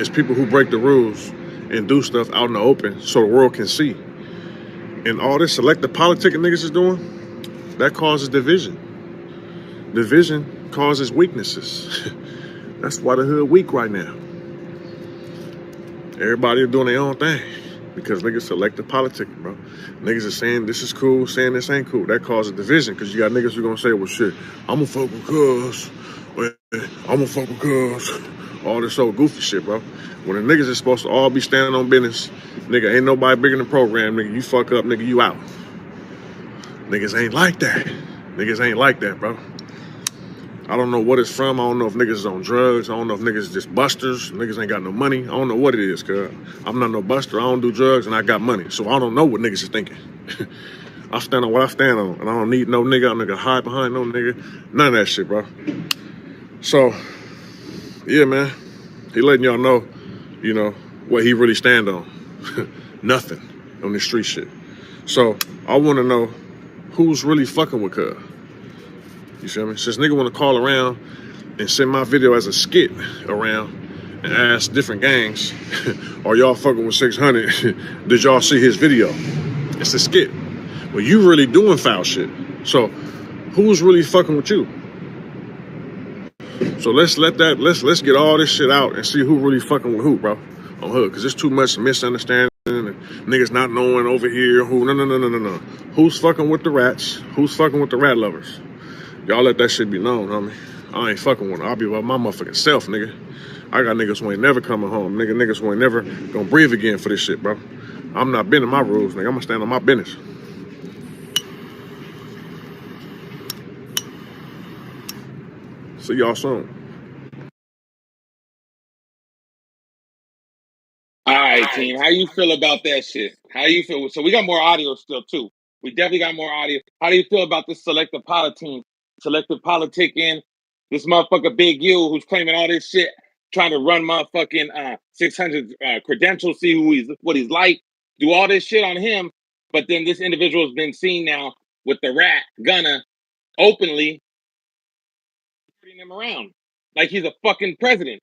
It's people who break the rules and do stuff out in the open so the world can see. And all this selective politicking niggas is doing, that causes division. Division causes weaknesses. That's why the hood weak right now. Everybody doing their own thing because niggas selective politicking, bro. Niggas are saying this is cool, saying this ain't cool. That causes division because you got niggas who gonna say, well, shit, I'm gonna fuck with cuz. I'm gonna fuck with cuz. All this old goofy shit, bro. When the niggas is supposed to all be standing on business, nigga, ain't nobody bigger than the program, nigga. You fuck up, nigga, you out. Niggas ain't like that. Niggas ain't like that, bro. I don't know what it's from. I don't know if niggas is on drugs. I don't know if niggas is just busters. Niggas ain't got no money. I don't know what it is, cuz. I'm not no buster. I don't do drugs, and I got money. So I don't know what niggas is thinking. I stand on what I stand on, and I don't need no nigga. I'm nigga hide behind no nigga. None of that shit, bro. So, yeah, man. He letting y'all know, you know, what he really stand on. Nothing on this street shit. So, I want to know who's really fucking with cuz. You feel me? Since nigga want to call around and send my video as a skit around and ask different gangs, are y'all fucking with 600? Did y'all see his video? It's a skit. Well, you really doing foul shit. So who's really fucking with you? So let's get all this shit out and see who really fucking with who, bro, on hood. Because there's too much misunderstanding and niggas not knowing over here who. No. Who's fucking with the rats? Who's fucking with the rat lovers? Y'all let that shit be known, homie. I ain't fucking with them. I'll be by my motherfucking self, nigga. I got niggas who ain't never coming home. Niggas who ain't never gonna breathe again for this shit, bro. I'm not bending my rules, nigga. I'm gonna stand on my business. See y'all soon. All right, team. How you feel about that shit? How you feel? So we got more audio still, too. We definitely got more audio. How do you feel about this selective politicking? This motherfucker Big U who's claiming all this shit, trying to run motherfucking 600 credentials, see what he's like, do all this shit on him. But then this individual has been seen now with the rat gunner openly putting him around like he's a fucking president.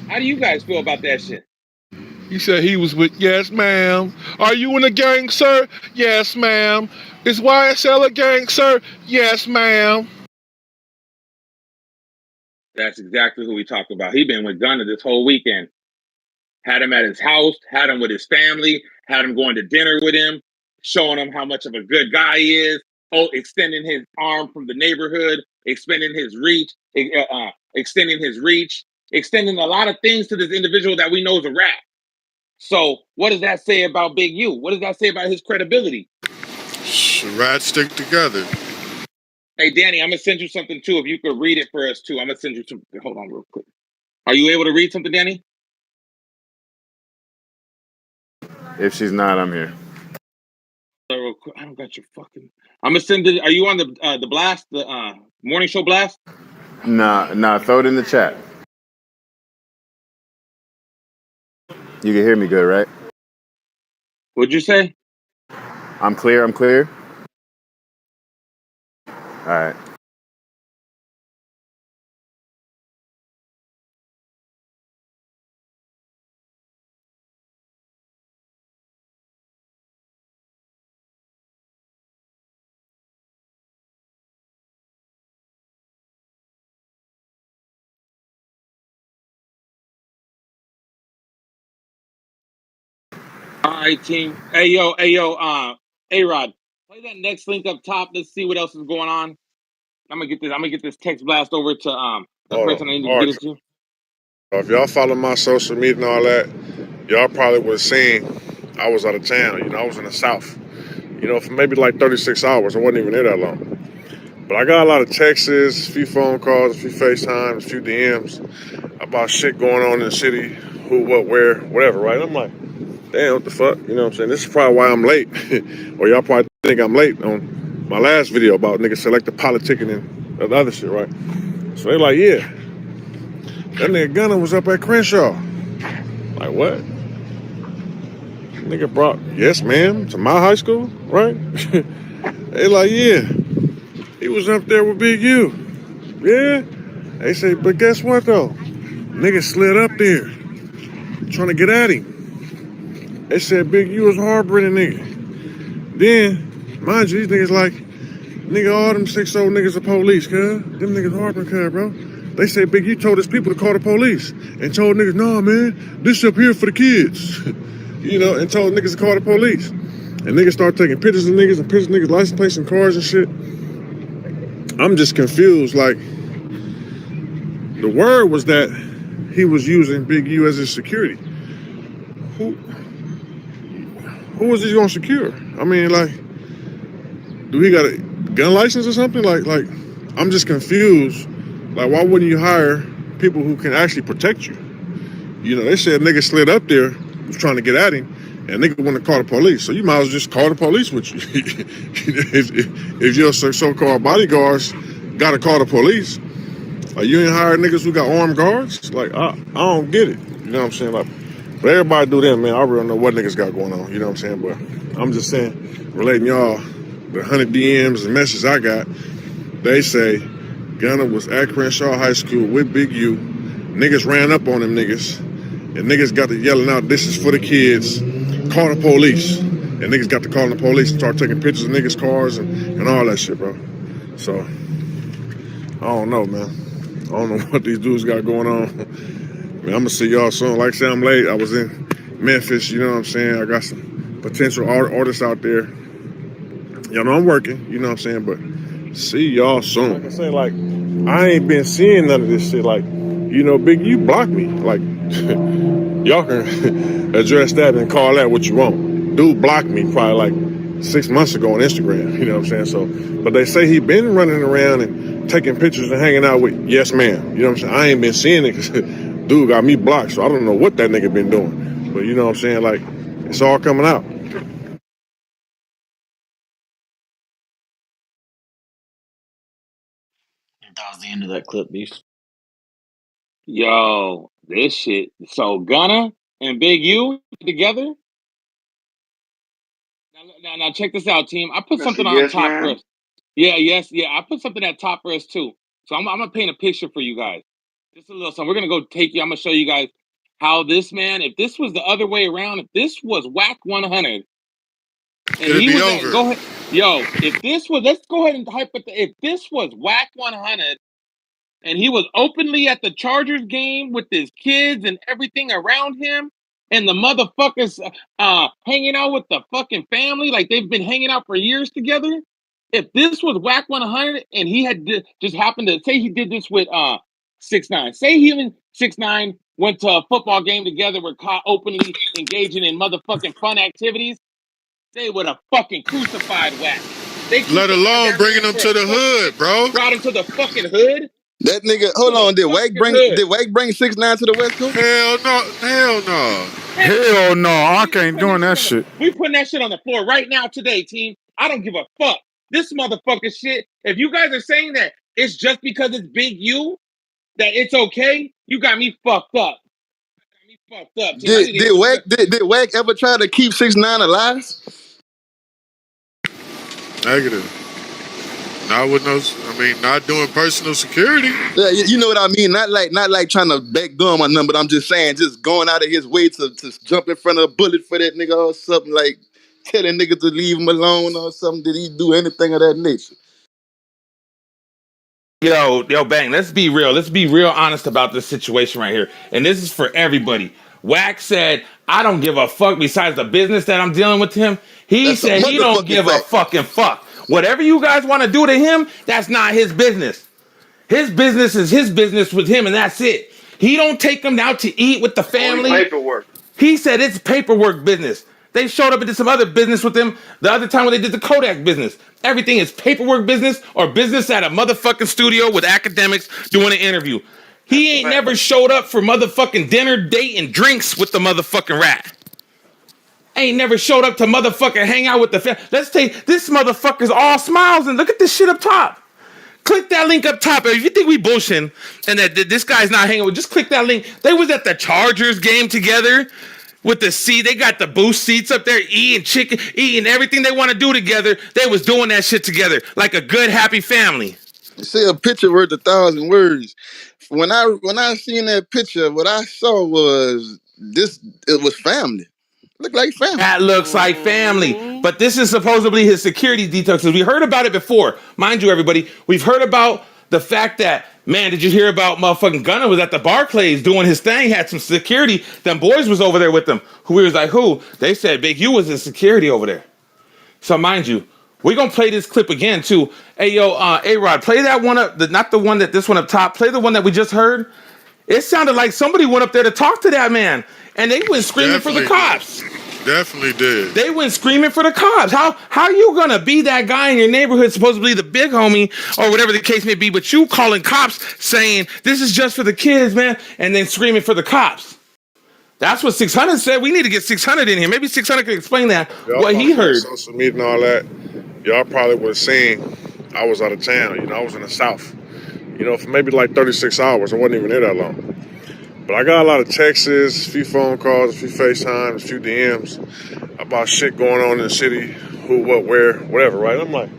How do you guys feel about that shit? He said he was with, yes, ma'am. Are you in a gang, sir? Yes, ma'am. Is YSL a gang, sir? Yes, ma'am. That's exactly who we talked about. He been with Gunner this whole weekend. Had him at his house, had him with his family, had him going to dinner with him, showing him how much of a good guy he is, extending his arm from the neighborhood, extending his reach, extending a lot of things to this individual that we know is a rat. So what does that say about Big U? What does that say about his credibility? Rats stick together. Hey, Danny, I'm going to send you something, too. If you could read it for us, too. I'm going to send you something. Hold on real quick. Are you able to read something, Danny? If she's not, I'm here. Real quick. I don't got your fucking... I'm going to send it... Are you on the blast? The morning show blast? Nah, throw it in the chat. You can hear me good, right? What'd you say? I'm clear? All right. All right, team. Hey, yo, A-Rod, play that next link up top. Let's see what else is going on. I'm gonna get this text blast over to the person I need to get it to. If y'all follow my social media and all that, y'all probably would have seen I was out of town. You know, I was in the South. You know, for maybe like 36 hours. I wasn't even there that long. But I got a lot of texts, a few phone calls, a few FaceTimes, a few DMs about shit going on in the city, who, what, where, whatever, right? I'm like, damn, what the fuck? You know what I'm saying? This is probably why I'm late. Or y'all probably think I'm late on my last video about niggas selective politicking and the other shit, right? So they like, yeah, that nigga Gunner was up at Crenshaw. Like, what? Nigga brought, yes, ma'am, to my high school, right? They like, yeah, he was up there with Big U. Yeah. They say, but guess what, though? Niggas slid up there trying to get at him. They said Big U was harboring a nigga. Then, mind you, these niggas like, nigga, all them 6 old niggas are police, cuz. Them niggas harboring, cuz, bro. They said Big U told his people to call the police and told niggas, nah, man, this up here for the kids. You know, and told niggas to call the police. And niggas start taking pictures of niggas and pictures of niggas' license plates and cars and shit. I'm just confused. Like, the word was that he was using Big U as his security. Who was he gonna secure? I mean, like, do he got a gun license or something? Like, I'm just confused. Like, why wouldn't you hire people who can actually protect you? You know, they said nigga slid up there, was trying to get at him, and nigga want to call the police. So you might as well just call the police with you. if your so-called bodyguards gotta call the police, like, you ain't hire niggas who got armed guards? Like, I don't get it. You know what I'm saying? Like, but everybody do that, man. I really don't know what niggas got going on. You know what I'm saying? But I'm just saying, relating y'all, the 100 DMs and messages I got, they say Gunna was at Crenshaw High School with Big U. Niggas ran up on them niggas. And niggas got to yelling out, this is for the kids. Call the police. And niggas got to calling the police and start taking pictures of niggas' cars and all that shit, bro. So, I don't know, man. I don't know what these dudes got going on. I mean, I'm gonna see y'all soon. Like I said, I'm late. I was in Memphis, you know what I'm saying? I got some potential artists out there. Y'all know I'm working, you know what I'm saying? But see y'all soon. Like I say, like, I ain't been seeing none of this shit. Like, you know, Big, you blocked me. Like, y'all can address that and call that what you want. Dude blocked me probably like 6 months ago on Instagram, you know what I'm saying? So, but they say he been running around and taking pictures and hanging out with Yes Man. You know what I'm saying? I ain't been seeing it because dude got me blocked, so I don't know what that nigga been doing. But you know what I'm saying? Like, it's all coming out. That was the end of that clip, Beast. Yo, this shit. So Gunna and Big U together. Now check this out, team. I put something on top for us. Yeah. I put something at top for us too. So I'm gonna paint a picture for you guys. Just a little something. We're gonna go take you. I'm gonna show you guys how this man. If this was the other way around, if this was WACK 100, and It'd he be was over. go ahead. Yo, if this was, let's go ahead and if this was WACK 100. And he was openly at the Chargers game with his kids and everything around him. And the motherfuckers hanging out with the fucking family like they've been hanging out for years together. If this was WACK 100 and he had just happened to say he did this with 6ix9ine. Say he and 6ix9ine went to a football game together, were caught openly engaging in motherfucking fun activities, they would have fucking crucified WACK. They Let alone bringing him them to the hood, bro. Brought him to the fucking hood. That nigga, hold on, did WACK bring 6ix9ine to the West Coast? Hell no. Hell no, I ain't doing that shit. We putting that shit on the floor right now today, team. I don't give a fuck. This motherfucker shit, if you guys are saying that it's just because it's Big U, that it's okay, you got me fucked up. Did WACK ever try to keep 6ix9ine alive? Negative. Not doing personal security. Yeah, you know what I mean. Not like trying to backdoor my number. But I'm just saying, just going out of his way to jump in front of a bullet for that nigga or something, like telling niggas to leave him alone or something. Did he do anything of that nature? Yo, Bang, let's be real. Let's be real honest about this situation right here. And this is for everybody. WACK said, I don't give a fuck besides the business that I'm dealing with him. He said he don't give a fucking fuck. Whatever you guys want to do to him, that's not his business. His business is his business with him, and that's it. He don't take them out to eat with the family. Only paperwork. He said it's paperwork business. They showed up and did some other business with him the other time when they did the Kodak business. Everything is paperwork business or business at a motherfucking studio with academics doing an interview. He ain't never showed up for motherfucking dinner, date, and drinks with the motherfucking rat. Ain't never showed up to motherfucking hang out with the family. Let's take this motherfucker's all smiles and look at this shit up top. Click that link up top. If you think we bullshitting and that this guy's not hanging with, just click that link. They was at the Chargers game together with the seat. They got the booth seats up there, eating everything they want to do together. They was doing that shit together like a good, happy family. Say a picture worth 1,000 words. when I seen that picture, what I saw was this. It was family. Looked like family. That looks like family. But this is supposedly his security detail, because we heard about it before. Mind you, everybody, we've heard about the fact that, man, did you hear about motherfucking Gunner was at the Barclays doing his thing, had some security. Them boys was over there with them. Who we was like, who? They said Big U was in security over there. So mind you, we're gonna play this clip again too. Hey yo, A-Rod, play that one up, not the one that this one up top, play the one that we just heard. It sounded like somebody went up there to talk to that man, and they went screaming for the cops. Definitely did. They went screaming for the cops. How you gonna be that guy in your neighborhood, supposedly the big homie, or whatever the case may be, but you calling cops saying this is just for the kids, man, and then screaming for the cops? That's what 600 said. We need to get 600 in here. Maybe 600 can explain that, what he heard. Social media and all that. Y'all probably would have seen I was out of town. You know, I was in the South. You know, for maybe like 36 hours. I wasn't even there that long. But I got a lot of texts, a few phone calls, a few FaceTimes, a few DMs about shit going on in the city, who, what, where, whatever, right? I'm like,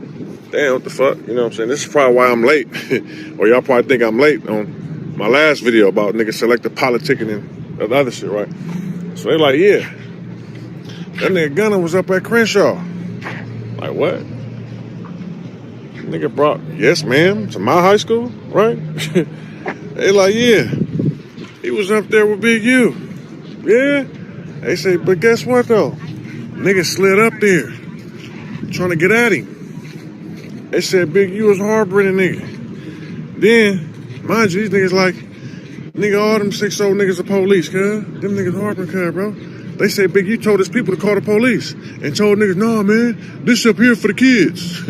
damn, what the fuck? You know what I'm saying? This is probably why I'm late. Or y'all probably think I'm late on my last video about niggas selective politicking and the other shit, right? So they like, yeah, that nigga Gunner was up at Crenshaw. Like, what? Nigga brought, yes, ma'am, to my high school, right? They like, yeah, he was up there with Big U. Yeah. They say, but guess what, though? Nigga slid up there trying to get at him. They said Big U was harboring a nigga. Then, mind you, these niggas like, nigga, all them 6 old niggas are police, cuz. Them niggas harboring, cuz, bro. They say Big U told his people to call the police and told niggas, nah, man, this up here for the kids.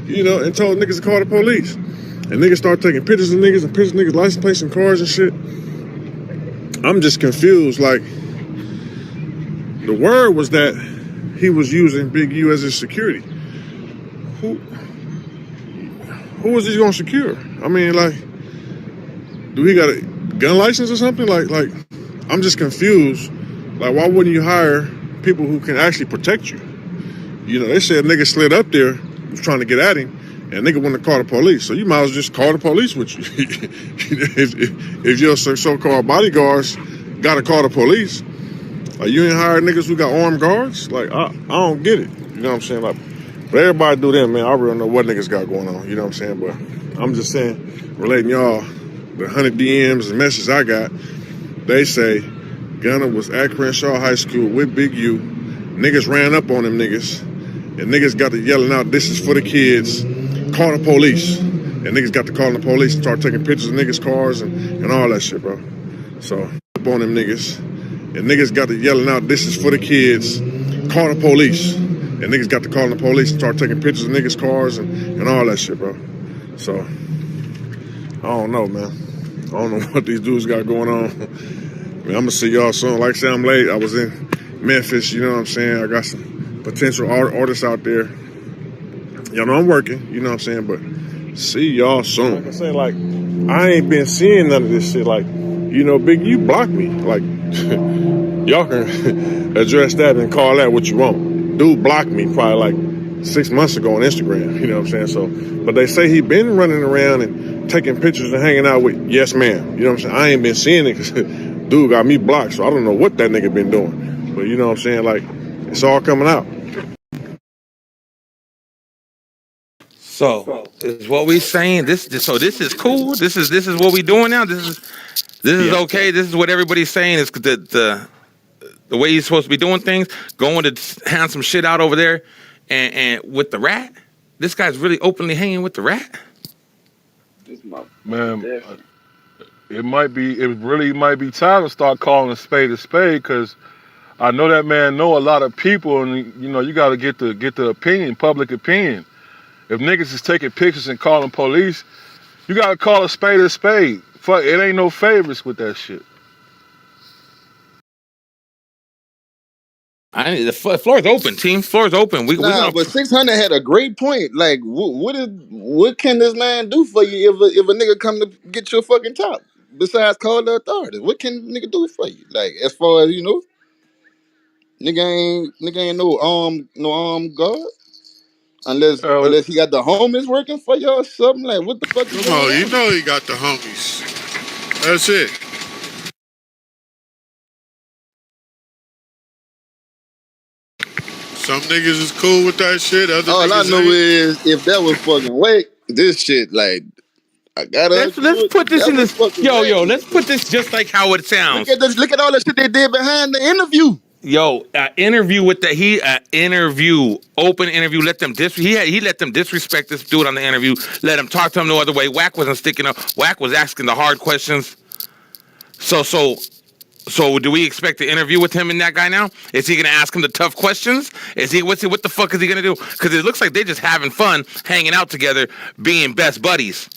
You know, and told niggas to call the police. And niggas start taking pictures of niggas and pictures of niggas' license plates and cars and shit. I'm just confused. Like, the word was that he was using Big U as his security. Who was he gonna secure? I mean, like, do he got a gun license or something? Like, I'm just confused. Like, why wouldn't you hire people who can actually protect you? You know, they said nigga slid up there, was trying to get at him, and nigga wanted to call the police. So you might as well just call the police with you. if your so-called bodyguards gotta call the police, like, you ain't hired niggas who got armed guards? Like, I don't get it. You know what I'm saying? Like, but everybody do them, man. I really don't know what niggas got going on. You know what I'm saying? But I'm just saying, relating y'all, the 100 DMs and messages I got, they say Gunner was at Crenshaw High School with Big U. Niggas ran up on them niggas. And niggas got to yelling out, this is for the kids. Call the police. And niggas got to calling the police and start taking pictures of niggas' cars and all that shit, bro. So, up on them niggas. And niggas got to yelling out, this is for the kids. Call the police. And niggas got to calling the police and start taking pictures of niggas' cars and all that shit, bro. So, I don't know, man. I don't know what these dudes got going on. I mean, I'm going to see y'all soon. Like I said, I'm late. I was in Memphis, you know what I'm saying? I got some potential artists out there. Y'all know I'm working, you know what I'm saying? But see y'all soon. Like I say, like, I ain't been seeing none of this shit. Like, you know, Big, you blocked me. Like, y'all can address that and call that what you want. Dude blocked me probably like 6 months ago on Instagram, you know what I'm saying? So, but they say he been running around and taking pictures and hanging out with yes ma'am. You know what I'm saying? I ain't been seeing it because dude got me blocked, so I don't know what that nigga been doing. But you know what I'm saying? Like, it's all coming out. So is what we saying. So this is cool. This is what we doing now. This is okay. This is what everybody's saying is the way he's supposed to be doing things. Going to hand some shit out over there, and with the rat. This guy's really openly hanging with the rat. Man, it really might be time to start calling a spade, because I know that man know a lot of people, and you know you got to get the opinion, public opinion. If niggas is taking pictures and calling police, you got to call a spade. Fuck, it ain't no favorites with that shit. The floor is open, team. Floor is open. But 600 had a great point. Like, what can this man do for you if a nigga come to get your fucking top? Besides call the authorities, what can nigga do for you? Like, as far as you know, nigga ain't no armed guard. Unless he got the homies working for you or something. Like, what the fuck is Come on, going you on? know he got the homies. That's it. Some niggas is cool with that shit. Other All I niggas know ain't. is if that was fucking WACK, this shit like I gotta agree Let's with put this that in was this. fucking Yo, WACK. let's put this just like how it Look sounds. at this. Look at all the shit they did behind the interview. Yo, interview with the open interview. Let them he let them disrespect this dude on the interview. Let him talk to him no other way. WACK wasn't sticking up. WACK was asking the hard questions. So do we expect to interview with him and that guy now? Is he gonna ask him the tough questions? What the fuck is he gonna do? Because it looks like they're just having fun, hanging out together, being best buddies.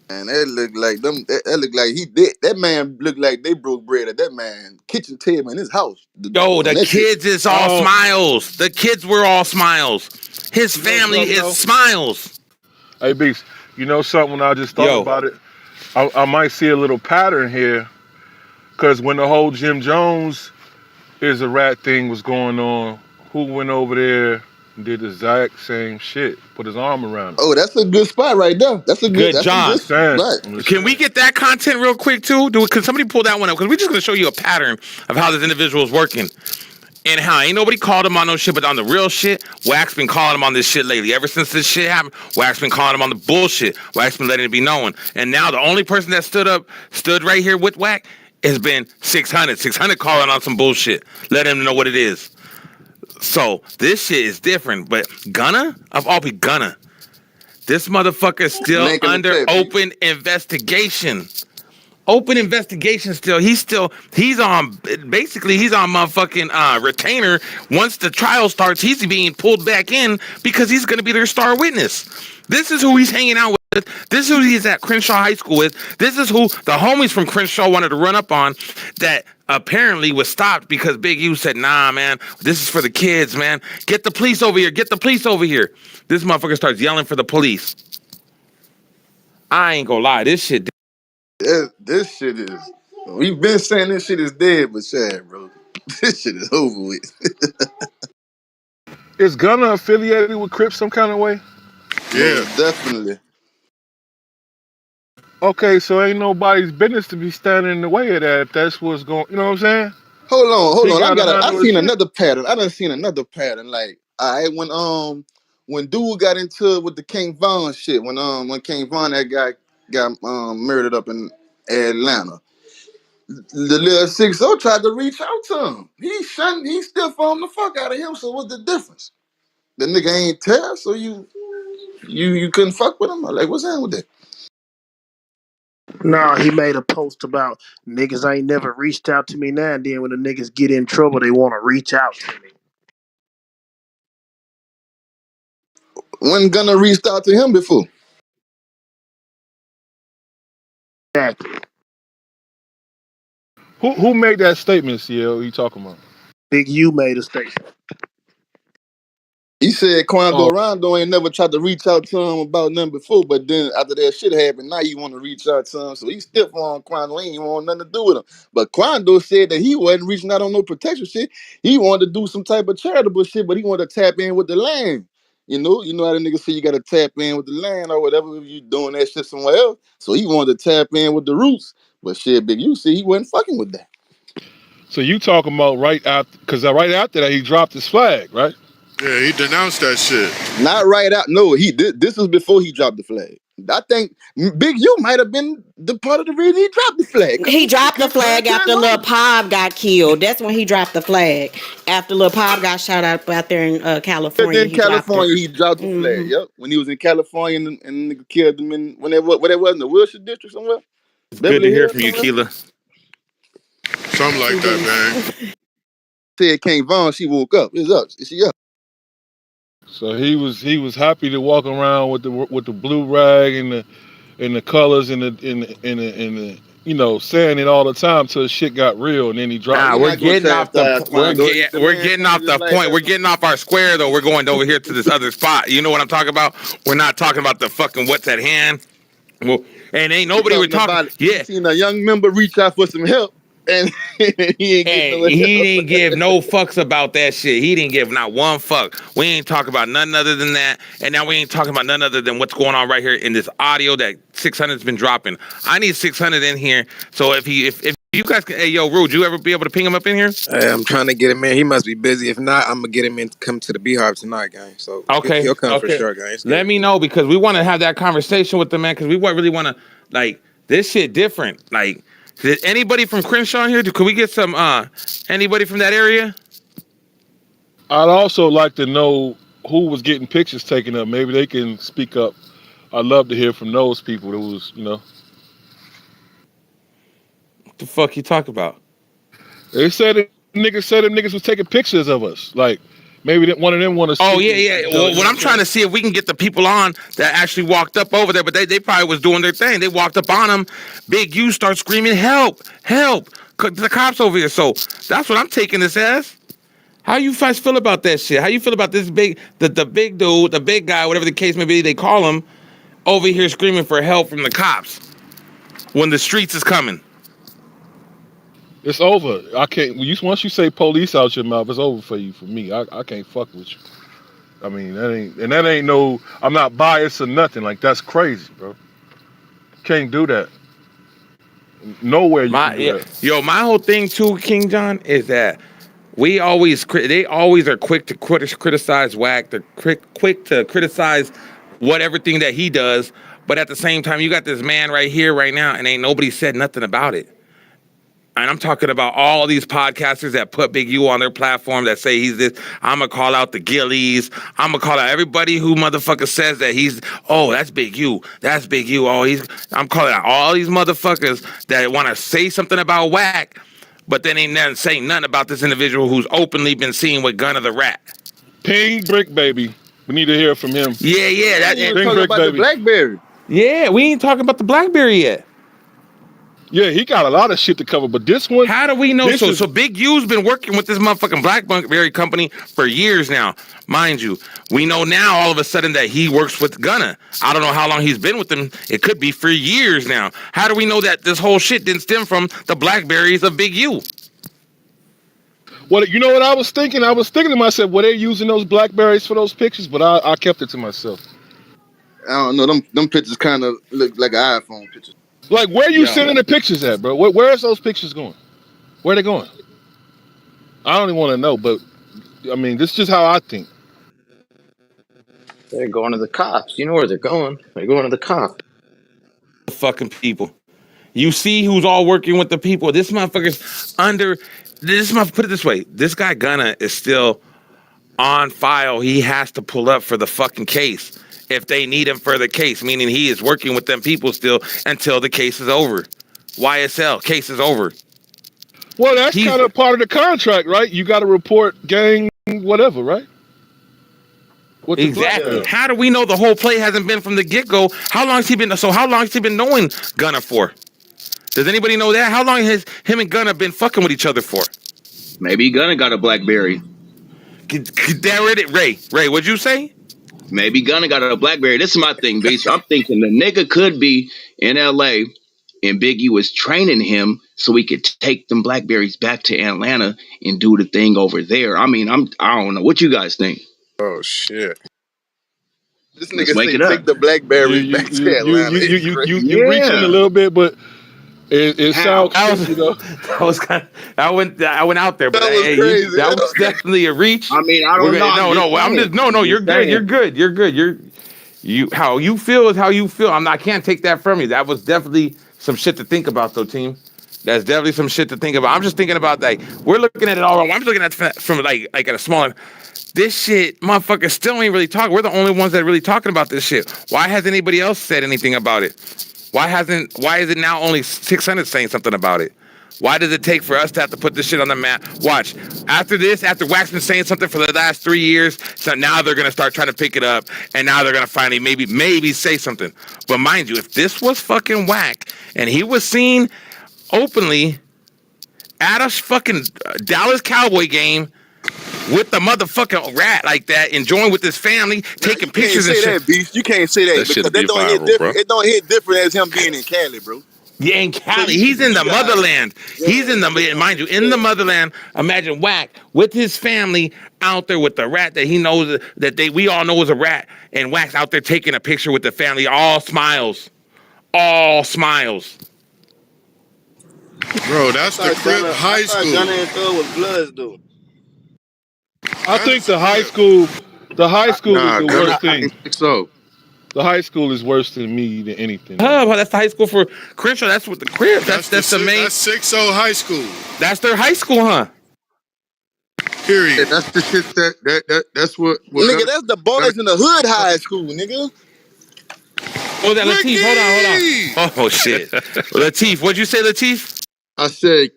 And that looked like them. That looked like he did. That man looked like they broke bread at that man kitchen table in his house. Yo, From the that shit. kids is all Oh, smiles. The kids were all smiles. His you know family something is though? smiles. Hey, Beast, you know something? When I just thought Yo, about it, I might see a little pattern here. Because when the whole Jim Jones is a rat thing was going on, who went over there and did the exact same shit? Put his arm around him. Oh, that's a good spot right there. That's a good. good That's a I'm good John. just saying. spot. I'm just Can we saying. get that content real quick too? Can somebody pull that one up? Because we're just gonna show you a pattern of how this individual is working. And how ain't nobody called him on no shit, but on the real shit, WACK's been calling him on this shit lately. Ever since this shit happened, WACK's been calling him on the bullshit. WACK's been letting it be known. And now the only person that stood right here with WACK has been 600. 600 calling on some bullshit. Let him know what it is. So this shit is different. But Gunna, of all people, Gunna, this motherfucker is still Link in the under chat, please. open investigation. Open investigation still. He's on motherfucking retainer. Once the trial starts, he's being pulled back in because he's going to be their star witness. This is who he's hanging out with. This is who he's at Crenshaw High School with. This is who the homies from Crenshaw wanted to run up on that apparently was stopped because Big U said, nah, man, this is for the kids, man. Get the police over here. Get the police over here. This motherfucker starts yelling for the police. I ain't gonna lie. This shit. This shit is. We've been saying this shit is dead, but Chad, bro, this shit is over with. Is Gunna affiliated with Crips some kind of way? Yeah. Most definitely. Okay, so ain't nobody's business to be standing in the way of that if that's what's going. You know what I'm saying? Hold He on. got to I handle his seen shit. another pattern. I done seen another pattern. Like, when dude got into it with the King Von shit, when King Von that guy got murdered up in Atlanta, the little 6-0 tried to reach out to him. He still farmed the fuck out of him. So what's the difference? The nigga ain't tell, so you couldn't fuck with him. Like, what's wrong with that? Nah, he made a post about niggas ain't never reached out to me now, and then when the niggas get in trouble, they want to reach out to me. When Gunna reached out to him before? Exactly. Who made that statement, CL? You talking about? Big U made a statement. He said Quando Oh, Rondo ain't never tried to reach out to him about nothing before, but then after that shit happened, now you want to reach out to him. So he still on Quando, he ain't want nothing to do with him. But Quando said that he wasn't reaching out on no protection shit. He wanted to do some type of charitable shit, but he wanted to tap in with the land. You know how the niggas say you gotta tap in with the land or whatever if you doing that shit somewhere else. So he wanted to tap in with the roots. But shit, Big U said he wasn't fucking with that. so you talking about right after? Because right after that, he dropped his flag, right? Yeah, he denounced that shit. Not right out. No, he did. This was before he dropped the flag. I think Big U might have been the part of the reason he dropped the flag. He dropped the Couldn't flag after Lil Pop got killed. That's when he dropped the flag. After Lil Pop got shot out there in California, in he dropped it. California, he dropped the flag. Yep, when he was in California and nigga killed him in where that was in the Wilshire district somewhere, It's good to Beverly hear Hills from you, somewhere. Keela. Something like that, man. Said King Von, she woke up. It's up. She up. So he was happy to walk around with the blue rag and the colors and the saying it all the time till shit got real and then he dropped Nah, We it. we're not gonna getting off the chastise Quando. If the we're man getting changed off his the life, point. We're that's getting off our square though. We're going over here to this other spot. You know what I'm talking about? We're not talking about the fucking what's at hand. Well, and ain't we nobody we're talking talking. about. He Yeah, seen a young member reach out for some help. and he ain't getting And no he help. didn't give no fucks about that shit. He didn't give not one fuck. We ain't talking about nothing other than that. And now we ain't talking about nothing other than what's going on right here in this audio that 600's been dropping. I need 600 in here. So if you guys can, hey, yo, Rude, you ever be able to ping him up in here? Hey, I'm trying to get him in. He must be busy. If not, I'm gonna get him in to come to the Beehive tonight, gang. So Okay, he'll come for okay. sure, gang. It's Let good. me know because we want to have that conversation with the man because we really want to, like, this shit different. Like, did anybody from Crenshaw here? Could we get some, anybody from that area? I'd also like to know who was getting pictures taken up. Maybe they can speak up. I'd love to hear from those people that was, What the fuck you talk about? They said them niggas was taking pictures of us. Like, maybe one of them want to speak. Oh, yeah. Well, what I'm trying to see if we can get the people on that actually walked up over there, but they probably was doing their thing. They walked up on them. Big U start screaming, help, help. The cops over here. So that's what I'm taking this as. How you guys feel about that shit? How you feel about this big, the big dude, the big guy, whatever the case may be, they call him, over here screaming for help from the cops when the streets is coming? It's over. I can't. Once you say police out your mouth, it's over for you. For me, I can't fuck with you. I mean, that ain't no. I'm not biased or nothing. Like, that's crazy, bro. Can't do that. Nowhere you can do that. Yo, my whole thing too, King John, is that they always are quick to criticize WACK. They're quick to criticize everything that he does, but at the same time, you got this man right here, right now, and ain't nobody said nothing about it. And I'm talking about all these podcasters that put Big U on their platform that say he's this. I'm going to call out the Gillies. I'm going to call out everybody who motherfucker says that that's Big U. That's Big U. I'm calling out all these motherfuckers that want to say something about WACK, but then ain't nothing saying nothing about this individual who's openly been seen with Gunna the Rat. Ping Brick Baby. We need to hear from him. Yeah. We're talking about the Blackberry. Yeah, we ain't talking about the Blackberry yet. Yeah, he got a lot of shit to cover, but this one... How do we know? So Big U's been working with this motherfucking Blackberry company for years now. Mind you, we know now all of a sudden that he works with Gunna. I don't know how long he's been with them. It could be for years now. How do we know that this whole shit didn't stem from the Blackberries of Big U? Well, you know what I was thinking? I was thinking to myself, were they using those Blackberries for those pictures? But I kept it to myself. I don't know. Them pictures kind of look like an iPhone picture. Like, where you sending the pictures at, bro? Where's those pictures going? Where are they going? I don't even want to know, but I mean, this is just how I think. They're going to the cops. You know where they're going. They're going to the cops. Fucking people. You see who's all working with the people. This motherfucker's put it this way. This guy Gunna is still on file. He has to pull up for the fucking case if they need him for the case, meaning he is working with them people still until the case is over. YSL, case is over. Well, that's kind of part of the contract, right? You got to report gang whatever, right? Exactly. How do we know the whole play hasn't been from the get-go? How long has he been knowing Gunna for? Does anybody know that? How long has him and Gunna been fucking with each other for? Maybe Gunna got a Blackberry. Ray, what'd you say? Maybe Gunna got a Blackberry. This is my thing, bitch. I'm thinking the nigga could be in LA and Big U was training him so we could take them Blackberries back to Atlanta and do the thing over there. I mean, I don't know. What you guys think? Oh, shit. This nigga say take the Blackberries back to Atlanta. You reaching a little bit, but it sounds I went out there, but that was definitely a reach. I mean, I don't know. You're good. You're good. How you feel is how you feel. I can't take that from you. That was definitely some shit to think about, though, team. That's definitely some shit to think about. I'm just thinking about, like, we're looking at it all. I'm looking at it from like at a smaller. This shit, motherfuckers still ain't really talking. We're the only ones that are really talking about this shit. Why hasn't anybody else said anything about it? Why is it now only 600 saying something about it? Why does it take for us to have to put this shit on the map? Watch. After WACK's been saying something for the last 3 years, so now they're going to start trying to pick it up, and now they're going to finally maybe say something. But mind you, if this was fucking WACK, and he was seen openly at a fucking Dallas Cowboy game with the motherfucking rat like that, enjoying with his family, taking pictures and shit. You can't say that, Beast. You can't say that because that don't hit different. Bro. It don't hit different as him being in Cali, bro. Yeah, in So Cali, you he's in the yeah, motherland. He's in the, yeah. mind you, in the motherland. Imagine Wack with his family out there with the rat that he knows that we all know is a rat, and Wack's out there taking a picture with the family, all smiles, all smiles. Bro, I that's the thought Crip Gunna, I high thought school. Gunna and Thug was Bloods though. I think Gunna's a the high Crip. school, is Nah, the Gunna worst I thing. ain't think so. The high school is worse than me than anything, man. That's the high school for Crenshaw. That's what the Cribs. That's That's the main. that's 6-0 high school. That's their high school, huh? Yeah, Period. that's the shit that's what Nigga, Gunna that's the Gunna boys in the hood high school, nigga. Oh, that Latif. Ricky! Hold on. Oh shit, Latif. What'd you say, Latif? I said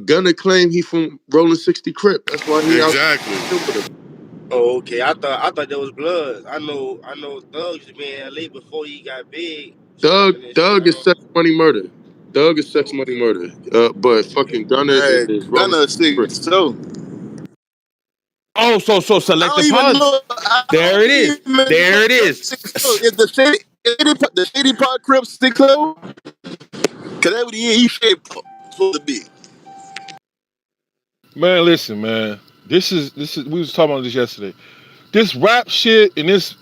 Gunna claim he from Rolling 60 Crip. That's why he out Exactly. there with him. Oh, okay. I thought that was Bloods. I know Thug used to be in LA before he got big, trapping and shit. Thug I is don't Sex Money Murder. Thug is Sex Money okay. Murder. But Okay. fucking Gunna Hey, is Rolling Gunna 60 Crip. six. So Oh, so I don't selective even pods. know. I There don't it is. even know There it if is. 6 is the city park Crips 6 Cause that what he shaped supposed to be. Man, listen, man. This is we was talking about this yesterday. This rap shit and this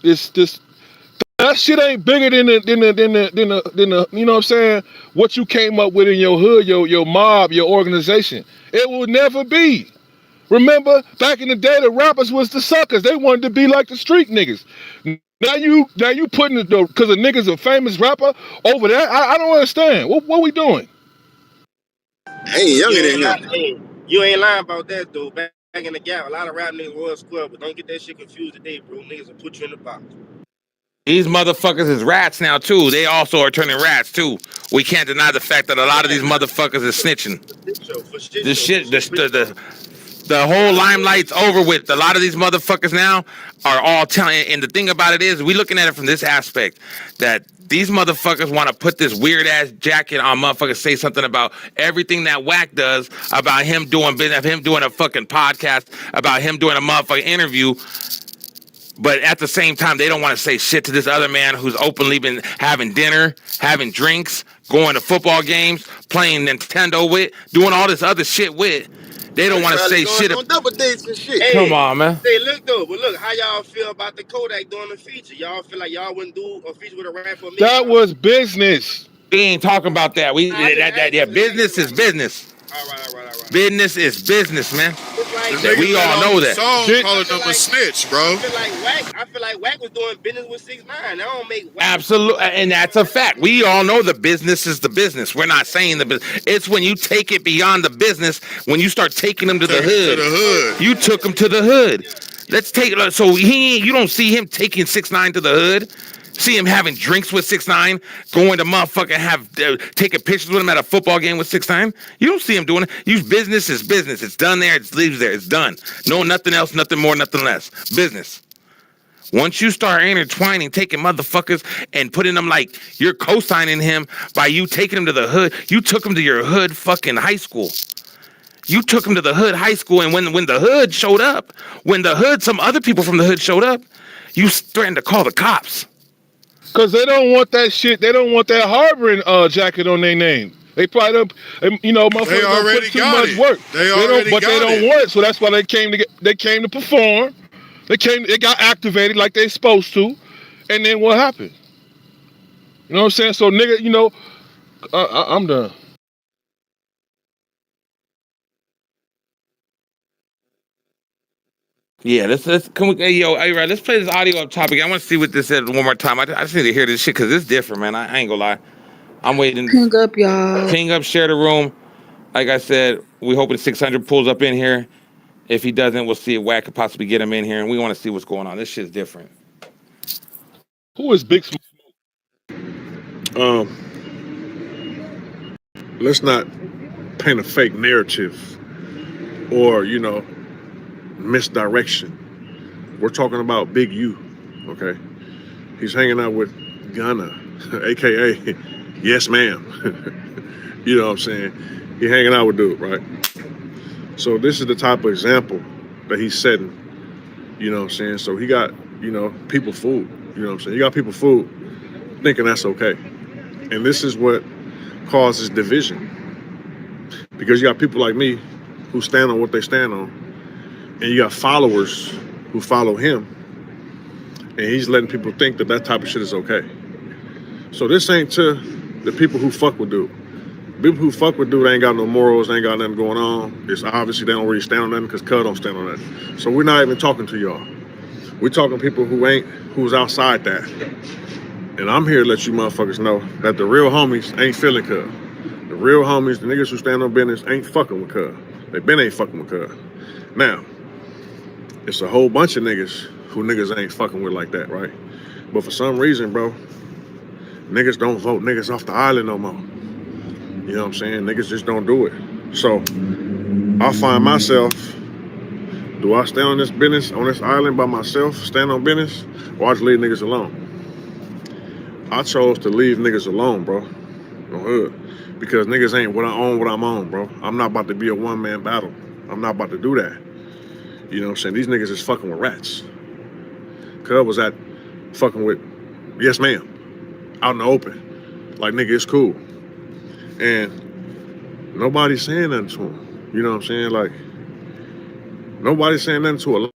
that shit ain't bigger than the you know what I'm saying? What you came up with in your hood, your mob, your organization. It will never be. Remember, back in the day, the rappers was the suckers. They wanted to be like the street niggas. Now you putting the because a nigga's a famous rapper over there. I don't understand. What we doing? I ain't You younger than ain't him. lying. Hey, you ain't lying about that though. Back in the gap, a lot of rap niggas was square, but don't get that shit confused today, bro. Niggas will put you in the box. These motherfuckers is rats now too. They also are turning rats too. We can't deny the fact that a lot of these motherfuckers is snitching. For shit The show, for shit, shit show. the whole limelight's over with. A lot of these motherfuckers now are all telling. And the thing about it is, we looking at it from this aspect that these motherfuckers want to put this weird ass jacket on motherfuckers, say something about everything that WACK does, about him doing business, him doing a fucking podcast, about him doing a motherfucking interview. But at the same time, they don't want to say shit to this other man who's openly been having dinner, having drinks, going to football games, playing Nintendo with, doing all this other shit with. They don't want to Probably say going shit. on double dates and shit. Come Hey, on, man. say look though, but look, how y'all feel about the Kodak doing the feature? Y'all feel like y'all wouldn't do a feature with a rap for $1 That million? was business. We ain't talking about that. Yeah, business is business. All right. Business is business, man. It's The like That niggas we let all off know the that. song Did, calling them a snitch, bro. I feel like Wack was doing business with 6ix9ine. That don't make Wack. Absolutely, and that's a fact. We all know the business is the business. We're not saying the business. It's when you take it beyond the business, when you start taking them to the Take it to hood. the hood. You took him to the hood. Let's take it. So you don't see him taking 6ix9ine to the hood. See him having drinks with 6ix9ine, going to motherfucking taking pictures with him at a football game with 6ix9ine. You don't see him doing it. Use business is business. It's done there. It leaves there. It's done. No, nothing else, nothing more, nothing less. Business. Once you start intertwining, taking motherfuckers and putting them like you're co-signing him by you taking him to the hood, you took him to your hood fucking high school. You took him to the hood high school, and when the hood showed up, some other people from the hood showed up, you threatened to call the cops. Cause they don't want that shit. They don't want that harboring jacket on their name. They probably don't, motherfuckers They don't already put too got much it. work. They don't, already but they got don't it. want it. So that's why they came to perform. They got activated like they supposed to, and then what happened? You know what I'm saying? So nigga, I'm done. Yeah, let's can we, hey, yo, hey, right, let's play this audio up topic. I want to see what this said one more time. I just need to hear this shit because it's different, man. I ain't gonna lie. I'm waiting. Ping up, y'all. Ping up, share the room. Like I said, we hoping 600 pulls up in here. If he doesn't, we'll see if WACK could possibly get him in here, and we want to see what's going on. This shit's different. Who is Big Smoke? Let's not paint a fake narrative or, misdirection. We're talking about Big U, okay? He's hanging out with Gunna, aka Yes Ma'am. You know what I'm saying? He hanging out with dude, right? So this is the type of example that he's setting. You know what I'm saying? So he got, people fooled. You know what I'm saying? You got people fooled thinking that's okay. And this is what causes division. Because you got people like me who stand on what they stand on, and you got followers who follow him, and he's letting people think that that type of shit is okay. So this ain't to the people who fuck with dude. People who fuck with dude ain't got no morals, ain't got nothing going on. It's obviously they don't really stand on nothing because Cud don't stand on that. So we're not even talking to y'all. We're talking to people who's outside that. And I'm here to let you motherfuckers know that the real homies ain't feeling Cud. The real homies, the niggas who stand on business, ain't fucking with Cud. They been ain't fucking with Cud. Now, it's a whole bunch of niggas who niggas ain't fucking with like that, right? But for some reason, bro, niggas don't vote niggas off the island no more. You know what I'm saying? Niggas just don't do it. So I find myself, do I stand on this business, on this island by myself, stand on business, or I just leave niggas alone? I chose to leave niggas alone, bro. No hood. Because niggas ain't what I'm on, bro. I'm not about to be a one-man battle. I'm not about to do that. You know what I'm saying? These niggas is fucking with rats. Cub was at fucking with, yes ma'am, out in the open. Like, nigga, it's cool. And nobody's saying nothing to him. You know what I'm saying? Like, nobody's saying nothing to a.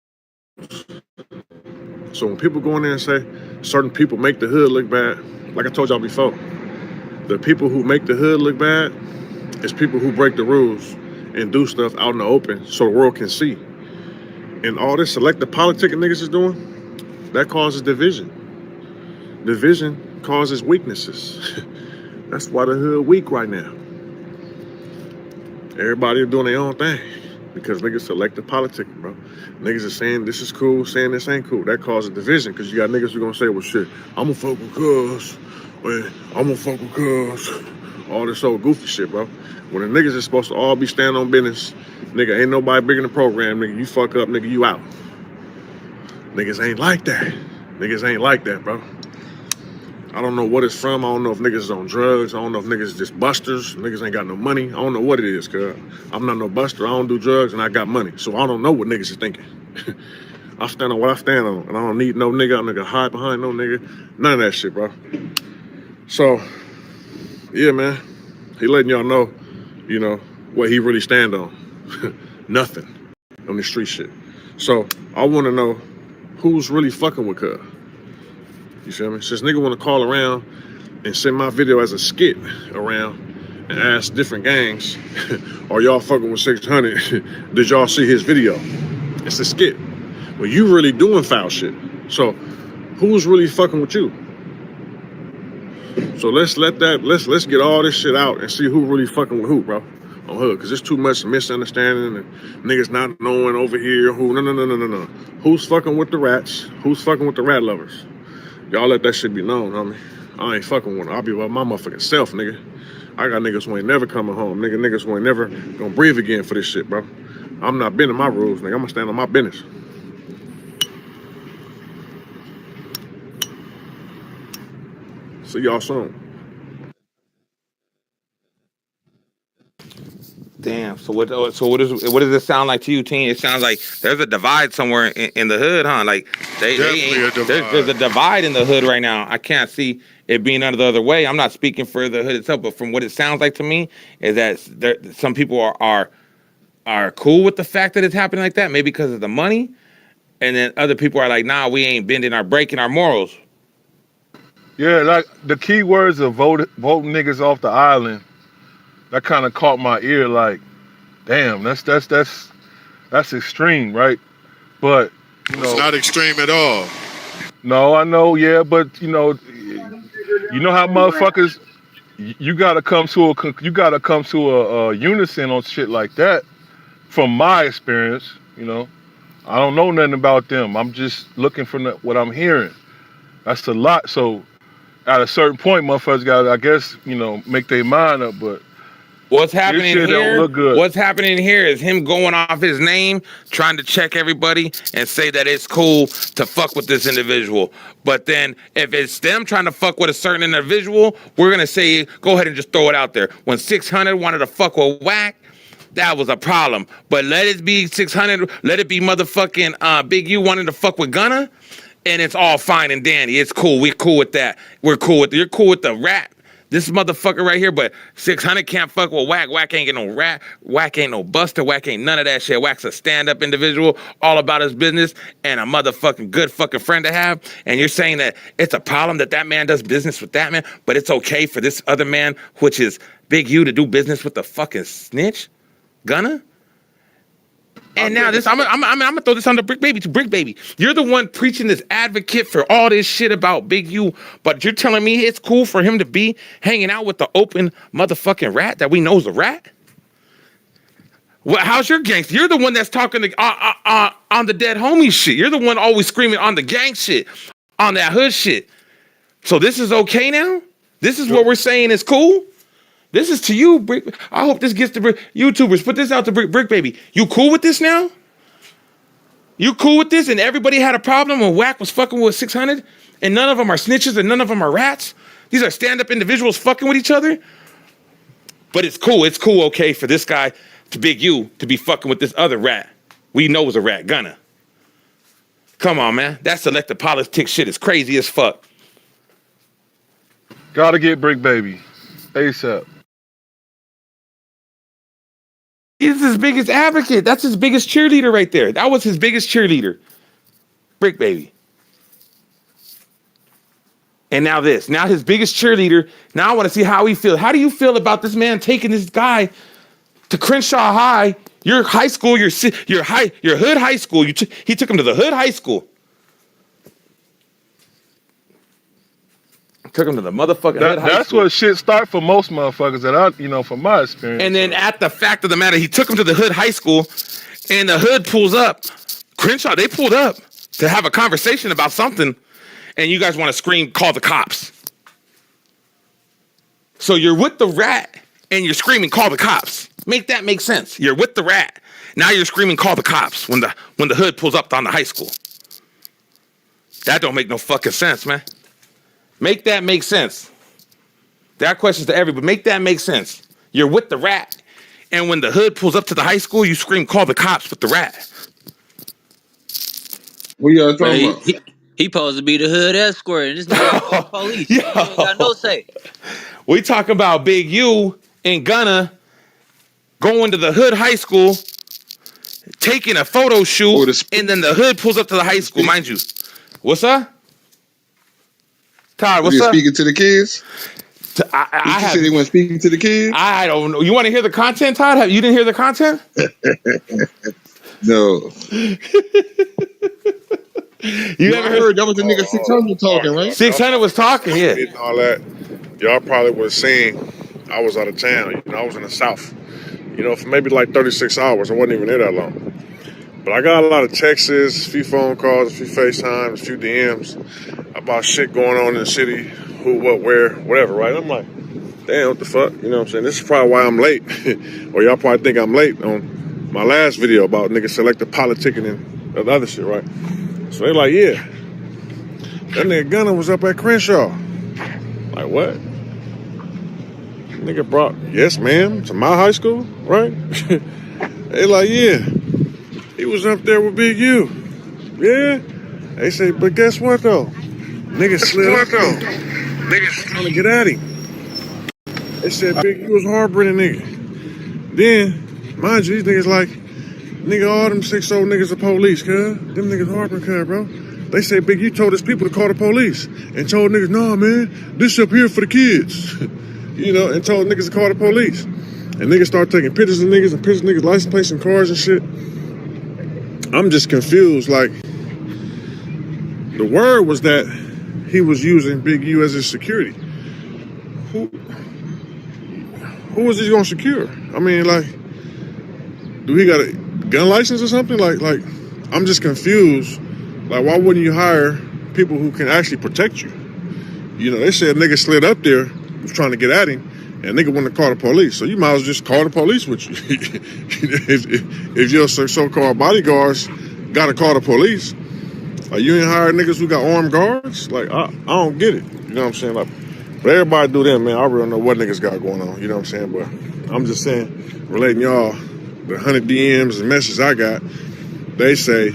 So when people go in there and say certain people make the hood look bad, like I told y'all before, the people who make the hood look bad is people who break the rules and do stuff out in the open so the world can see. And all this selective politicking niggas is doing, that causes division. Division causes weaknesses. That's why the hood weak right now. Everybody doing their own thing because niggas selective politicking, bro. Niggas are saying this is cool, saying this ain't cool. That causes division because you got niggas who gonna say, well, shit, I'm gonna fuck with cuz. I'm gonna fuck with cuz. All this old goofy shit, bro. When the niggas is supposed to all be standing on business, nigga, ain't nobody bigger than the program, nigga. You fuck up, nigga, you out. Niggas ain't like that. Niggas ain't like that, bro. I don't know what it's from. I don't know if niggas is on drugs. I don't know if niggas is just busters. Niggas ain't got no money. I don't know what it is, cuz. I'm not no buster. I don't do drugs and I got money. So I don't know what niggas is thinking. I stand on what I stand on. And I don't need no nigga. I'm nigga hide behind no nigga. None of that shit, bro. So, yeah, man. He letting y'all know, you know, what he really stand on. Nothing on the street shit. So I want to know who's really fucking with cuz. You feel me? Since nigga want to call around and send my video as a skit around and ask different gangs, are y'all fucking with 600? Did y'all see his video? It's a skit. Well, you really doing foul shit. So who's really fucking with you? So let's get all this shit out and see who really fucking with who, bro. On hood, because there's too much misunderstanding and niggas not knowing over here who. No. Who's fucking with the rats? Who's fucking with the rat lovers? Y'all let that shit be known, homie. I ain't fucking with them. I'll be by my motherfucking self, nigga. I got niggas who ain't never coming home. Niggas who ain't never gonna breathe again for this shit, bro. I'm not bending my rules, nigga. I'm gonna stand on my business. See y'all soon. Damn. So what does it sound like to you, Teen? It sounds like there's a divide somewhere in the hood, huh? Like they ain't. There's a divide in the hood right now. I can't see it being none of the other way. I'm not speaking for the hood itself, but from what it sounds like to me is that some people are cool with the fact that it's happening like that, maybe because of the money, and then other people are like, nah, we ain't bending or breaking our morals. Yeah, like the key words of voting niggas off the island. That kind of caught my ear. Like, damn, that's extreme, right? But you know, It's not extreme at all. no, I know, yeah, but you know how motherfuckers, you gotta come to a unison on shit like that. From my experience, you know, I don't know nothing about them. I'm just looking for what I'm hearing. That's a lot. So at a certain point, motherfuckers gotta, I guess, you know, make their mind up. But What's this happening shit don't here? look good. What's happening here is him going off his name, trying to check everybody and say that it's cool to fuck with this individual. But then if it's them trying to fuck with a certain individual, we're gonna say, go ahead and just throw it out there. When 600 wanted to fuck with WACK, that was a problem. But let it be 600, let it be motherfucking Big U wanting to fuck with Gunna, and it's all fine and dandy. It's cool. We're cool with that. You're cool with the rat. this motherfucker right here, but 600 can't fuck with WACK. WACK ain't get no rat. WACK ain't no buster. WACK ain't none of that shit. WACK's a stand-up individual, all about his business, and a motherfucking good fucking friend to have. And you're saying that it's a problem that man does business with that man, but it's okay for this other man, which is Big U, to do business with the fucking snitch? Gunna? And now this, I'm gonna throw this on the Brick Baby to Brick Baby. You're the one preaching this advocate for all this shit about Big U, but you're telling me it's cool for him to be hanging out with the open motherfucking rat that we know is a rat? Well, how's your gangster? You're the one that's talking on the dead homie shit. You're the one always screaming on the gang shit, on that hood shit. So this is okay now? This is what we're saying is cool? This is to you, Brick. I hope this gets to YouTubers. Put this out to Brick Baby. You cool with this now? You cool with this? And everybody had a problem when WACK was fucking with 600? And none of them are snitches and none of them are rats? These are stand-up individuals fucking with each other? But it's cool. It's cool, okay, for this guy, to Big U, to be fucking with this other rat. We know is a rat, Gunna. Come on, man. That selective politics shit is crazy as fuck. Gotta get Brick Baby. ASAP. He's his biggest advocate. That's his biggest cheerleader right there. That was his biggest cheerleader. Brick Baby. And now this. Now his biggest cheerleader. Now I want to see how he feels. How do you feel about this man taking this guy to Crenshaw High, your high school, your hood high school? He took him to the hood high school. Took him to the motherfucking hood high That's school. what shit start for most motherfuckers that from my experience. And then at the fact of the matter, he took him to the hood high school, and the hood pulls up. Crenshaw, they pulled up to have a conversation about something, and you guys want to scream, call the cops. So you're with the rat, and you're screaming, call the cops. Make that make sense. You're with the rat. Now you're screaming, call the cops when the hood pulls up on the high school. That don't make no fucking sense, man. Make that make sense. That question's to everybody. Make that make sense. You're with the rat, and when the hood pulls up to the high school, you scream, call the cops with the rat. What y'all talking about? He supposed to be the hood escort, and this nigga police. He ain't got no say. We talk about Big U and Gunna going to the hood high school, taking a photo shoot, and then the hood pulls up to the high school, mind you. What's up? Todd, what's up? Speaking to the kids? I said he wasn't speaking to the kids? I don't know. You want to hear the content, Todd? You didn't hear the content? No. You ever heard that was the nigga 600 talking, right? 600 was talking, yeah. And all that. Y'all probably was saying I was out of town. I was in the South. For maybe like 36 hours. I wasn't even there that long. But I got a lot of texts, a few phone calls, a few FaceTimes, a few DMs about shit going on in the city, who, what, where, whatever, right? I'm like, damn, what the fuck? You know what I'm saying? This is probably why I'm late. Or y'all probably think I'm late on my last video about niggas selective politicking and the other shit, right? So they're like, yeah, that nigga Gunna was up at Crenshaw. Like, what? Nigga brought, yes, ma'am, to my high school, right? They like, yeah, he was up there with Big U. Yeah? They say, but guess what, though? Niggas slid up, though. Niggas trying to get at him. They said Big U was harboring a nigga. Then, mind you, these niggas like, nigga, all them 6 old niggas are police, cuz. Them niggas harboring, cuz, bro. They say Big U told his people to call the police. And told niggas, nah, man, this up here for the kids. And told niggas to call the police. And niggas start taking pictures of niggas and pictures of niggas' license plates and cars and shit. I'm just confused. Like, the word was that he was using Big U as his security. Who was he gonna secure? I mean, like, do he got a gun license or something? Like, I'm just confused. Like, why wouldn't you hire people who can actually protect you? They said nigga slid up there, was trying to get at him, and nigga wanted to call the police. So you might as well just call the police with you. if your so-called bodyguards gotta call the police, like, you ain't hire niggas who got armed guards? Like, I don't get it. You know what I'm saying? Like, but everybody do that, man. I really don't know what niggas got going on. You know what I'm saying? But I'm just saying, relating y'all, the 100 DMs and messages I got, they say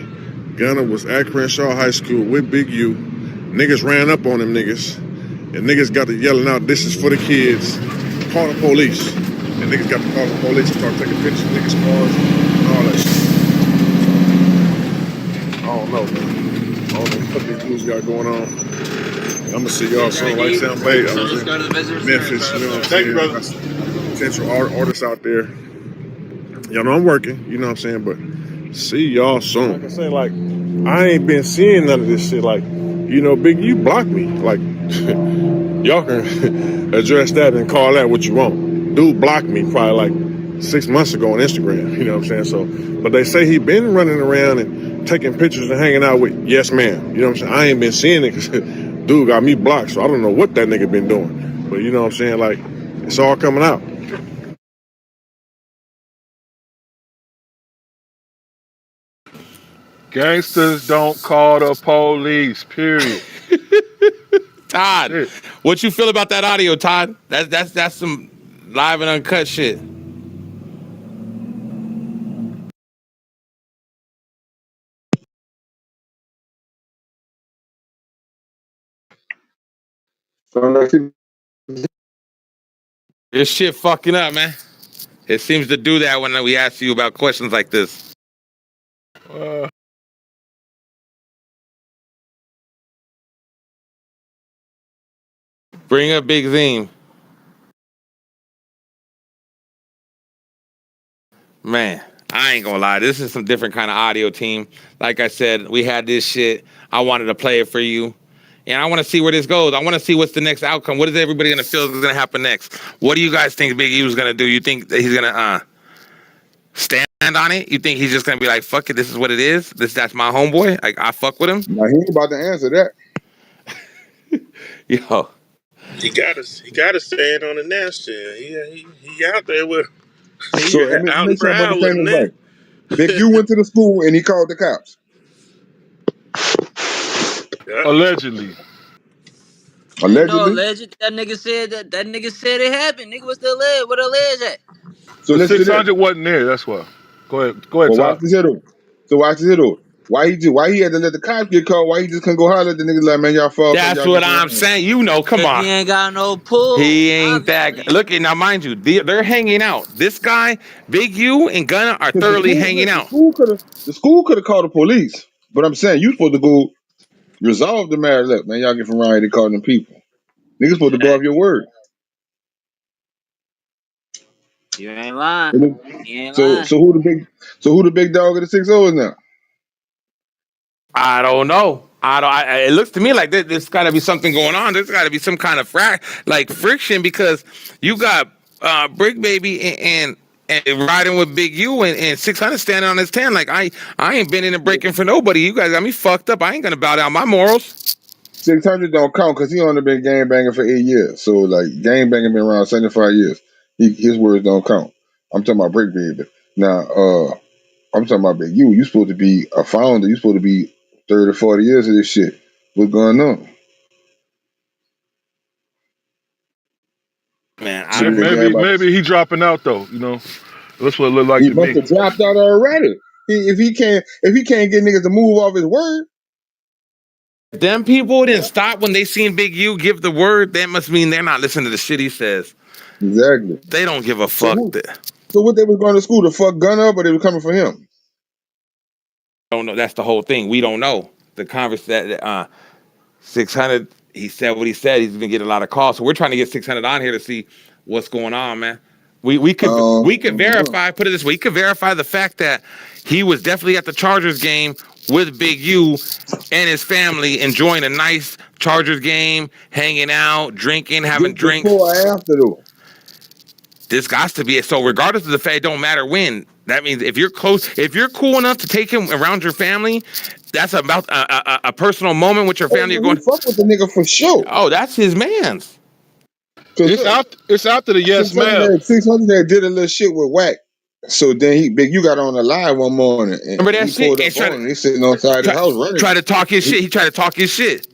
Gunna was at Crenshaw High School with Big U. Niggas ran up on them niggas. and niggas got to yelling out, "This is for the kids. Call the police." And niggas got to call the police and start taking pictures of niggas' cars and all that shit. I don't know, man. I don't know what these dudes got going on. I'm gonna see y'all soon. Like I said, I'm late. I was in Memphis, you know what I'm saying? Got some potential artists out there. Y'all know I'm working, you know what I'm saying? But see y'all soon. Like I say, like, I ain't been seeing none of this shit. Like, you know, Big, you blocked me. Like, y'all can address that and call that what you want. Dude blocked me probably like 6 months ago on Instagram, you know what I'm saying? So, but they say he been running around and taking pictures and hanging out with Yes Man. You know what I'm saying? I ain't been seeing it because dude got me blocked, so I don't know what that nigga been doing. But you know what I'm saying? Like, it's all coming out. Gangsters don't call the police. Period. Todd, Shit. what you feel about that audio, Todd? That's some live and uncut shit. This shit fucking up, man. It seems to do that when we ask you about questions like this. Bring up Big Zine. Man, I ain't gonna lie. This is some different kind of audio, team. Like I said, we had this shit. I wanted to play it for you. And I want to see where this goes. I want to see what's the next outcome. What is everybody going to feel is going to happen next? What do you guys think Big E was going to do? You think that he's going to stand on it? You think he's just going to be like, fuck it, this is what it is? That's my homeboy? Like, I fuck with him? Now he ain't about to answer that. Yo. He gotta stand on the next shit. He out there with So let me out make and sure I'm proud with understanding him this now. right. Big U went to the school and he called the cops. Yeah. Allegedly. Ain't no Allegedly. alleged. That nigga said that nigga said it happened. Nigga, what's the alleged? What alleged at? So The listen to this. 600 wasn't there. That's why. Go ahead. Go ahead, Well, watch Todd. this here though. So watch this here though. Why he had to let the cops get called? Why he just couldn't go holler at the niggas like, man, y'all fall back, That's y'all what get I'm around. saying. You know, come Cause on. he ain't got no pull, He ain't that. obviously. Look, now mind you, they're hanging out. This guy, Big U, and Gunna are Because thoroughly hanging the out. school could have called the police. But I'm saying you supposed to go resolve the matter. Look, man, y'all get from around here, they calling them people. Niggas supposed to go off your word. You ain't lying. And then- You ain't So lying. so who the big dog of the 6-0 is now? I don't know. It looks to me like there's got to be something going on. There's got to be some kind of friction because you got Brick Baby and riding with Big U and 600 standing on his 10. Like I ain't been in and breaking for nobody. You guys got me fucked up. I ain't gonna bow down my morals. 600 don't count because he only been gang banging for 8 years. So like gang banging been around 75 years. His words don't count. I'm talking about Brick Baby. Now, I'm talking about Big U. You supposed to be a founder. You supposed to be 30, 40 years of this shit. What's going on? Man, I Should don't have know. been gang about. Maybe he dropping out though. You know, that's what it looked like He to must me. have dropped out already. If he can't get niggas to move off his word, Them people didn't stop when they seen Big U give the word. That must mean they're not listening to the shit he says. exactly. They don't give a So fuck. so what they was going to school to fuck gun up, or they were coming for him? Don't know. That's the whole thing. We don't know. The conversation. 600. He said what he said. He's been getting a lot of calls, so we're trying to get 600 on here to see what's going on, man. We could verify. Put it this way: we could verify the fact that he was definitely at the Chargers game with Big U and his family, enjoying a nice Chargers game, hanging out, drinking, having Just drinks. before or after though? This got to be it. So regardless of the fact, it don't matter when. That means if you're close, if you're cool enough to take him around your family, that's about a personal moment with your Oh family. You're no, he going, fuck with the nigga for sure. oh, that's his man's. Cause It's look, out. It's after the yes, ma'am. 600 that did a little shit with WACK. So then Big U got on the live one morning and Remember that he shit? pulled And up on him. He sitting on side of his house running. try to talk his shit. He tried to talk his shit.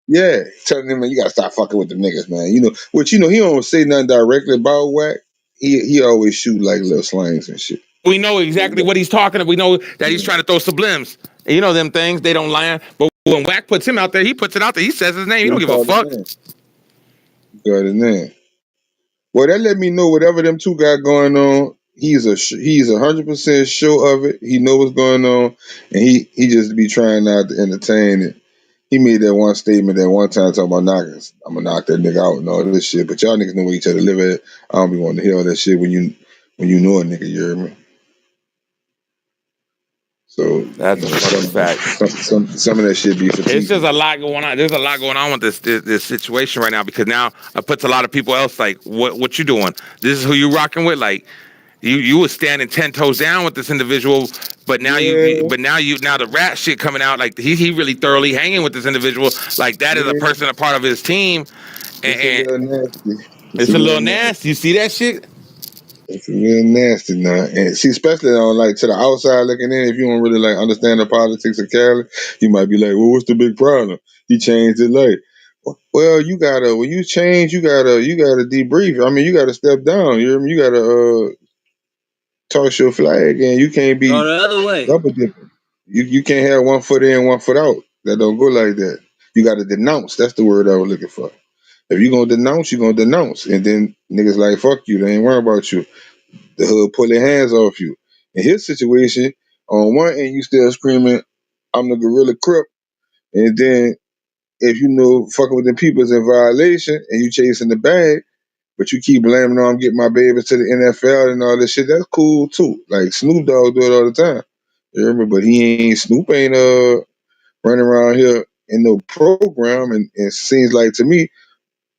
Yeah, telling him, man, you gotta stop fucking with the niggas, man. You know, which he don't say nothing directly about WACK. He always shoot like little slangs and shit. We know exactly what he's talking about. We know that he's trying to throw sublims. And you know them things, they don't lie. But when WACK puts him out there, he puts it out there. He says his name. He don't He give a called his fuck. name. Got his name. Well, that let me know whatever them two got going on. He's 100% sure of it. He know what's going on, and he just be trying not to entertain it. He made that one statement that one time talking about knockers. I'm gonna knock that nigga out and all this shit. But y'all niggas know where each other live at. I don't be wanting to hear all that shit when you know a nigga. You hear me? So That's a fucking fact. some of that shit be It's just fatiguing. a lot going on. There's a lot going on with this situation right now because now it puts a lot of people else like, what you doing? This is who you rocking with? Like, you was standing 10 toes down with this individual, but now Yeah, now the rat shit coming out. Like he really thoroughly hanging with this individual. Like that is a yeah. person, a part of his team, It's a and little nasty. It's a it's a little little nasty. nasty. You see that shit? It's real nasty now. And see, especially on like to the outside looking in, if you don't really like understand the politics of Cali, you might be like, well, what's the big problem? He changed it late. Well, you gotta when you change, you gotta debrief. I mean, you gotta step down. You hear me? You gotta toss your flag and you can't Go be the other way. double dipping. You can't have 1 foot in, 1 foot out. That don't go like that. You gotta denounce. That's the word I was looking for. If you gonna denounce, you gonna denounce. And then niggas like fuck you, they ain't worrying about you. The hood pull their hands off you. In his situation, on one end you still screaming, I'm the gorilla crip, and then if you know fucking with the people's in violation and you chasing the bag, but you keep blaming on I'm getting my babies to the NFL and all this shit, that's cool too. Like Snoop Dogg do it all the time. You hear me? But Snoop ain't running around here in no program and it seems like to me,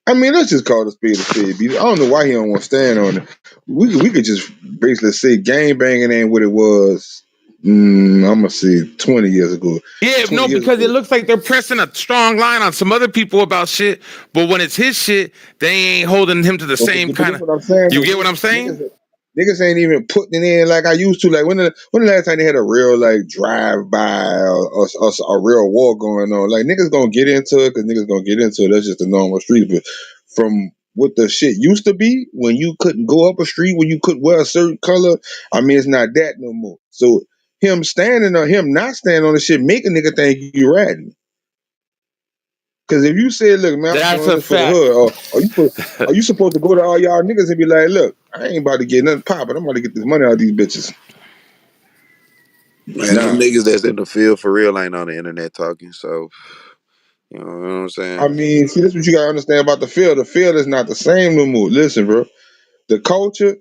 I mean, let's just call it a spade, B. I don't know why he don't want to stand on it. We could just basically say gang banging ain't what it was. I'm gonna say 20 years ago. Yeah, 20 no, years because it ago. looks like they're pressing a strong line on some other people about shit, but when it's his shit, they ain't holding him to the But, same but kind that's of. what I'm saying. You Though. get what I'm saying? Niggas ain't even putting it in like I used to. Like when the last time they had a real like drive by or a real war going on? Like niggas gonna get into it because niggas gonna get into it. That's just the normal street. But from what the shit used to be when you couldn't go up a street when you could wear a certain color, I mean it's not that no more. So him not standing on the shit make a nigga think you ratting. Cause if you say, look, man, I'm That's doing a this for the fact. hood, or are you supposed to go to all y'all niggas and be like, look, I ain't about to get nothing popping. I'm about to get this money out of these bitches. Man, them Nah. niggas that's in the field for real ain't on the internet talking. So you know what I'm I saying? mean, see, this is what you gotta understand about the field. The field is not the same no more. Listen, bro. The culture,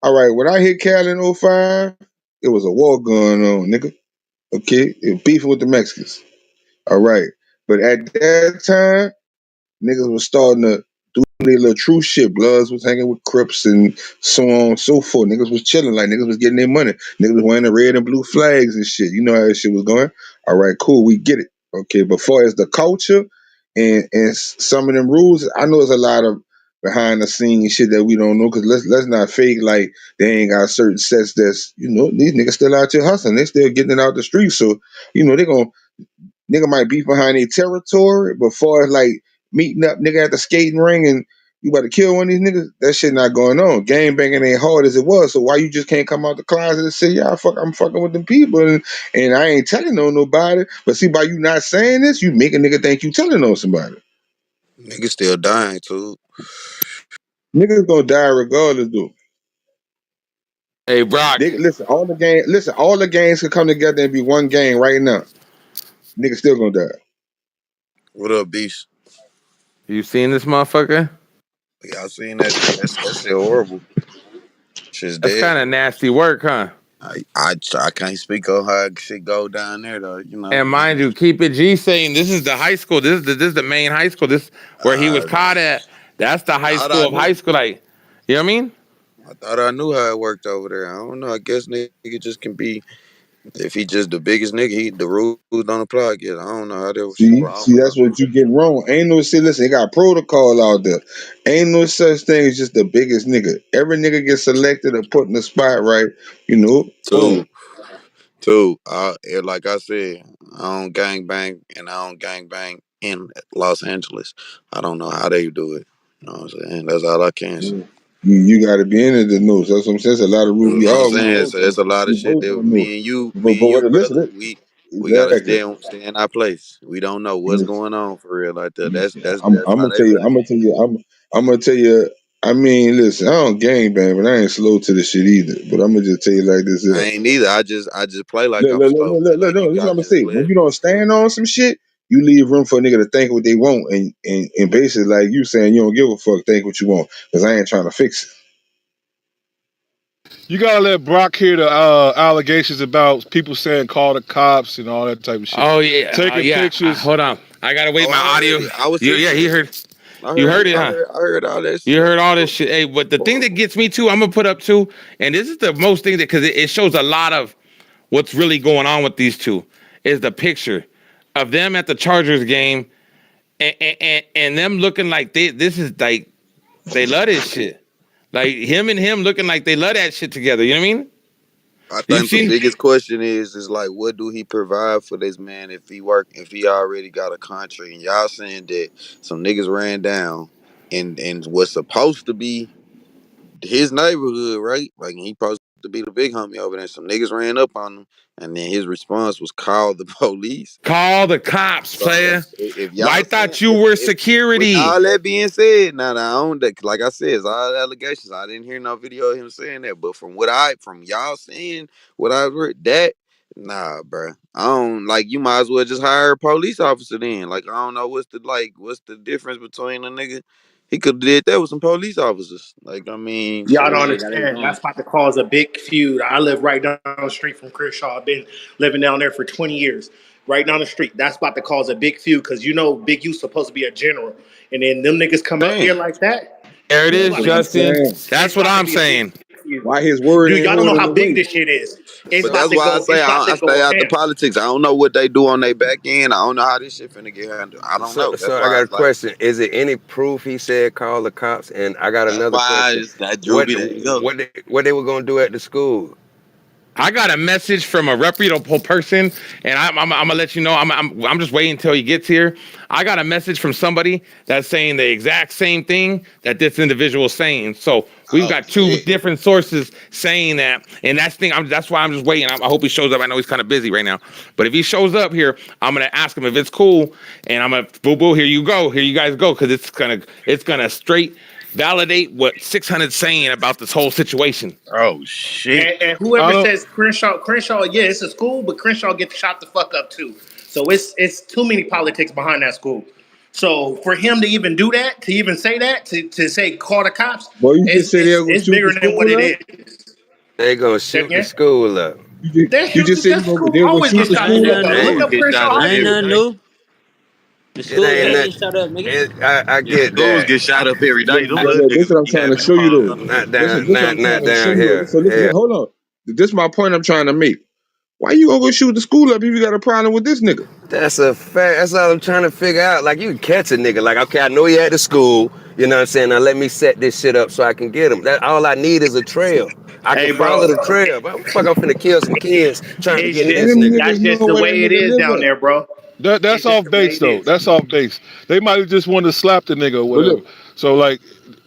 all right, when I hit Cali in '05, it was a war going on, nigga. Okay? It was beefing with the Mexicans. All right. But at that time, niggas was starting to do their little true shit. Bloods was hanging with Crips and so on and so forth. Niggas was chilling, like niggas was getting their money. Niggas was wearing the red and blue flags and shit. You know how that shit was going. All right, cool, we get it. Okay, but far as the culture and some of them rules, I know there's a lot of behind the scenes shit that we don't know. Cause let's not fake like they ain't got certain sets that's these niggas still out here hustling. They still getting it out the street. So they gonna nigga might be behind their territory, but far as like meeting up nigga at the skating ring and you about to kill one of these niggas, that shit not going on. Game banging ain't hard as it was, so why you just can't come out the closet and say, yeah, I'm fucking with them people and I ain't telling on nobody. But see, by you not saying this, you make a nigga think you telling on somebody. Niggas still dying too. Niggas gonna die regardless, dude. Hey, Brock, Listen, all the gangs can come together and be one gang right now. Niggas still gonna die. What up, beast? you seen this motherfucker? Y'all seen that shit? That shit horrible. Shit's That's dead. kind of nasty work, huh? I can't speak on how shit go down there though. You know. And mind you, keep it G saying this is the high school. This is the main high school. This where he was I caught at. That's the high thought I school of high knew. school. Like, you know what I mean? I thought I knew how it worked over there. I don't know. I guess nigga just can be. If he just the biggest nigga, the rules don't apply. I guess I don't know how that shit See, wrong. that's what you getting wrong. Ain't no see. Listen, they got protocol out there. Ain't no such thing as just the biggest nigga. Every nigga gets selected or put in the spot, right? Boom. Like I said, I don't gang bang and I don't gang bang in Los Angeles. I don't know how they do it. You know what I'm saying? That's all I can say. You got to be in it to know. So that's what I'm saying. It's a lot of rules. You We know what I'm all saying? So it's a lot of we shit both that gonna know. me But and you, brother, listen, we gotta exactly. stay in our place. We don't know what's Listen, going on for real like that. That's I'm how gonna they tell you. running it. I'm gonna tell you. I mean, listen, I don't gang bang, but I ain't slow to the shit either. But I'm gonna just tell you like this I here. ain't either. I just play like Look, I'm look, look, slow. look, look, look, Like you look, this is what I'm gotta gonna just say. play When it. you don't stand on some shit, you leave room for a nigga to think what they want, and basically like you saying you don't give a fuck, think what you want, because I ain't trying to fix it. You gotta let Brock hear the allegations about people saying call the cops and all that type of shit. Oh yeah, Taking yeah. pictures. Hold on, I gotta wait Oh, my I heard audio. it. I was Yeah, listening. he heard. I You heard. heard it, huh? I heard all that You shit. heard all this shit. Hey, but the thing that gets me too, I'm gonna put up too, and this is the most thing that because it shows a lot of what's really going on with these two, is the picture of them at the Chargers game and them looking like this is like they love this shit. Like him and him looking like they love that shit together. You know what I mean? I You've think the seen biggest question is like, what do he provide for this man if he already got a contract? And y'all saying that some niggas ran down and was supposed to be his neighborhood, right? Like he supposed to be the big homie over there. Some niggas ran up on him, and then his response was call the police. call the cops, So player. if Well, I y'all saying thought you were if with security. all that being said, now I own that. Like I said, it's all allegations. I didn't hear no video of him saying that, but from y'all saying what I heard, that nah, bro. I don't like. You might as well just hire a police officer then. Like I don't know what's the difference between a nigga. He could have did that with some police officers. Like I mean, Y'all don't shit. They got his understand. own. That's about to cause a big feud. I live right down the street from Crenshaw. I've been living down there for 20 years. Right down the street. That's about to cause a big feud because you know Big U's supposed to be a general. And then them niggas come up here Damn. like that. There it That's is, About what to, I'm Justin. saying. That's it's what about to I'm be a big saying. feud. Why his word Dude, ain't y'all don't know holding how the big weight? this shit is. It's But about that's to why I go, say it's about I to stay go out the ham. politics. I don't know what they do on their back end. I don't know how this shit finna get handled. I don't So, know. so I got a question. Is there any proof he said call the cops? And I got That's another why question. that drew What me. There you go. what they were gonna do at the school? I got a message from a reputable person, and I'm gonna let you know. I'm just waiting until he gets here. I got a message from somebody that's saying the exact same thing that this individual is saying. So we've Oh got two shit. different sources saying that, and that's why I'm just waiting. I hope he shows up. I know he's kind of busy right now, but if he shows up here, I'm gonna ask him if it's cool, and I'm gonna boo boo. Here you go. Here you guys go, because it's gonna straight validate what 600's saying about this whole situation. Oh shit. And I whoever don't. says Crenshaw, yeah, it's a school, but Crenshaw gets shot the fuck up too. So it's too many politics behind that school. So for him to even do that, to even say that, to say call the cops, Boy, you just say they're gonna it's shoot the bigger than what it school up. is. They gonna Say it shoot the again. school up. You just said That school they were gonna always shoot gets the shot the That ain't school fuck up. nothing up. Look new. Schools up get Crenshaw shot up That High ain't every School. nothing day. new. The It schools ain't ain't not. getting shut up, nigga. I Yeah, get schools that. get shot up every day. Them Look, little look, this niggas what I'm be trying to having show them you hoes though. up. This what I'm Not trying to show down you. here. So listen, Hell, hold on. This is my point I'm trying to make. Why you gonna go shoot the school up if you got a problem with this nigga? that's a fact. That's all I'm trying to figure out. Like you can catch a nigga. Like okay, I know he at the school. You know what I'm saying? Now let me set this shit up so I can get him. That all I need is a trail. I can Hey, follow bro, the trail. But fuck, I'm finna kill some kids trying to it's get Let this just them nigga. niggas that's know just the where that way it nigga is live down at. there, bro. That's It's just off the way base it though. is. That's off base. They might have just wanted to slap the nigga or But whatever. look, So like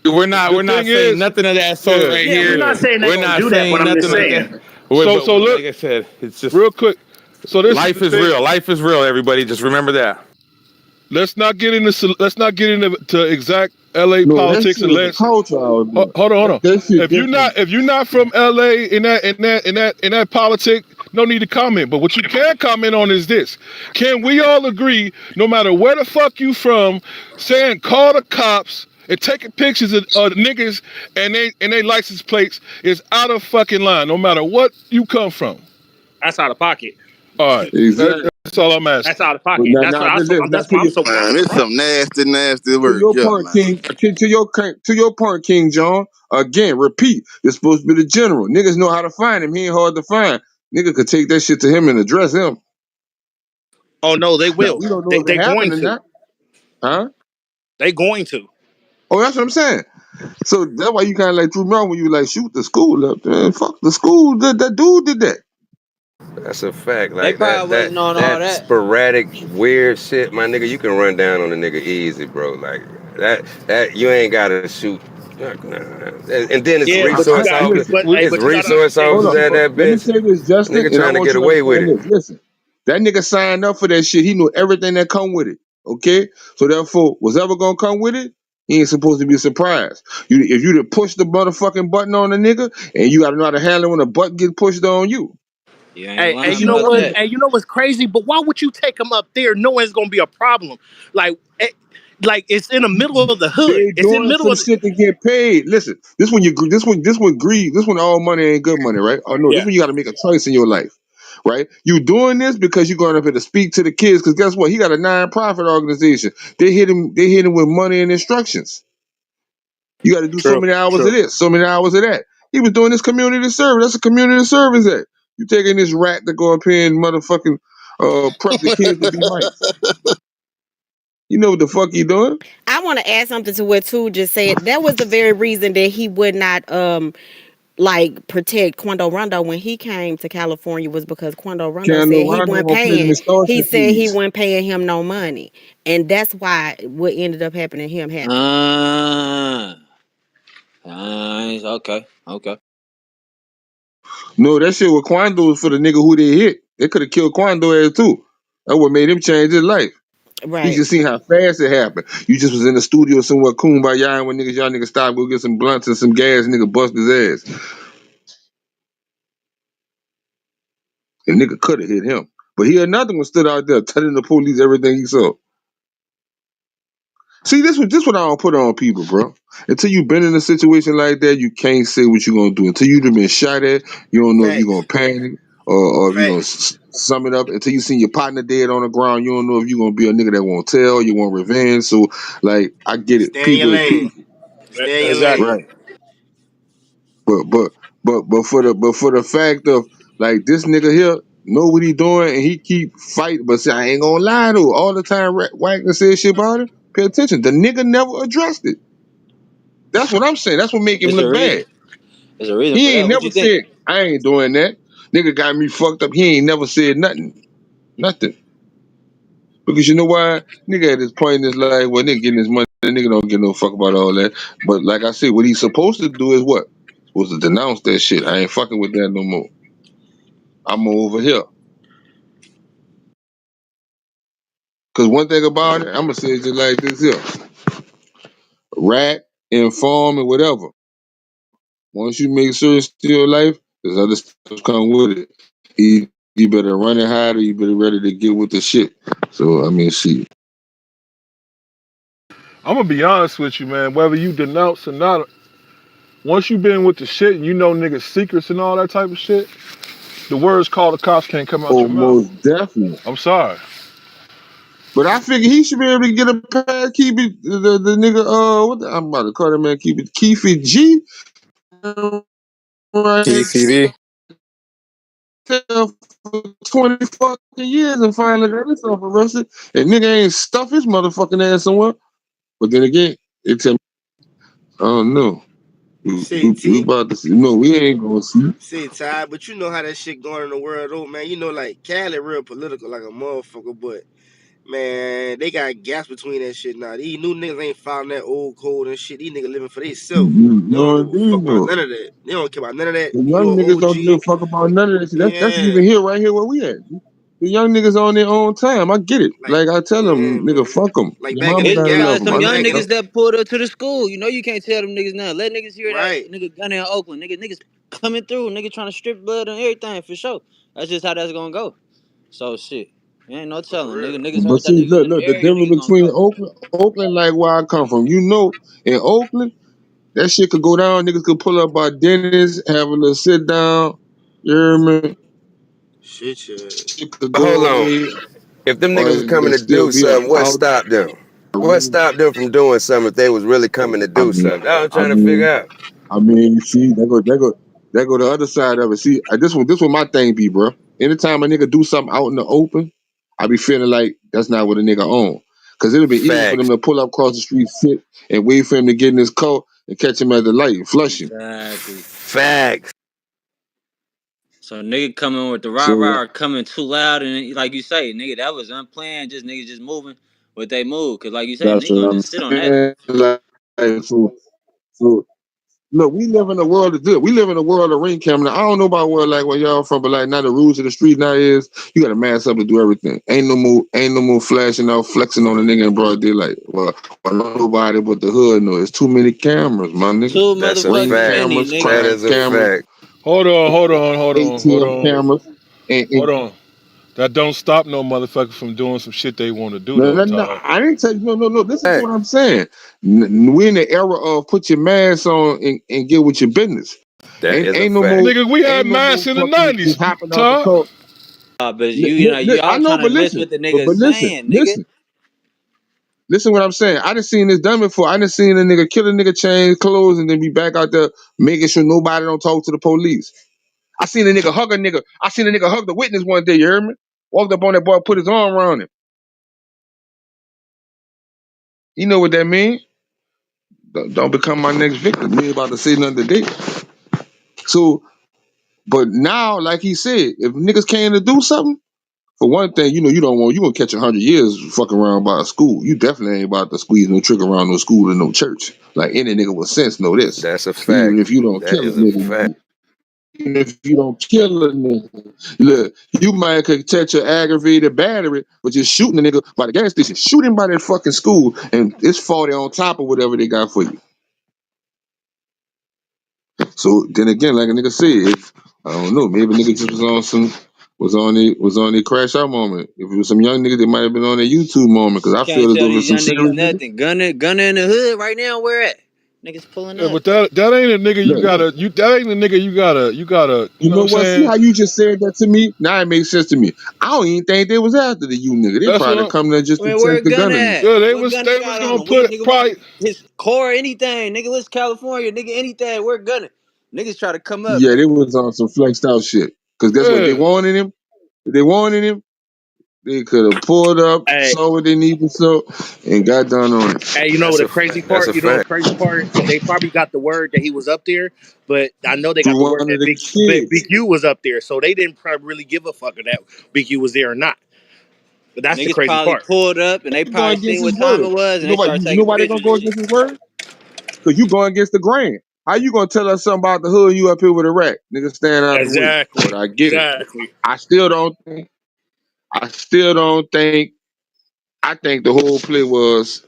the We're not thing saying is, nothing of that sort yeah, right Yeah, we're here. not yeah. saying they're We're gonna not do that, but saying I'm just nothing like saying. that. But So look, like I said, it's just real quick. So this is life the is thing. real. Life is real. Everybody, just remember that. Let's not get into exact LA no, that politics shit is a unless culture out there. hold on, hold on. That shit If you're different. not from LA in that politic, no need to comment. But what you can comment on is this: can we all agree, no matter where the fuck you from, saying call the cops and taking pictures of niggas and they license plates is out of fucking line, no matter what you come from. That's out of pocket. All right, Exactly. that's all I'm That's asking. out of But pocket. now, That's now, what listen, now that's why I'm so Man, it's upfront. some nasty to work. your Yeah, point, man. King. To your point, King John. Again, repeat. It's supposed to be the general. Niggas know how to find him. He ain't hard to find. Nigga could take that shit to him and address him. Oh no, they Now will. we don't know They if it they going happened or to. not, huh? They going to. Oh, that's what I'm saying. So that's why you kind of like threw me off when you like shoot the school up. Man, fuck the school. That dude did that. That's a fact. They Like that probably that waiting on all that that. sporadic weird shit, my nigga. You can run down on a nigga easy, bro. Like that you ain't gotta shoot. Nah. And then it's Yeah, I, but you I, resource got officers. listen. but hey, It's but you gotta resource understand Hold officers on. at too. that Let me bitch. say this, Justin, Nigga and I trying to want get you to away with understand it. this. Listen, that nigga signed up for that shit. He knew everything that come with it. Okay, so therefore, what's ever gonna come with it, He ain't supposed to be surprised. If you to push the motherfucking button on a nigga, and you gotta know how to handle it when a button get pushed on you. You ain't Hey, hey, Cause lying you you know about know what? niggas, that. Hey, you know what's crazy? But why would you take him up there knowing it's gonna be a problem? Like, like it's in the middle of the hood. they It's in the doing middle some of the shit to get paid. Listen, this one greed. This one all money ain't good money, right? Oh no, this yeah. one you gotta make a choice in your life, right? You doing this because you're going up here to speak to the kids. Cause guess what? He got a non-profit organization. They hit him. They hit him with money and instructions. You got to do so True. many hours of True. this, so many hours of that. He was doing this community service. That's a community service act. You taking this rat to go up here and motherfucking prep the kids to be mice. You know what the fuck he doing? I want to add something to what Tu just said. That was the very reason that he would not like protect Quando Rondo when he came to California, was because Quando Rondo Candle said he Rondo wasn't gonna pay them paying. He extortion said he fees. wasn't paying him no money, and that's why what ended up happening to him happened. Ah, okay, okay. No, that shit with Quando was for the nigga who they hit. They could have killed Quando ass too. That what made him change his life. He Right. just seen how fast it happened. You just was in the studio somewhere kumbaya and when niggas y'all niggas stop, go get some blunts and some gas, nigga bust his ass. The nigga could have hit him. But he another one stood out there telling the police everything he saw. See, this what I don't put on people, bro. Until you been in a situation like that, you can't say what you gonna do. Until you done been shot at, you don't know if you gonna Facts. panic or if you gonna Facts. sum it up. Until you seen your partner dead on the ground, you don't know if you gonna be a nigga that won't tell, you want revenge. So, like, I get it. Stay in your People is lane. people, Stay in your Exactly. right? lane. But for the fact of like this nigga here know what he doing and he keep fighting, but say I ain't gonna lie though. All the time Wagner said shit about it. Pay attention. The nigga never addressed it. That's what I'm saying. That's what make him There's a look reason. bad. There's a reason for He ain't that. What never you think? said I ain't doing that. Nigga got me fucked up. He ain't never said nothing. Nothing. Because you know why? Nigga at this point in his life, well, nigga getting his money, the nigga don't give no fuck about all that. But like I said, what he's supposed to do is what? Supposed to denounce that shit. I ain't fucking with that no more. I'm over here. Cause one thing about it, I'm gonna say it just like this here. Rat, inform, and whatever. Once you make sure it's still life, there's other stuff come with it. You better run it hard or you better ready to get with the shit. So I mean shit. I'm gonna be honest with you, man. Whether you denounce or not, once you been with the shit and you know niggas' secrets and all that type of shit, the words "call the cops" can't come out Oh, your mouth. most definitely. I'm sorry. But I figure he should be able to get a pass, keep it the nigga I'm about to call that man keep it Keefy G right TCB. there for 20 fucking years and finally got himself arrested. And nigga ain't stuff his motherfucking ass somewhere. But then again, it tell me, I don't know. Shit, We T. about to see. No, we ain't gonna see. Shit, Ty. But you know how that shit going in the world, though, man. You know, like Cali real political, like a motherfucker. But man, they got gaps between that shit now. These new niggas ain't found that old code and shit. These niggas living for themselves. They don't No, give a fuck indeed, about no. none of that. They don't care about none of that. The You young an niggas don't give a OG. fuck about none of that shit. That's Yeah. even here, right here where we at. The young niggas on their own time. I get it. Like, Like I tell yeah, them, nigga, man. fuck them. Like Your back in mama the It's gotta gap. love probably them. I some Like young back love in them. niggas that pulled up to the school. You know you can't tell them niggas now. Let niggas hear that right. nigga gunning in Oakland. Niggas coming through. Nigga trying to strip blood and everything for sure. That's just how that's gonna go. So shit. Ain't no For telling. real. Niggas But heard that see, nigga was in the look, the area, difference nigga gonna between go. Oakland, like where I come from. You know, in Oakland, that shit could go down. Niggas could pull up by Dennis, have a little sit down. You hear me? Shit, yeah. Shit could Hold go on. away, If them or niggas was coming it to still do be a something, what out. stopped them? What stopped them from doing something if they was really coming to I do mean, something? That's what I'm I trying to figure mean, out. you see, they go the other side of it. See, this what my thing be, bro. Anytime a nigga do something out in the open, I be feeling like that's not what a nigga own. Cause it'll be easy for them Facts. to pull up across the street, sit, and wait for him to get in his coat and catch him at the light and flush him. Exactly. Facts. So nigga coming with the rah So rah coming too loud and like you say, nigga, that was unplanned. Just niggas just moving what they move. Cause like you say, that's nigga what gonna I'm just sit on that. saying. Like, so Look, we live in a world of good. We live in a world of ring camera. I don't know about where like where y'all from, but like now the rules of the street now is you gotta mask up to do everything. Ain't no more flashing out, flexing on a nigga in broad daylight. Well, nobody but the hood know. It's too many cameras, my nigga. Too That's a Ring motherfucking fact. many, cameras, nigga. That crime is a cameras, fact. Hold on, hold on, hold on, hold ATM on, cameras, and hold on. That don't stop no motherfucker from doing some shit they want to do no, though, no, no, Todd. I didn't tell you. No. Listen to Fact. what I'm saying. We in the era of put your mask on and get with your business. That is a Ain't no fact. more. Nigga, we had Ain't no more masks in the fucking just '90s, hopping out the Todd. car. But you know, I y'all know, trying to but miss listen, what the but nigga's listen, saying, nigga. listen what I'm saying. I done seen this done before. I done seen a nigga kill a nigga, change clothes, and then be back out there making sure nobody don't talk to the police. I seen a nigga hug a nigga. I seen a nigga hug the witness one day. You heard me? Walked up on that boy, put his arm around him. You know what that mean? Don't become my next victim. We ain't about to say nothing today. So, but now, like he said, if niggas came to do something. For one thing, you don't want you gonna catch 100 years fucking around by a school. You definitely ain't about to squeeze no trick around no school or no church. Like any nigga with sense know this. That's a Even fact. if you don't That kill a is a nigga, fact. even if you don't kill a nigga, look, you might could catch an aggravated battery, but just shooting a nigga by the gas station, shoot him by that fucking school, and it's 40 on top of whatever they got for you. So then again, like a nigga said, I don't know, maybe nigga just was on the crash out moment. If it was some young niggas, they might have been on their YouTube moment. Cause You I can't feel as tell though if these it's some young niggas serious niggas. nothing. Gunner in the hood right now. Where at? Niggas pulling Yeah, up. but that ain't a nigga you Look, gotta you that ain't a nigga you gotta you you know what know I'm what? See saying? how you just said that to me? Now it makes sense to me. I don't even think they was after the you nigga. They That's probably what come there just I to mean, where test the Gunner gun in. at? yeah, What Gunner they was got on gonna him? We put nigga, probably his core, anything, nigga. Let's California, nigga, anything. Where Gunner? Niggas try to come up. Yeah, they was on some flexed out shit. Cause guess what? They yeah. wanted him. If they wanted him, they could have pulled up, Hey, saw what they needed, so, and got done on it. hey, you know That's the a crazy fact. That's part? a You know the fact. crazy part? They probably got the word that he was up there, but I know they got Through the word one of that the Big kids. U was up there, so they didn't probably really give a fuck if that Big U was there or not. But that's the Niggas crazy probably part. pulled up and they They go probably against seen his what time word. it was and they started You know taking why they gonna pictures and go shit. against his word? Cause you going against the grain. How you gonna tell us something about the hood? You up here with a rat, nigga, stand out the way. But Exactly. I get it. Exactly. I still don't think. I still don't think. I think the whole play was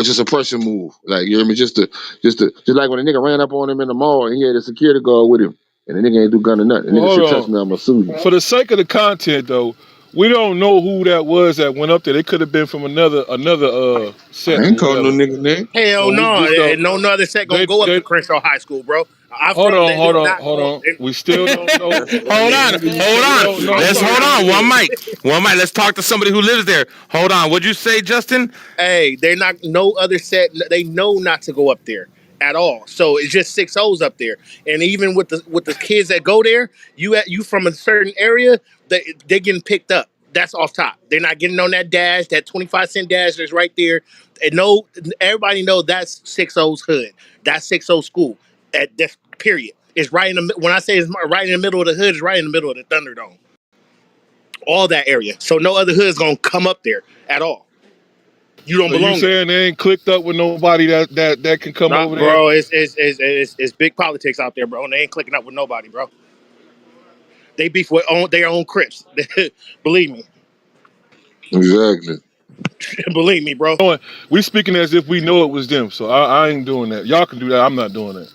just a pressure move. Like you hear me? Just like when a nigga ran up on him in the mall and he had a security guard with him, and the nigga ain't do gun or nothing. The Well nigga hold should touch on. me. I'ma sue you. For the sake of the content though, we don't know who that was that went up there. They could have been from another I set ain't or calling no whatever. nigga name. Hell So we no. just don't And no other set gonna go up they to Crenshaw High School, bro. I'm hold from on, they hold on, not hold going on. We still don't know. That's a Hold young on, nigga. You hold We said on. don't shit. know I'm Let's who hold that sorry. on. One is. mic. One mic. Let's talk to somebody who lives there. Hold on. What'd you say, Justin? Hey, they're not no other set. They know not to go up there at all. So it's just six O's up there. And even with the kids that go there, you from a certain area, they getting picked up. That's off top. They're not getting on that dash, that 25-cent dash that's right there. And no, everybody know that's six O's hood. That's six O school. At this period. It's right in the when I say it's right in the middle of the hood, it's right in the middle of the Thunderdome. All that area. So no other hood's gonna come up there at all. You don't So you belong there. saying they ain't clicked up with nobody that can come Nah, over there? bro, it's big politics out there, bro. And they ain't clicking up with nobody, bro. They beef with their own Crips. Believe me, Exactly. believe me, bro. We speaking as if we know it was them. So I ain't doing that. Y'all can do that. I'm not doing that.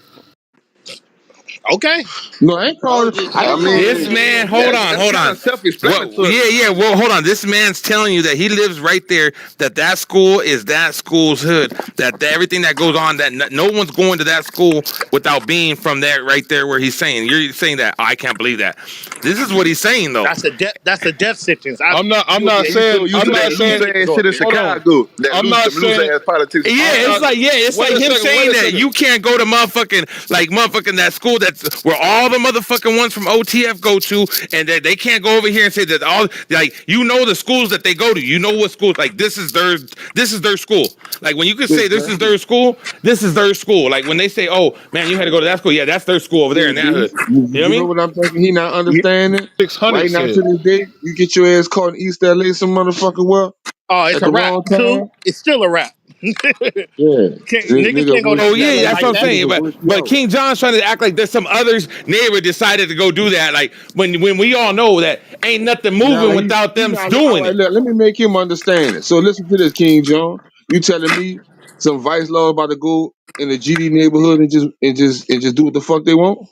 Okay, No, I I ain't was just calling This it. saying, man, nigga. hold on, That's hold kind on. of Well, self-explanatory. yeah, well, hold on. This man's telling you that he lives right there, that school is that school's hood, that everything that goes on, that no one's going to that school without being from there, right there where he's saying. You're saying that, oh, I can't believe that. This is what he's saying, though. that's a death sentence. I'm You'll not be And you saying so executed. used I'm to You not that ain't loose saying get to ass go shit up in there. hold on. Chicago. I'm not Them loose saying ass politics. Yeah, I'm not it's wait like a him second, wait saying a that second. you can't go to motherfucking that school that's where all the motherfucking ones from OTF go to, and that they can't go over here and say that all like the schools that they go to. You know what schools like this is their school. Like when you can say this is Exactly. their school, this is their school. Like when they say, oh man, you had to go to that school, yeah, that's their school over there Yeah, in that hood. Beast. You, You know what you I know mean? what I'm thinking? He not Yeah. understanding. 600 Right now said. to this day, you get your ass caught in East LA some motherfucking well Oh, it's at a the wrap wrong too. time. It's still a wrap. Yeah, Niggas nigga can't go wish to Oh you yeah, LA that's out. what like I'm that. saying. Nigga But wish you but out. King John's trying to act like there's some others neighbor decided to go do that. Like when we all know that ain't nothing Now moving he without them not all doing right. it. Let me make him understand it. So listen to this, King John. You telling me some vice law about to go in the GD neighborhood and just do what the fuck they want?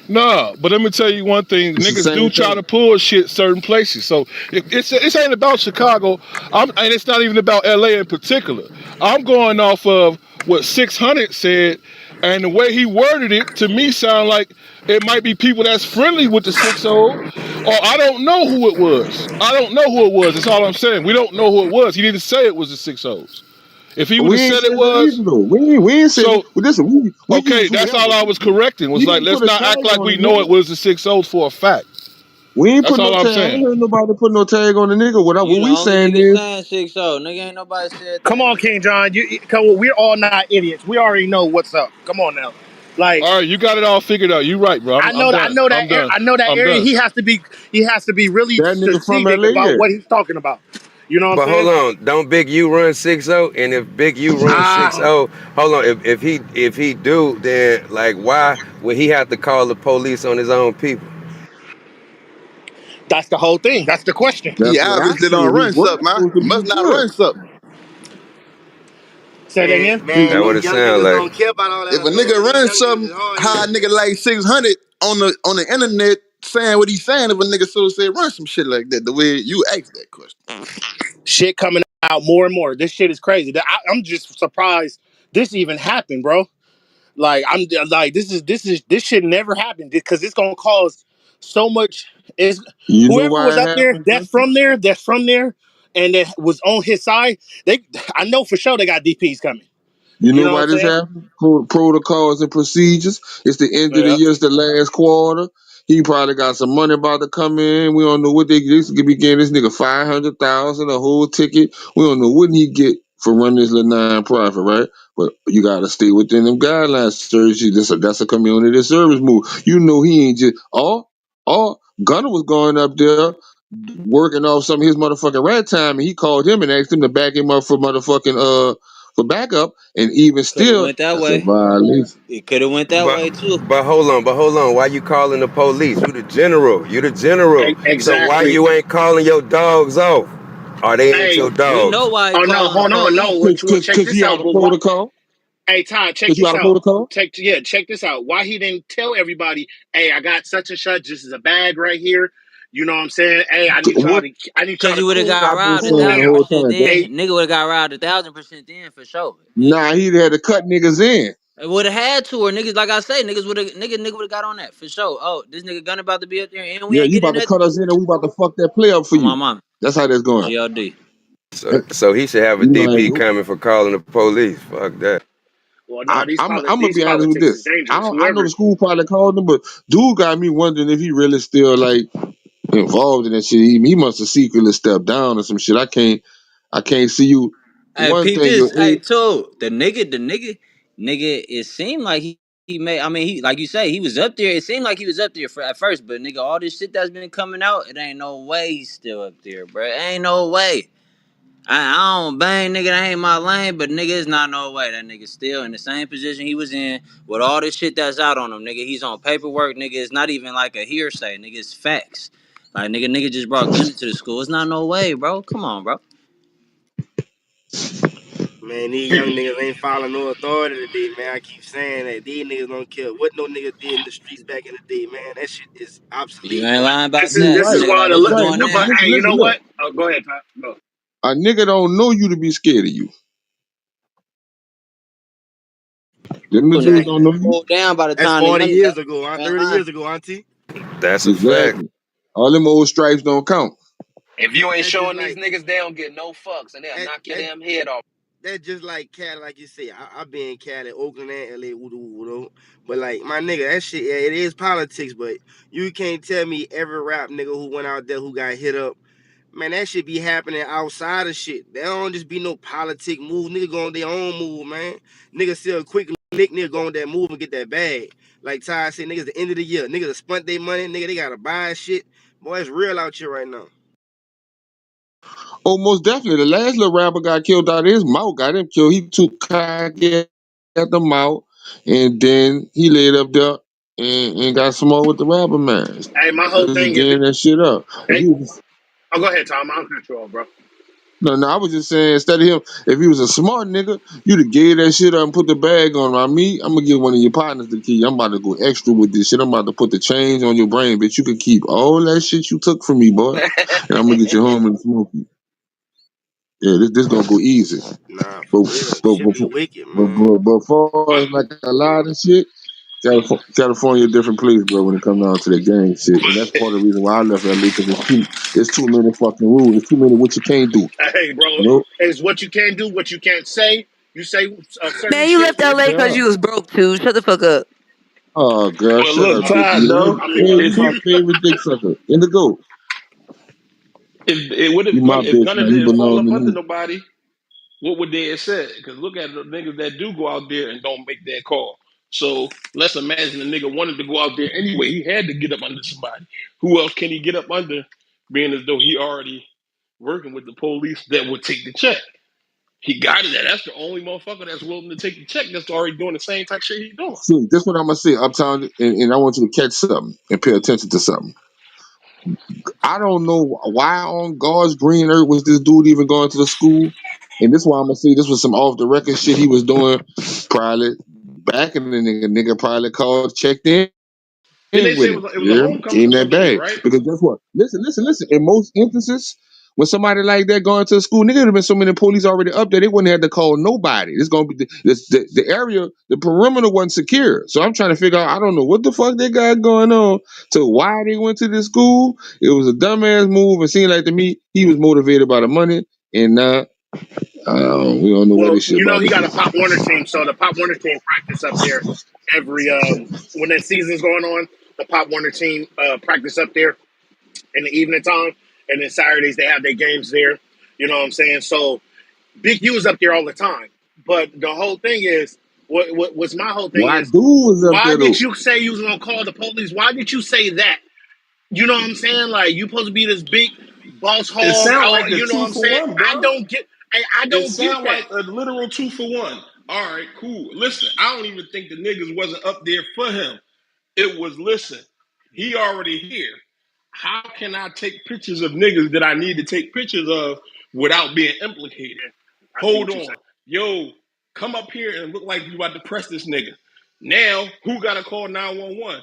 No, but let me tell you one thing: It's the niggas same do try thing. to pull shit certain places. So it ain't about Chicago, and it's not even about LA in particular. I'm going off of what 600 said, and the way he worded it to me sound like it might be people that's friendly with the 60, or I don't know who it was. I don't know who it was. That's all I'm saying. We don't know who it was. He didn't say it was the 60s. If he would We have ain't said say it that was, either though. We ain't say that. so Well, listen, we use okay, that's all whoever. I was correcting. Was We like, didn't let's put a not act tag like on we the know nigga. it was the 60s for a fact. We ain't That's put no all I'm tag. I ain't saying. heard nobody put no tag on the nigga. You What the we only saying nigga is saying 6 Nigga ain't nobody said Come that, on, nigga. King John. We're all not idiots. We already know what's up. Come on now. Like All right, you got it all figured out. You right, bro. I'm I done. know I'm that done. I know that I'm area. done. He has to be really that nigga from strategic LA. about Yeah. what he's talking about. You know what I'm But hold saying? on, don't Big U run 6-0? And if Big U runs Ah, 6-0, hold on, if he do, then like why would he have to call the police on his own people? that's the whole thing. That's the question. That's He what I obviously said. don't His run word's something, man. supposed to be Must not good. run something. Say that Man, again. man, That what these it young sound niggas like. don't care about all that If a authority. nigga These run young niggas something, is hard how a headed. nigga like 600 on the internet saying what he's saying if a nigga so say run some shit like that, the way you asked that question. Shit coming out more and more. This shit is crazy. I'm just surprised this even happened, bro. Like I'm like this shit never happened because it's gonna cause so much. Is You know whoever why was it up there happened, Justin? that's from there, and that was on his side. I know for sure they got DPs coming. You You know know what why I'm this saying? happened? Protocols and procedures. It's the end of the Yeah. year. It's the last quarter. He probably got some money about to come in. We don't know what this could be getting this nigga 500,000 a whole ticket. We don't know what he get for running this little non-profit, right? But you gotta stay within them guidelines, sir. That's a community service move. You know he ain't just Gunner was going up there working off some of his motherfucking rat time, and he called him and asked him to back him up for motherfucking for backup, and even Could have still, went that that's a way. violation. It could have went that But way too. but hold on. Why you calling the police? You the general. You the general. So why Exactly. you ain't calling your dogs off? Or they ain't Hey. your We know dogs? why he Oh no. calling the Hold on. No. police. Well, check Cause this he out out. of But why? protocol. Hey, Todd, check Cause you this out of out. protocol. Check this out. Why he didn't tell everybody, hey, I got such and such. This is a bag right here. You know what I'm saying? Hey, What I need Cause y'all to you would have cool got I've been robbed a saying the thousand down. whole percent time, then. Hey, Justin. Nigga would have got robbed 1,000% then for sure. Nah, he had to cut niggas in. It would have had to, or niggas, like I say, nigga would have got on that for sure. Oh, this nigga gun about to be up there, and we Yeah, ain't you getting about to nothing. cut us in, and we about to fuck that play up for On my you. mama, That's how that's going. GLD. So he should have a You know, DP coming for calling the police. Fuck that. well, no, I'm gonna these be honest with politics is this. dangerous. I know Whoever, the school probably called him, but dude got me wondering if he really still like involved in that shit. He must have secretly stepped down or some shit. I can't see you. Hey, One peep thing, this. your Hey, age. too. Nigga. It seemed like he made. I mean, he like you say, he was up there. It seemed like he was up there at first, but nigga, all this shit that's been coming out, it ain't no way he's still up there, bro. Ain't no way. I don't bang, nigga. That ain't my lane, but nigga, it's not no way. That nigga still in the same position he was in with all this shit that's out on him, nigga. He's on paperwork, nigga. It's not even like a hearsay, nigga. It's facts. Like nigga just brought gun into the school. It's not no way, bro. Come on, bro. Man, these young niggas ain't following no authority today, man. I keep saying that. These niggas don't care what no nigga did in the streets back in the day, man. That shit is You obsolete, ain't bro. lying about You that. this Them is right. niggas why like, the what You you right. doing Listen, but now? listen, hey, you listen. know Look, what? Oh, go ahead, Pat. Go. a nigga don't know you to be scared of you. Them the Cool, dudes nigga. don't know you. Cool down by the That's time the 40 young years guys. ago, You ain't 30 lying. years ago, auntie. That's a fact. Exactly. All them old stripes don't count. If you ain't That's just showing these like niggas, they don't get no fucks, and they'll that, knock your that damn head off. that's just like Cali, like you say. I been in Cali, Oakland, and LA, but like my nigga, that shit, yeah, it is politics. But you can't tell me every rap nigga who went out there who got hit up. Man, that shit be happening outside of shit. There don't just be no politic move. Nigga go on their own move, man. Nigga still quick lick, nigga go on that move and get that bag. Like Ty said, niggas the end of the year. Niggas that spent their money, nigga, they gotta buy shit. Boy, it's real out here right now. Oh, most definitely. The last little rapper got killed out of his mouth. Got him killed. He took cock at the mouth, and then he laid up there and got small with the rapper man. Hey, my whole Instead of thing is, getting that shit up. If hey, he was, oh, go ahead, Tom. I'll cut you off, bro. no, I was just saying, instead of him, if he was a smart nigga, you'd have gave that shit up and put the bag on him. I'm gonna give one of your partners the key. I'm about to go extra with this shit. I'm about to put the change on your brain, bitch. You can keep all that shit you took from me, boy. And I'm gonna get you home and smoke you. Yeah, this gonna go easy. Nah, But for real. but Shit but be wicked, but, man. but far as like a lot of shit, California a different place, bro. When it comes down to the gang shit, and that's part of the reason why I left LA because it's too many fucking rules. It's too many what you can't do. Hey, You bro, know? it's what you can do, what you can't say. You say certain Man, you shit. left LA because Yeah. you was broke too. Shut the fuck up. Oh, girl, But shut look, up, dick. Todd, You, though, I mean, yeah, well, you if my he favorite dick sucker. In the go. if it would You have my if bitch Gunner now. You didn't fall belong up to under me. nobody, what would they have said? Because look at the niggas that do go out there and don't make that call. So let's imagine the nigga wanted to go out there anyway. He had to get up under somebody. Who else can he get up under? Being as though he already working with the police that would take the check. He got it. That's the only motherfucker that's willing to take the check that's already doing the same type shit he's doing. See, this what I'm gonna say, Uptown, and I want you to catch something and pay attention to something. I don't know why on God's green earth was this dude even going to the school. And this is why I'm gonna say this was some off the record shit he was doing. Probably back in the nigga probably called, checked Then in they say with it him. was, it was You a hear me? homecoming Gave or him that some shit, bag. right? Because guess what? Listen. In most instances, when somebody like that going to the school, nigga, would have been so many police already up there, they wouldn't have to call nobody. It's gonna be the area, the perimeter wasn't secure. So I'm trying to figure out. I don't know what the fuck they got going on to why they went to this school. It was a dumbass move. It seemed like to me he was motivated by the money, and we don't know where well, this shit you know, about he to got go. a Pop Warner team, so the Pop Warner team practice up there every when that season's going on. The Pop Warner team practice up there in the evening time, and then Saturdays they have their games there. You know what I'm saying? So Big U is up there all the time. But the whole thing is, what what's my whole thing Why is, dude was up why there did though? you say you was gonna call the police? Why did you say that? You know what I'm saying? Like you supposed to be this big boss It hog. sound like a You know what two I'm for saying? one, I bro. don't get. I It don't get sound that. like a literal 2 for 1. All right, cool. Listen, I don't even think the niggas wasn't up there for him. It was, listen, he already here. How can I take pictures of niggas that I need to take pictures of without being implicated? Yeah, I see Hold what you're saying. on. Yo, come up here and look like you about to press this nigga. Now, who got to call 911?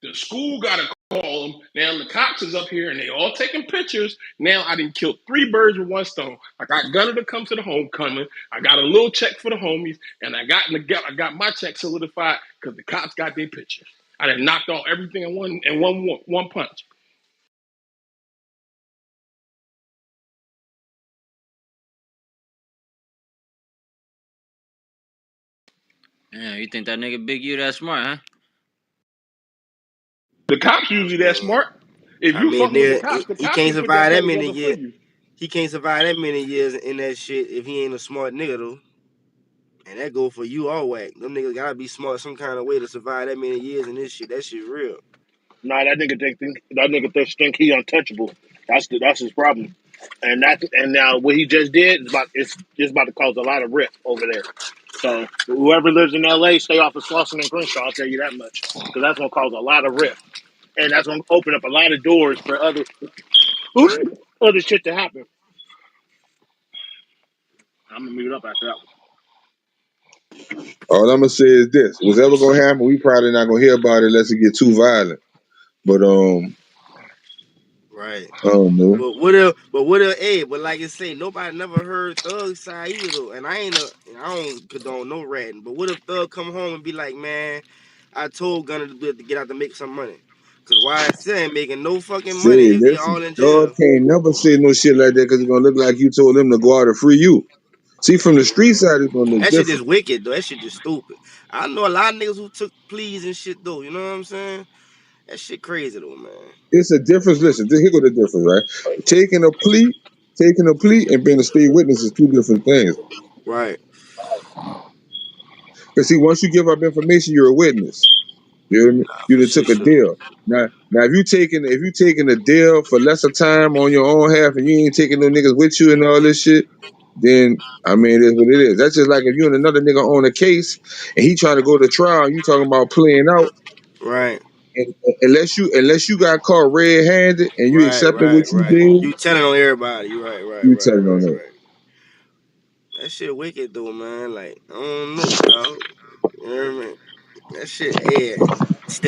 The school got to call them. Now, the cops is up here and they all taking pictures. Now, I didn't kill 3 birds with 1 stone. I got Gunner to come to the homecoming. I got a little check for the homies. And I got my check solidified because the cops got their pictures. I done knocked off everything in one punch. Yeah, you think that nigga Big U that smart, huh? The cops usually that Man, smart. If I you mean, fucking with nigga, the he cops can't can put that survive that shit many together for years. you. He can't survive that many years in that shit if he ain't a smart nigga though. And that go for you all whack. Them niggas gotta be smart some kind of way to survive that many years in this shit. That shit real. Nah, that nigga think he untouchable. That's his problem. And now what he just did is it's about to cause a lot of rift over there. So whoever lives in LA, stay off of Slauson and Crenshaw. I'll tell you that much, because that's gonna cause a lot of rift, and that's gonna open up a lot of doors for other shit to happen. I'm gonna mute up after that All I'm gonna say is this: what's ever gonna happen, we probably not gonna hear about it unless it get too violent. But Right. I don't know. But like I say, nobody never heard Thug side either though. And I don't condone no ratting. But what if Thug come home and be like, man, I told Gunner to get out to make some money. Cause why still ain't making no fucking Say, money if they listen, all in dog jail. can't never say no shit like that because it's gonna look like you told him to go out and free you. See, from the street Man. side, it's gonna look That shit just different. wicked though. That shit just stupid. I know a lot of niggas who took pleas and shit though. You know what I'm saying? That shit crazy though, man. It's a difference. Listen, here go the difference, right? Taking a plea, and being a state witness is two different things. Right. Because see, once you give up information, you're a witness. You hear me? Nah, You'd for have took a sure. deal. Now, if you taking a deal for lesser time on your own half, and you ain't taking no niggas with you and all this shit, then I mean, it is what it is. That's just like if you and another nigga on a case, and he trying to go to trial, and you talking about playing out. Right, And unless you got caught red handed and you right, accepted what right, you right. did, You telling on everybody. You right, right, you right, telling on right, that. right. That shit wicked though, man. Like I don't know, dog. You know what I mean? That shit, yeah.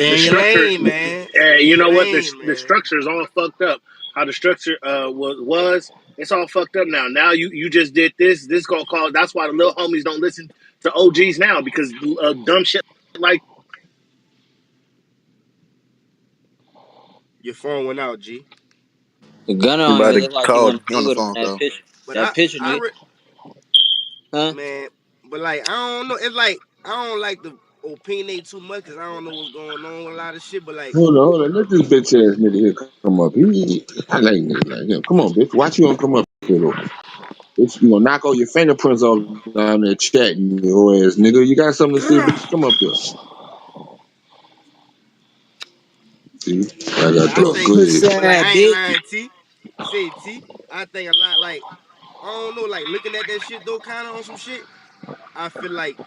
The Stay in your structure, lane, man. and Stay in you your know what? lane, The man. structure is all fucked up. How the structure was, it's all fucked up now. Now you just did this. This gonna cause. That's why the little homies don't listen to OGs now because dumb shit like. Your phone went out, G. The gunner He don't about even to look like he call. want He to on be the with him phone in that call. picture. But That picture, I nigga. Huh? man, but like I don't know. It's like I don't like to opinionate too much because I don't know what's going on with a lot of shit. But like, Hold on. Let this bitch ass nigga here come up. I like niggas like him. Come on, bitch. Watch you don't come up here though. Bitch, you gonna knock all your fingerprints off down there chatting your ass, nigga. You got something to say, bitch? Come up here. See, I but got I thought. think, Go ahead. Pussy but like ass I ain't bitch. lying, T. Say T. I think a lot. Like I don't know. Like looking at that shit though, kind of on some shit. I feel like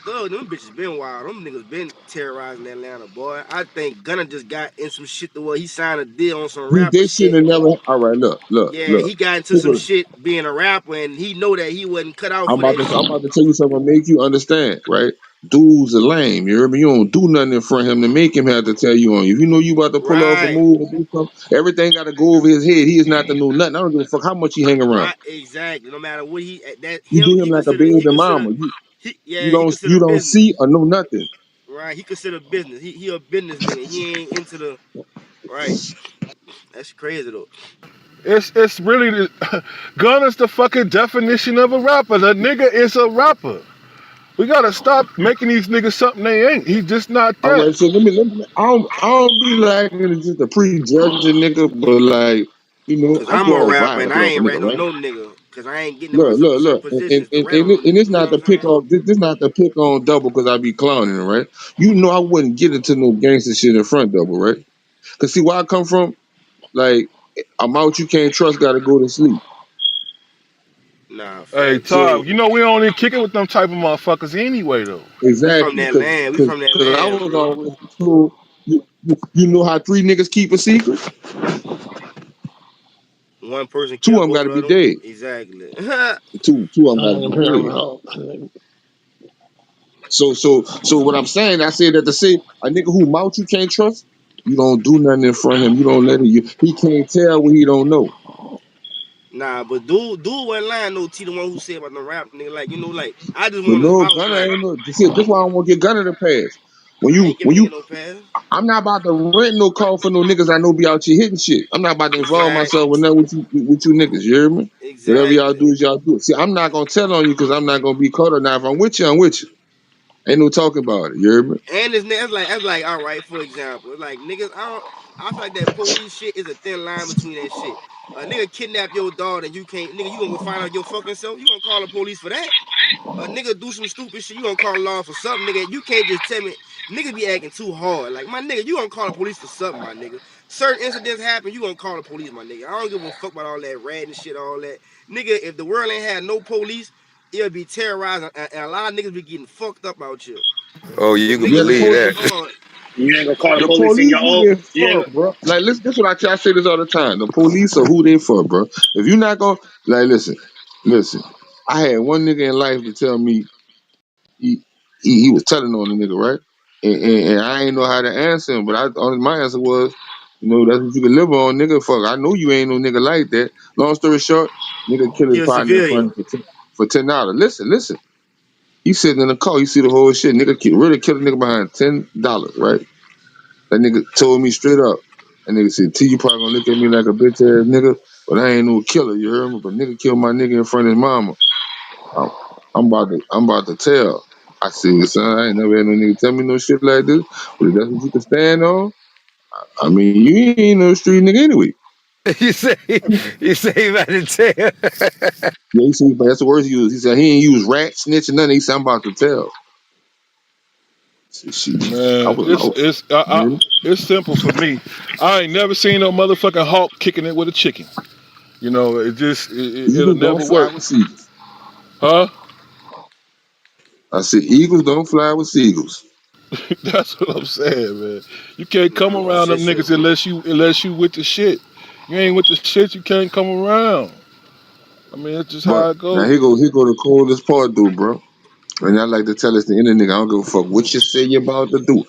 Thug, them bitches been wild. Them niggas been terrorizing Atlanta, boy. I think Gunna just got in some shit to where he signed a deal on some rapper They should shit. have never. All right, look, look, Yeah, look. he got into some People, shit being a rapper, and he know that he wasn't cut out I'm for about that to. I'm shit. about to tell you something to make you understand, right? Dudes are lame. You hear me? You don't do nothing in front of him to make him have to tell you on you. If you know you about to pull off a Right, move or do something, everything got to go over his head. He is not to know nothing. I don't give a fuck how much he hang around. right, exactly. No matter what that You him, do him like a baby mama. You he don't. consider You don't business. see or know nothing. Right, he consider business. He a business nigga. He ain't into the right. That's crazy though. It's really Gunna's the fucking definition of a rapper. The nigga is a rapper. We gotta stop making these niggas something they ain't. He's just not All that. right, so let me. I don't be liking just a prejudging nigga, but like, Cause I I'm a go off rapper vibes and I off a ain't nigga, ratting on right? no nigga. Cause I ain't getting in Look, look, certain look, and and, positions to and, rat and on a it- and nigga. it's You know not what I'm to pick saying? off. This not to pick on double because I be clowning, right? You know I wouldn't get into no gangster shit in front double, right? Cause see where I come from, like I'm out, you can't trust, gotta go to sleep. Nah, Hey facts. So Todd, you know we only kick it with them type of motherfuckers anyway though. We from exactly, that cause land. We cause from that cause I land, was bro. always told you know how three niggas keep a secret, One person two of killed them got both to be of them. dead. Exactly. Two of them got to be dead. So what I'm saying, I said that to say a nigga who mouth you can't trust, you don't do nothing in front of him. You don't let it. He can't tell what he don't know. Nah, but dude wasn't lying though. T the one who said about the rap nigga, like like I just But want to no vouch, gunner like ain't no. See, this why I don't want to get gunner to pass. When I you ain't giving when nigga you, no pass. I'm not about to rent no call for no niggas I know be out here hitting shit. I'm not about to involve Exactly, myself with nothing with you niggas. You hear me? Whatever y'all exactly. do is y'all do. See, I'm not gonna tell on you because I'm not gonna be caught or not. If I'm with you, I'm with you. Ain't no talking about it. You hear me? And it's that's like all right. For example, it's like niggas. I feel like that police shit is a thin line between that shit. A nigga kidnap your dog and you can't, nigga. You gonna go find out your fucking self? You gonna call the police for that? A nigga do some stupid shit, you gonna call the law for something, nigga. You can't just tell me, niggas be acting too hard. Like, my nigga, you gonna call the police for something, my nigga. Certain incidents happen, you gonna call the police, my nigga. I don't give a fuck about all that rat and shit, all that. Nigga, if the world ain't had no police, it'll be terrorizing, and a lot of niggas be getting fucked up out here. Oh, If you can Yeah, niggas believe working that. hard, You ain't gonna call the the police in police your who own. they You for, ain't bro. Like, listen, this is what I say this all the time. The police are who they for, bro. If you're not gonna like, listen. I had one nigga in life to tell me he was telling on the nigga, right? And I ain't know how to answer him, but my answer was, that's what you can live on, nigga. Fuck, I know you ain't no nigga like that. Long story short, nigga kill he his a partner in front civilian. of him for $10. Listen. He sitting in the car, you see the whole shit. Nigga really kill a nigga behind $10, right? That nigga told me straight up. That nigga said, T, you probably gonna look at me like a bitch ass nigga, but I ain't no killer, you heard me? But nigga killed my nigga in front of his mama. I'm, I'm about to tell. I said, son, I ain't never had no nigga tell me no shit like this. But if that's what you can stand on, I mean, you ain't no street nigga anyway. you say you say you about to tell. Yeah, he said, but that's the words he used. He said he ain't use rat, snitch, or nothing. He said, I'm about to tell. I Man, was lost. it's simple for me. I ain't never seen no motherfucking hawk kicking it with a chicken. You know, it'll Eagles don't never fly work, with seagulls. huh? I said eagles don't fly with seagulls. That's what I'm saying, man. You can't come Nah, around them shit, niggas simple. unless you with the shit. You ain't with the shit, you can't come around. I mean, that's just But how it now goes. here go the coldest part, though, bro. And I like to tell us the internet nigga, I don't give a fuck what you say you about to do.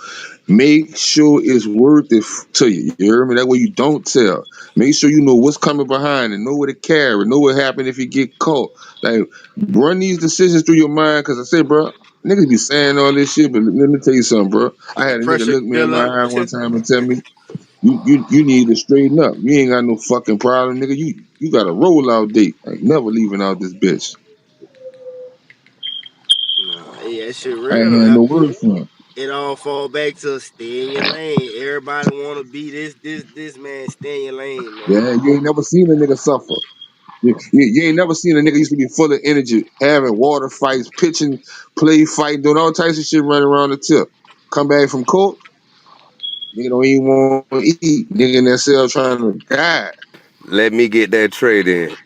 Make sure it's worth it to you. You hear me? That way you don't tell. Make sure you know what's coming behind and know what to carry, know what happened if you get caught. Like, run these decisions through your mind, because I say, bro, niggas be saying all this shit, but let me tell you something, bro. I The had a nigga pressure look me in build my up. eye one time and tell me, you need to straighten up. You ain't got no fucking problem, nigga. You got a rollout date. I ain't never leaving out this bitch. Nah, yeah, that shit I ain't real. had no word for him. It all fall back to stay in your lane. Everybody want to be this man. Stay in your lane, man. Yeah, you ain't never seen a nigga suffer. You ain't never seen a nigga used to be full of energy, having water fights, pitching, play fighting, doing all types of shit running around the tip. Come back from court, nigga don't even want to eat. Nigga in that cell trying to die. Let me get that trade in.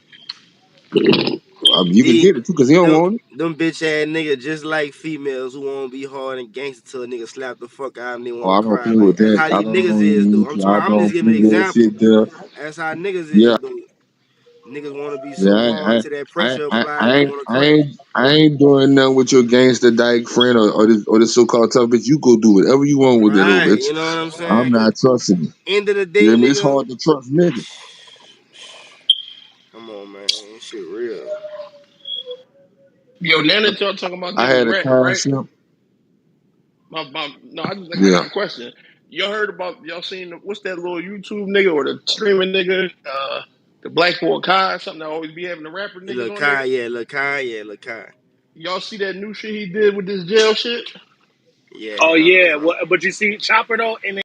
You can The get it too, because he don't them want it. them bitch ass niggas just like females who want to be hard and gangster till a nigga slap the fuck out and they Oh, want to I don't cry. play Like with that's that. how these niggas is, though. I I'm just don't giving play an that shit example. there. That's how niggas Yeah, is, though. Niggas want to be yeah, so hard to that pressure applied they want to crack. I ain't doing nothing with your gangster dyke friend or this so-called tough bitch. You go do whatever you want with that old Right, bitch. you know what I'm I'm saying? Cause not trusting you. end of the You day, hear me? It's nigga. hard to trust niggas. Come on, man. Shit real. Yo, now that y'all talking about I getting had a wrecked, right? concept. No, I got Yeah. a question. Y'all heard about y'all seen what's that little YouTube nigga or the streaming nigga, the Black Boy Kai, something that always be having the rapper niggas on there. Look Kai. Y'all see that new shit he did with this jail shit? Yeah, Oh yeah, well, but you see, Chopper though, in a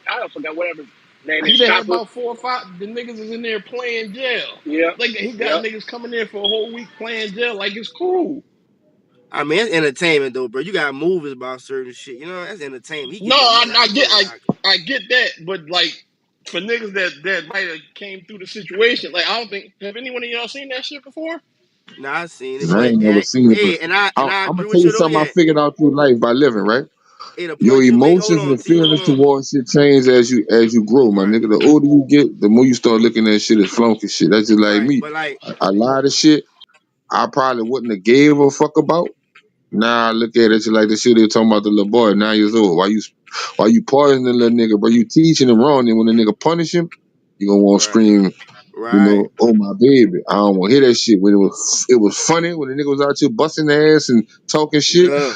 I don't forget whatever his name He is. done had Chopper. about 4 or 5. The niggas is in there playing jail. Yep, Like he got yep. niggas coming there for a whole week playing jail. Like it's cool. I mean, it's entertainment though, bro. You got movies about certain shit. You know, that's entertainment. He No, getting the money. I get it. I get that, but like for niggas that might have came through the situation, like I don't think have anyone of y'all seen that shit before? Nah, I seen it, I but ain't never seen it, but I I'm gonna agree tell with you you though. something I Yeah, figured out through life by living, right? the Your point you make. Hold emotions on, and T. Hold feelings on. towards shit change as you grow, my Right, nigga. The older you get, the more you start looking at shit as flunky shit. That's just like right. me. But like, A lot of shit I probably wouldn't have gave a fuck about. Now I look at it like the shit they talking about the little boy, 9 years old. Why you poisoning the little nigga, bro? You teaching him wrong, and when the nigga punish him, you gonna want to right, scream, right. oh my baby. I don't want to hear that shit. When it was funny when the nigga was out here busting their ass and talking shit. Yeah.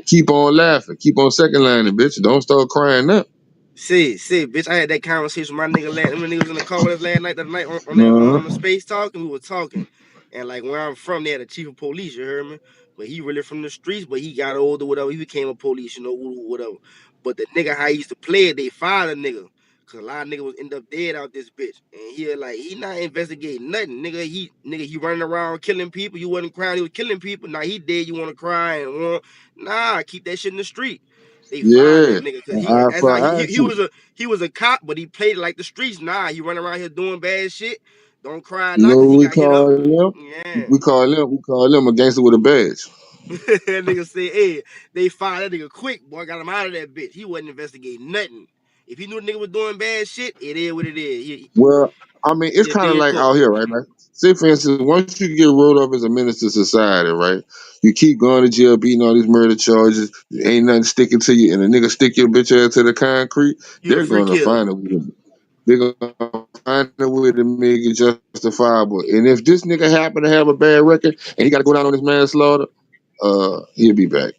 Keep on laughing, keep on second lining, bitch. Don't start crying up. Bitch. I had that conversation with my nigga last. Them niggas in the car with us last night. The night on that Uh-huh. on the space talk, and we were talking. And like where I'm from, they had a chief of police. You heard me? But he really from the streets. But he got older, whatever. He became a police, whatever. But the nigga how he used to play it, they fired a nigga. Cause a lot of niggas was end up dead out this bitch. And he not investigating nothing. He running around killing people. You wasn't crying, he was killing people. Now he dead, you wanna cry and keep that shit in the street. They fired that Yeah. nigga because An he eye that's for how an eye shit. he was a cop, but he played it like the streets. Nah, he run around here doing bad shit. Don't cry You now know because what he we got hit up. call them? Yeah. We call them a gangster with a badge. That nigga said, hey, they fired that nigga quick, boy. Got him out of that bitch. He wasn't investigating nothing. If he knew the nigga was doing bad shit, it is what it is. Well, I mean, it's He a kind of dead like cook. out here, right? Like, say for instance, once you get rolled up as a menace to society, right? You keep going to jail, beating all these murder charges. Ain't nothing sticking to you, and a nigga stick your bitch ass to the concrete. You a They're free gonna killer. find a way. They're gonna find a way to make it justifiable. And if this nigga happen to have a bad record and he got to go down on his manslaughter, he'll be back.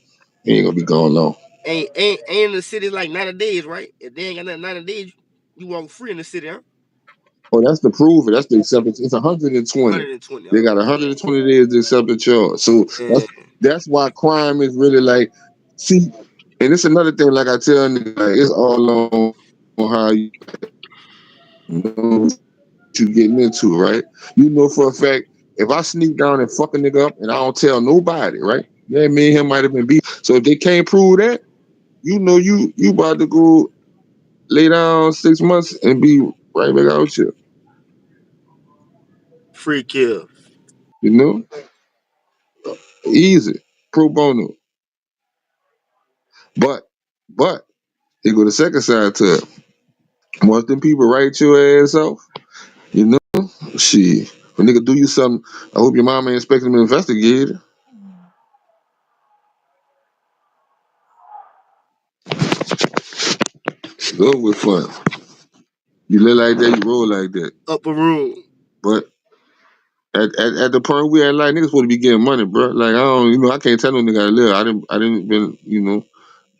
He ain't gonna be gone long. Ain't in the city like 90 days, right? If they ain't got nothing 90 days, you walk free in the city, huh? Oh, that's the proof. That's the acceptance. It's 120. 120. They got Okay. 120 days to accept the charge. So Yeah. that's why crime is really like, see, and it's another thing. Like I tell niggas, like, it's all on how you know what you getting into, right? You know for a fact, if I sneak down and fuck a nigga up and I don't tell nobody, right? Yeah, me and him might have been beat. So if they can't prove that, you about to go lay down 6 months and be right back out here. Free kill. You know, easy, pro bono. But here go the second side to it. Once them people write your ass off, you know, shit. When nigga do you something, I hope your mama ain't expecting to investigate it. It's over with fun. You live like that, you roll like that. Upper room. But at the point we at, like, niggas supposed to be getting money, bro. Like, I don't, I can't tell no nigga how to live. I didn't been,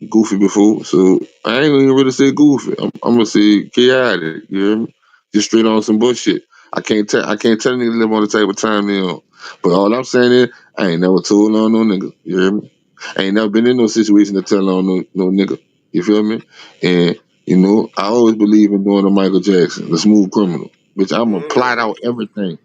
goofy before, so I ain't gonna even really say goofy. I'm gonna say chaotic. You hear me? Just straight on some bullshit. I can't tell a nigga to live on the type of time they on. But all I'm saying is, I ain't never told on no nigga. You hear me? I ain't never been in no situation to tell on no nigga. You feel me? And I always believe in doing a Michael Jackson, the smooth criminal. Bitch, I'm gonna plot out everything.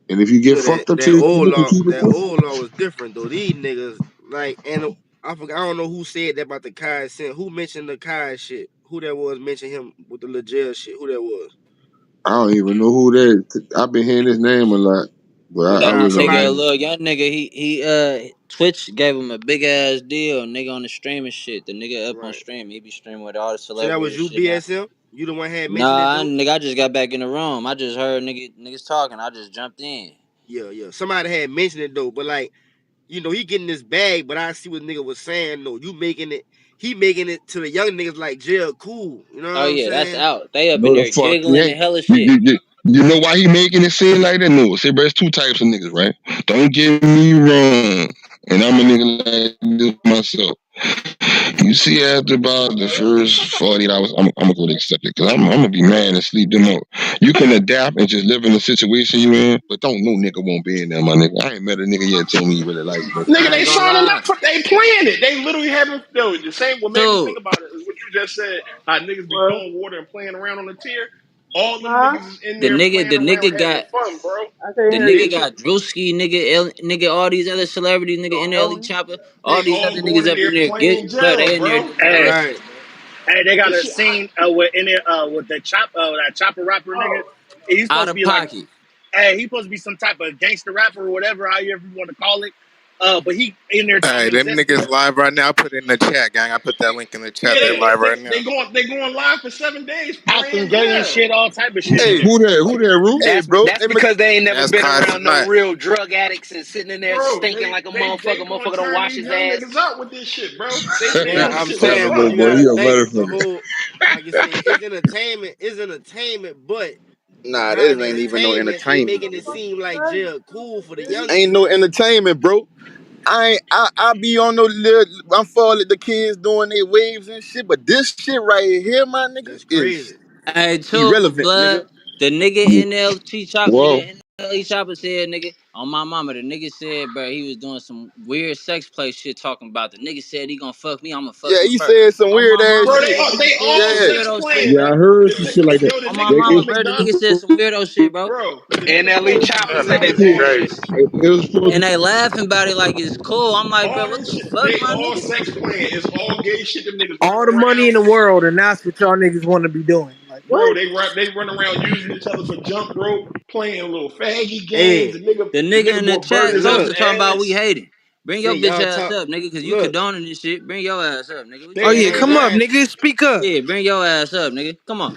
And if you get Yeah, that fucked up to that your old limit, you law, keep it that pushing. old law was different though. These niggas like, and I forgot. I don't know who said that about the Kai sin. Who mentioned the Kai shit? Who that was mentioned him with the legit shit? Who that was? I don't even know who that. I've been hearing his name a lot, but I That Nah, really somebody. nigga, don't. look, young nigga, Twitch gave him a big ass deal, nigga on the streaming shit. The nigga up on Right. stream, he be streaming with all the So that celebrities was and you, shit now. BSM. You the one had mentioned it Nah, though. nigga, I just got back in the room. I just heard niggas talking. I just jumped in. Yeah, yeah. Somebody had mentioned it though, but like, he getting this bag, but I see what nigga was saying though. You making it, he making it to the young niggas like jail cool. You know what Oh I'm yeah, that's saying? out. They up in No, the there fuck he giggling ain't. and hella You, shit. you, you, you know why he making it seem like that? No, see, bro, it's two types of niggas, right? Don't get me wrong, and I'm a nigga like this myself. You see, after about the first 48 hours, I'm gonna go to accept it because I'm gonna be mad and sleep them out. You can adapt and just live in the situation you in, but don't no nigga won't be in there, my nigga. I ain't met a nigga yet told me he really like me. Nigga, I they ain't gonna signing lie. up for, they playing it. They literally having, no, the same, what made me think So about it is what you just said, how niggas be What? throwing water and playing around on the tier. All them Huh? niggas is in the there nigga, playing the around nigga having got fun, bro. I can't the hear nigga you. They got Drewski, nigga, all these other celebrities, nigga, Don't help NLE me. Chopper, all They these other all going niggas in up in there there playing get bro, jail, they in there bro. doing hella right. shit, bro. Oh, Hey, they got shit. a scene with the that chopper rapper nigga. He's Out supposed to of be like, pocket. hey, he's supposed to be some type of gangster rapper or whatever, however you want to call it. But he in there trying Hey, to them investigate. niggas live right now. Put it in the chat, gang. I put that link in the Yeah, chat. They live right now. they going live for 7 days Acting playing gay and jail. shit, all type of shit in Hey, there. Who that? Who that? Roof? hey, That's bro. that's Hey, because they ain't never That's been Kazi around no Matt. real drug addicts and sitting in there Bro, stinking like a they motherfucker. gonna Motherfucker don't turn wash these his young ass. niggas out with this shit, bro. They Man, know this I'm shit gonna saying, fuck. but Little you boy, gotta you a think the motherfucker. whole, like you say, it's entertainment. It's entertainment, but nah, behind this the ain't even no entertainment, they entertainment. making it seem like jail cool for the Ain't youngsters. no entertainment, bro. I be on no little. I'm following the kids doing their waves and shit, but this shit right here, my nigga, That's is crazy. Hey, too, irrelevant, nigga. blood. The Whoa. nigga NLE Chopper said, nigga, on my mama, the nigga said, bro, he was doing some weird sex play shit talking about the nigga said he gonna fuck me, I'm gonna fuck Yeah, him he first. said some On weird my ass mama, Bro, the shit. nigga they said all some Yeah, sex weirdo playing. shit. Yeah, I heard some shit like that. Yo, the On my nigga mama, from It, bro, the nigga McDonald's, said some weirdo shit, bro. bro. The nigga from NLE Chopper McDonald's That said got they his nigga's own. crazy. serious. it was supposed And to they laughing about it like it's cool. I'm like, bro, All what this the shit, fuck, they my all nigga? sex playing. It's all gay shit. Them niggas All running the money around, in the world, and that's what y'all niggas want to be doing. Like bro. what? They run around using each other for jump rope, playing little faggy games. Hey, The The nigga nigga in the bought chat burgers in his look, Toaster talking about we ass. hating. Bring your say bitch y'all ass talk. up, nigga, cause you Look, condoning this shit. Bring your ass up, nigga. What you Oh They yeah, talking I ain't about? come up, lying. nigga. Speak up. Yeah, bring your ass up, nigga. Come on.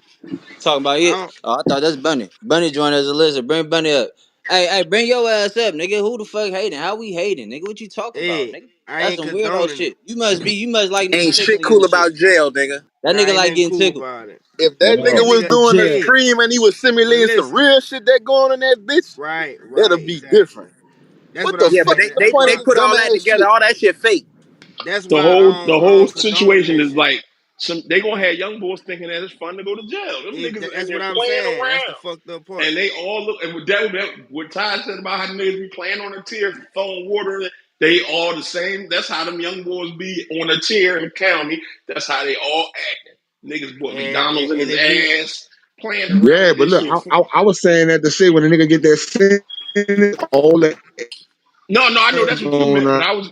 Talking about I it. don't. Oh, I thought that's Bunny. Bunny joined as a lizard. Bring Bunny up. Hey, bring your ass up, nigga. Who the fuck hating? How we hating, nigga? What you talking about, Hey, nigga? I That's ain't some weirdo condoning it. shit. You must like niggas Ain't shit tickling you cool and shit. about jail, nigga. That Nah, nigga ain't like nothing getting cool tickled. about it. If that But no. nigga that was nigga, doing a hey, stream and he was but simulating some listen, real shit that going on that bitch, it'll right, be exactly. different. That's What what the I'm Yeah, but fuck saying. is they the That's they, point of they why. this put all that dumbass together. shit? All that shit fake. That's the why whole the I whole don't condone situation that is shit. like they gonna have young boys thinking that it's fun to go to jail. Them niggas in That's there what I'm playing saying. That's the around. fucked up part. And they all look, and what Ty said about how niggas be playing on a tier, throwing water, they all the same. That's how them young boys be on a tier in the county. That's how they all act. Niggas bought McDonald's in And his if you, ass, playing around Yeah, with but this look, shit. I was saying that to say when the nigga get that sentence, all that No, I know that's what you on meant, but I was.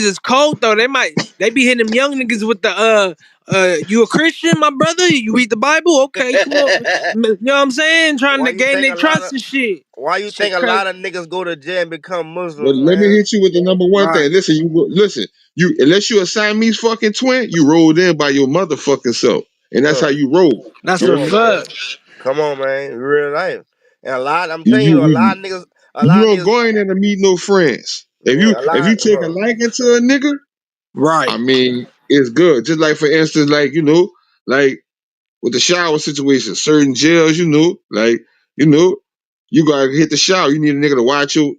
niggas is cold though. They be hitting them young niggas with the You a Christian, my brother? You read the Bible? Okay, come on. You know what I'm saying? Trying Why to you gain think their a lot trust of and shit. Why you Shit think a crazy. lot of niggas go to jail and become But Muslims, let me man? hit you with the number one Right. thing. Listen, listen. You unless you a Siamese fucking twin, you rolled in by your motherfucking self, and that's how Huh. you roll. That's You Come a hear on, me? man. fact. Come on, man. Real life. And I'm You telling you, you a you lot of don't niggas, go in there to meet no friends. man, a If lot, you take a liking to a nigga, I Right. mean, it's good. Just like for instance, like like with the shower situation, certain jails, you know, you gotta hit the shower. You need a nigga to watch your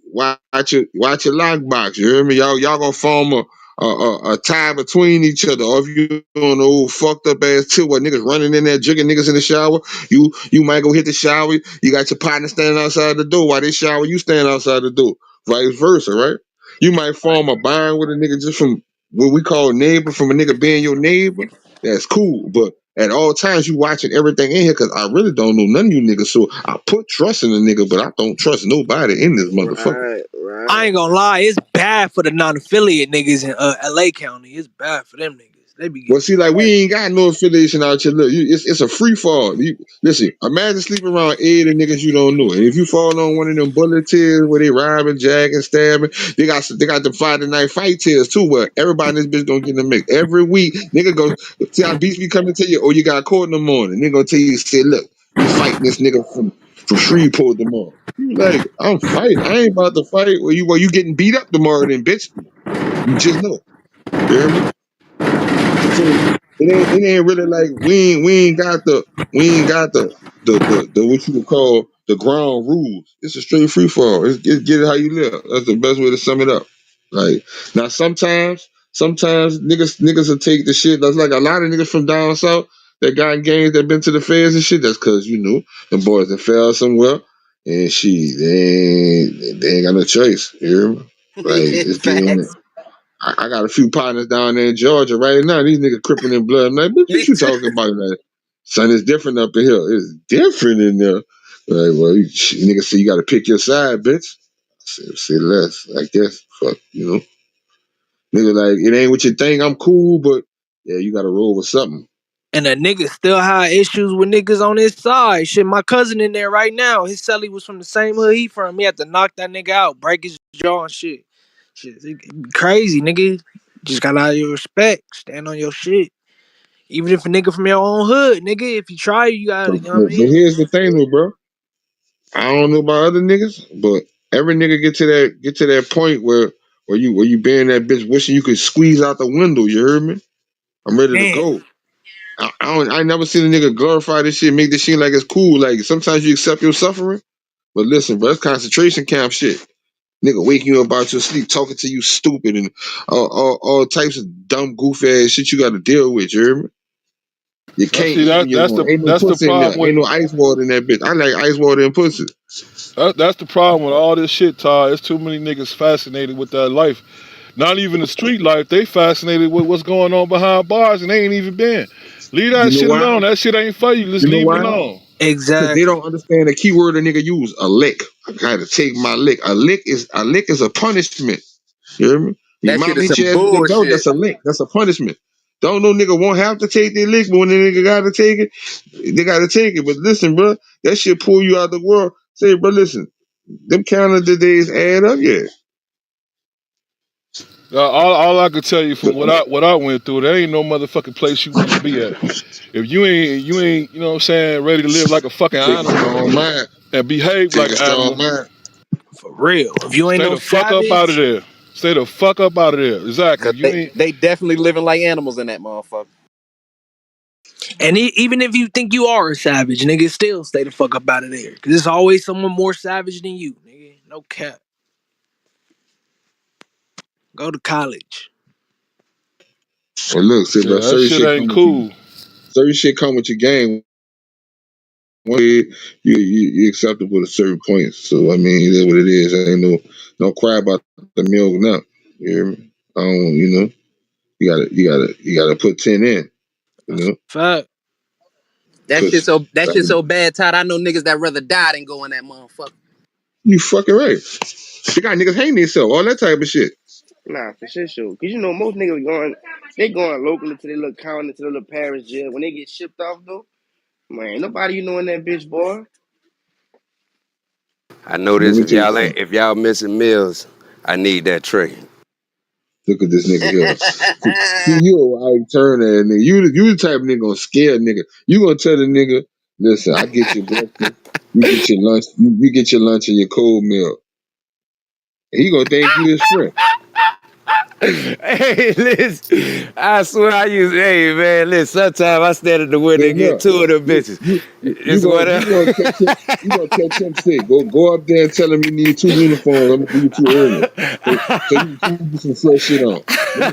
lockbox. You hear me? Y'all gonna form a tie between each other. Or if you on the old fucked up ass too, where niggas running in there, jigging niggas in the shower, you might go hit the shower. You got your partner standing outside the door while they shower. You stand outside the door. Vice versa, right? You might form a bond with a nigga just from what we call neighbor, from a nigga being your neighbor. That's cool, but at all times you watching everything in here because I really don't know none of you niggas. So I put trust in a nigga, but I don't trust nobody in this motherfucker. right, I right. ain't gonna lie, it's bad for the non-affiliate niggas in LA County. It's bad for them niggas. They be Well, getting see, like we crazy. ain't got no affiliation out here. Look, it's a free fall. Listen, imagine sleeping around 80 niggas you don't know, and if you fall on one of them bullet tears where they robbing, jacking, stabbing, they got the Friday night fight tears too, where everybody in this bitch gonna get in the mix every week. Nigga go see how beats be coming to you. Oh, you got caught in the morning. Nigga gonna tell you, say, look, we fighting this nigga from Shreveport tomorrow. You like, I'm fighting. I ain't about to fight. Where you getting beat up tomorrow, then bitch. You just know. You hear me? So it ain't really like we ain't got the what you would call the ground rules. It's a straight free fall. It's get it how you live. That's the best way to sum it up. Like now sometimes niggas will take the shit. That's like a lot of niggas from down south that got in gangs that been to the feds and shit. That's cause the boys that fell somewhere and they ain't got no choice. You hear me? Like it's being Facts. I got a few partners down there in Georgia right now. These niggas crippling in blood. I'm like, bitch, Me what you too. talking about? Like, son, it's different up in here. It's different in there. Like, well, niggas say you got to pick your side, bitch. Say less. I guess. Fuck, Nigga, like, it ain't what you think. I'm cool, but yeah, you got to roll with something. And a nigga still have issues with niggas on his side. Shit, my cousin in there right now. His celly was from the same hood he from. He had to knock that nigga out, break his jaw and shit. Shit, it be crazy, nigga. Just gotta have your respect. Stand on your shit. Even if a nigga from your own hood, nigga, if you try, you gotta, you know what I But mean? here's the thing, though, bro. I don't know about other niggas, but every nigga get to that point where you being that bitch wishing you could squeeze out the window. You heard me? I'm ready to Damn. go. I ain't never seen a nigga glorify this shit, make this shit like it's cool. Like sometimes you accept your suffering, but listen, bro, it's concentration camp shit. Nigga waking you up out your sleep, talking to you stupid and all types of dumb, goofy ass shit you got to deal with. You hear me? You I can't see eat when that you're going. Ain't no that's the pussy in there. problem with Ain't no ice water in that bitch. I like ice water and pussy. that's the problem with all this shit, Todd. It's too many niggas fascinated with that life. Not even the street life. They fascinated with what's going on behind bars and they ain't even been. Leave You that know shit why? alone. That shit ain't for you. Just You know leave it why? alone. Because they Exactly. don't understand the key word a nigga use. A lick. I gotta take my lick. A lick is a punishment. You hear me? Your That shit mom is hit some your ass with the belt, bullshit. that's a lick. That's a punishment. Don't no nigga won't have to take their lick, but when the nigga gotta take it, they gotta take it. But listen, bro, that shit pull you out the world. Say, bro, listen, them calendar days add up, yeah. All I could tell you from what I went through, there ain't no motherfucking place you want to be at. If you ain't, you know what I'm saying, ready to live like a fucking Take a animal strong mind. and behave Take like a an strong animal, mind. For real. If you ain't stay no the fuck up out of savage, there. Stay the fuck up out of there. Exactly. Cause If you they ain't they definitely living like animals in that motherfucker. and even if you think you are a savage, nigga, still stay the fuck up out of there. Cause there's always someone more savage than you, nigga. No cap. Go to college. Well, look, see, bro, yeah, that shit ain't cool. certain shit come with your game. One day, you acceptable at certain points. So I mean, it is what it is. Ain't no cry about the milk now. You hear me? I don't, you gotta put 10 in. You That's a know, fact. cause That shit so bad, Todd. I know niggas that rather die than go in that motherfucker. you fucking right. You got niggas hating themselves, all that type of shit. Nah, for sure. Cause you know most niggas going locally to their little county, to their little parish jail. When they get shipped off though, man, ain't nobody you know in that bitch, boy. I know Let this. me tell you something. If y'all missing meals, I need that tray. Look at this nigga here. See, you a right turn that nigga. You the type of nigga gonna scare a nigga. You gonna tell the nigga, listen, I get your breakfast, you get your lunch, you get your lunch and your cold meal. And he gonna think you his friend. Hey, listen, I swear I use, hey, man, listen, sometimes I stand at the window Then and get no, two of them you bitches. you you It's what you gonna catch him. You gonna catch him sick. Go up there and tell him you need 2 uniforms. I'm gonna give you 2 early, so you can keep you some fresh shit on.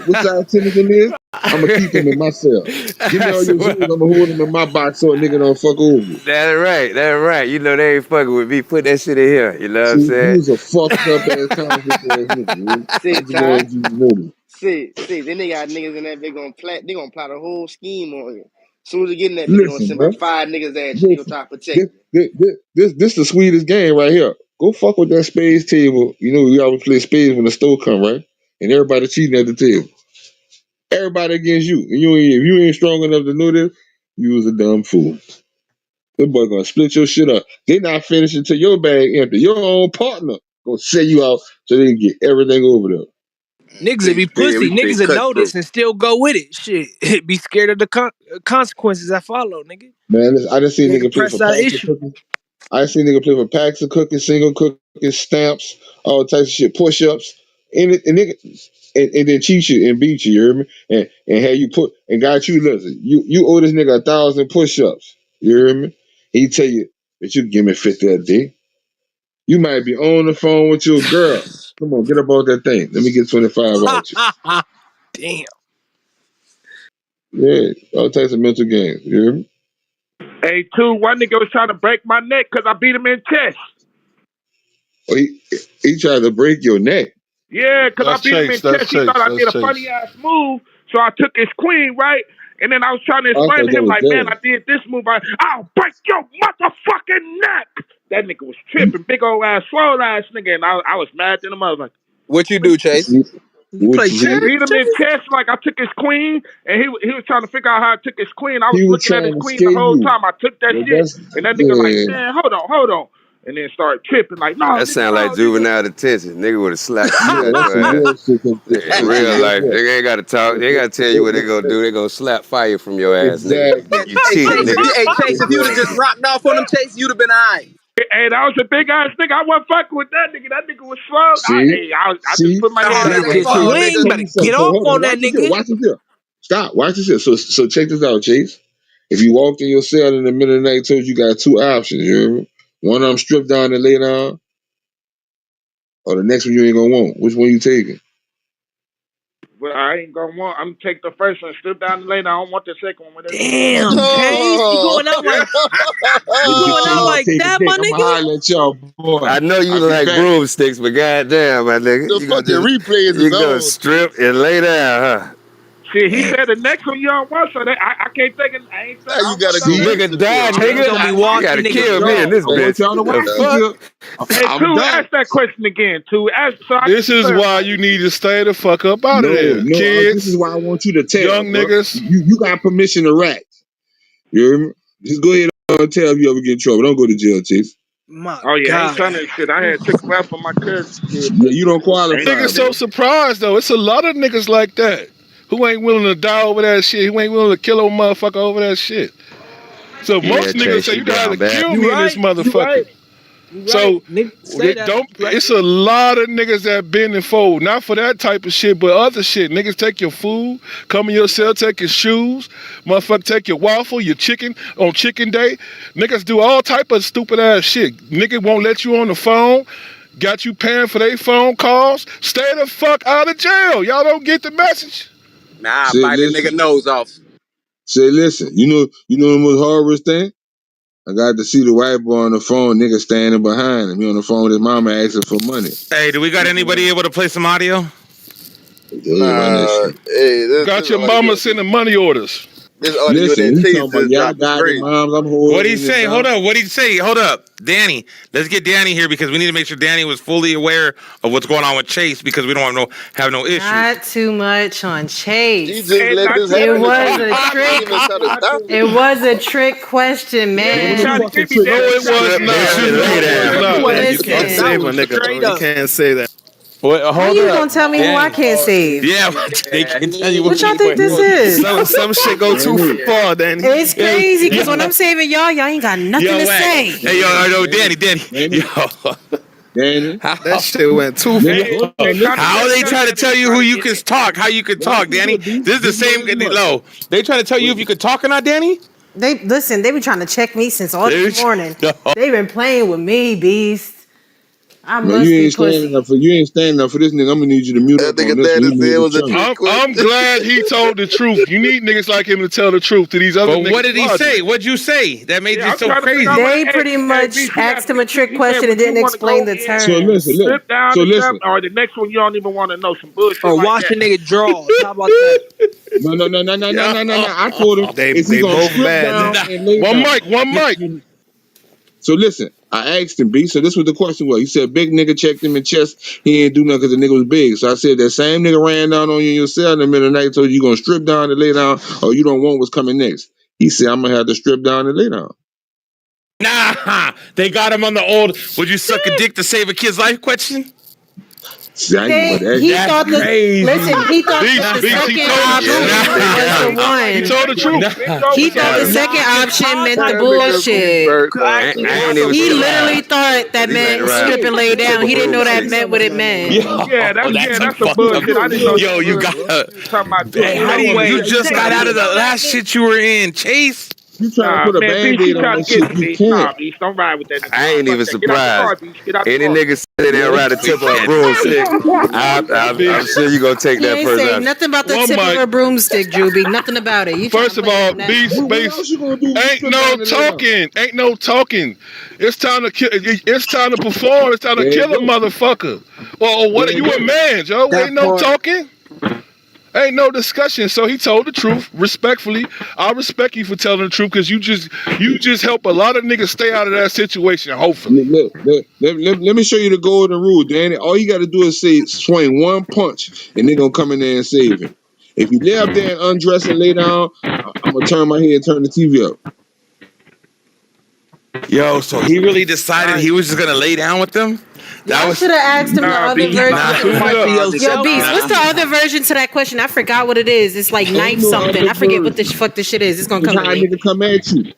What size Timothy is? I'm gonna keep him in my cell. Give me I all your shoes. swear. I'm gonna hold them in my box so a nigga don't fuck over you. That's right, that's right. You know they ain't fucking with me. Put that shit in here. You know what I'm See, you saying? was a fucked up ass conflict ass nigga. Man. I Sit just wanted tight. you to know this. Sit. Then they got niggas in that bitch they gonna plot a whole scheme on you. As soon as you get in that bitch, they gonna Listen, send bro. about 5 niggas at you. They gonna Listen. try to protect This, you. this the sweetest game right here. Go fuck with that spades table. You know we always play spades when the store come, right? And everybody cheating at the table. Everybody against you. And if you ain't strong enough to know this, you was a dumb fool. That boy gonna split your shit up. They not finishing till your bag empty. Your own partner gonna sell you out so they can get everything over there. Niggas would be Big pussy. everything Niggas would know cutthroat. this and still go with it. Shit. Be scared of the consequences that follow, nigga. Man, listen, I done seen Nigga nigga play press for that packs of issue. cookies. I seen nigga play for packs of cookies, single cookies, stamps, all types of shit, push ups, and nigga, and then cheat you and beat you. You hear me? And have you put and got you listen. You owe this nigga 1,000 push ups. You hear me? He tell you that you give me 50 a day. You might be on the phone with your girl. Come on, get up on that thing. Let me get 25 out you. Damn. Yeah, all types of mental games. You hear me? Hey, two, one nigga was trying to break my neck because I beat him in chess. Or he tried to break your neck. Yeah, because I That's beat him Chase. in That's chess. He thought Chase. I That's did a funny Chase. ass move, so I took his queen, right? And then I was trying to I explain thought to that him, was like, man, I Danny. did this move. I'll break your motherfucking neck. That nigga was You tripping, big old ass, slow ass nigga, and I was mad at him. I was like, What you do, Chase? see You what play you I see? chess, beat him in Chase? chess like I took his queen, and he was trying to figure out how I took his queen. I was He was looking at his trying to queen the scare whole you. time. I took that But shit, that's and that nigga like, man. man, hold on, and then started tripping like, no, That nigga, sound like no, nigga. juvenile detention. Nigga would have slapped the shit Yeah, out that's your some ass. real shit. In real See, life, they ain't gotta talk. They gotta tell you what they gonna do. They gonna slap fire from your ass, nigga. Yeah, exactly. You hey cheating, Chase, nigga. if you'd have just Exactly. rocked off on them, Chase, you'd have been alright. Hey, that was a big ass nigga. I wasn't fucking with that nigga. That nigga was slow. See, I just see, put my Nah, head see. that up. Better ain't get fall, So swing. nigga. check Better this out. get So off hold on. on that Watch this here. nigga. Watch this here. Stop. Watch this here. So check this out, Chase. If you walked in your cell in the middle of the night, told you got 2 options. You hear me? One of them strip down and lay down, or the next one you ain't gonna want. Which one you taking? But I ain't gonna want. I'm gonna take the first one, strip down the lane. I don't want the second one. Whatever you want. Damn, Chase. You Oh, going out like you Nigga going say out he oh, like take a that, dick. my I'ma nigga? holler at y'all, boy. I know you I'll be like back. broomsticks, but goddamn, my nigga, The fucking replays you is gonna on. strip and lay down, huh? Shit, he said the next one you don't want, so that I can't take it. Now I you don't want gotta that go See, next against Nigga the die, bitch, Chase bro. gonna be nigga. You walking gotta niggas kill me in yo, this I want bitch. y'all to The watch this fuck? here. Hey, I'm two, done. ask that question again, two. So I can This is why clarify you this need shit. to stay the fuck up out of No, there, no. This is kids, why I want you to tell, young bro. niggas. You got permission to rat. You hear me? Just go ahead and tell if you ever get in trouble. Don't go to jail, Chief. My Oh yeah, I ain't God. trying to shit. I had took rap for my cousin shit, Yeah, but you don't ain't qualify, Niggas so bro. surprised though. It's a lot of niggas like that who ain't willing to die over that shit. Who ain't willing to kill a motherfucker over that shit. So Yeah, most niggas Chase, say you you gonna have to down bad. kill You me in this right. You motherfucker. right. You right. So Niggas say it that. don't. You right. It's a lot of niggas that bend and fold, not for that type of shit, but other shit. Niggas take your food, come in your cell, take your shoes, motherfucker, take your waffle, your chicken on chicken day. Niggas do all type of stupid ass shit. Nigga won't let you on the phone. Got you paying for their phone calls. Stay the fuck out of jail. Y'all don't get the message. nah, Say bite the nigga listen. nose off. Say listen. You know the most horrible thing? I got to see the white boy on the phone, nigga standing behind him. He on the phone with his mama asking for money. Hey, do we got He said, anybody able to play some audio? "Hey, run that Nah, shit." hey, this Got your all you mama gotta do. sending money orders. This audio Listen, that he Chase talking about just y'all dropped is got him, crazy. moms. I'm What'd he holding it say? Hold down. up. What'd he say? Hold up. Danny. Let's get Danny here because we need to make sure Danny was fully aware of what's going on with Chase because we don't have no issues. Not too much on She Chase. just And let not this too It much happen and was she a on ain't trick. even try to not stop too. it. It was a trick question, There Yeah, was no man. Johnny, fucking give me trick that. No, it You gotta was give me not. that. question. That It No, was it was a was not. trick not. Man. question. That Listen. was Straight up. Wait, How hold you up, gonna tell me who I Danny. can't save? Yeah, they can't tell you What what y'all think we this were. is? Some shit go too Danny. far, Danny. It's Yo, crazy because when yo, I'm saving y'all ain't got nothing yo, to Wack. say. Hey, Danny. yo, Danny. Danny. Yo, Danny. Danny. That shit went too Nigga, far. Hey, hold hey, on. Johnny, Listen. how just they tell trying to that tell nigga you who try to you get can in. talk, how you can Watch talk, this Danny? little beef. This is the Just know same. this much. Low. They trying to tell you if you could talk or not, Danny. They listen, they been trying to check me since all this They- morning. They been playing with me, beast. I Man, must be pussy. you ain't standing up for this nigga. I'm gonna need you to mute That up on nigga this one. daddy You said need it to was a chunk. trick I'm question. glad he told the truth. You need niggas like him to tell the truth to these other But what niggas did he say? fraudulent. What'd you say that made Yeah, you I'm so trying to figure out crazy? what. They Hey, pretty hey, much bitch, you got asked him a 60. trick He said, question and would you didn't want to explain go the in So and listen, terms. look. slip down So or something, listen. or the next one you don't even want to know some bullshit Or like wash a that? nigga drawers. How about that? No, no, no, no, no, no, Yo, no, no, no. I told him, They is he they gonna both strip bad, down nigga. nah. and lay One down? mic, one mic. So listen, I asked him, B. So this was the question was. He said, big nigga checked him in chest. He ain't do nothing because the nigga was big. So I said, that same nigga ran down on you in your cell in the middle of the night, told you gonna strip down and lay down, or you don't want what's coming next. He said, I'm gonna have to strip down and lay down. Nah, they got him on the old "would you suck a dick to save a kid's life" question. See, I ain't They but that. he That's thought the crazy. listen, he thought that Beast, the beast. He second told the Yeah, truth. them option niggas was got the him. I'm like, He one. told the bend over, truth. bend Nah, over, He He thought got the Johnny. him. second Nah, the option meant the That context nigga was beef bullshit. burnt up. I ain't even He surprised. literally thought that Cause he meant ran Hey, around strip hey, and lay and took down. a He didn't know that broomstick. meant what it meant. yo, Yeah, that's a that's some fucked up. bullshit. I look, didn't know look, you Yo, you was look, got. bro. talking about Look, Hey, bend all how I do over want to you and say, you just trying got to out put of a the last shit you were in, Chase? you trying to put a Man, bitch, you band-aid on trying to that get shit. me, You bitch. can't. Nah, bitch, don't ride with that nigga. I Nah, ain't fuck even that. Get out the car, surprised. bitch. Get out the Any car. nigga sitting there Yeah. around the We tip of a can't. broomstick, I'm Beast. sure you gonna take He that ain't person say out. nothing about the One tip of mic. a broomstick, Juby. Nothing about it. You trying to First of play all, that now. beast, What beast. else you gonna do when you Ain't strip no down and lay down? talking. Ain't no talking. It's time to kill. It's time to perform. It's time to There you kill a go. motherfucker. Or There what? you You a go. man, Joe. that Ain't no part. talking. Ain't no discussion. So he told the truth respectfully. I respect you for telling the truth because you just help a lot of niggas stay out of that situation. Hopefully. Let me show you the golden rule, Danny. All you got to do is say swing one punch, and they're gonna come in there and save him. If you lay up there and undress and lay down, I'm gonna turn my head and turn the TV up. Yo, so he really decided Right. he was just gonna lay down with them? That Y'all was should have asked him the Nah, other B, he version lost nah, to his the Speak mic for question. on nigga. Yo, yourself Beast, what's now. the nah. other version to that question? I forgot what it is. It's like Ain't knife no something. other I forget what the version. fuck this shit is. It's gonna It's come to how a me. nigga come at you.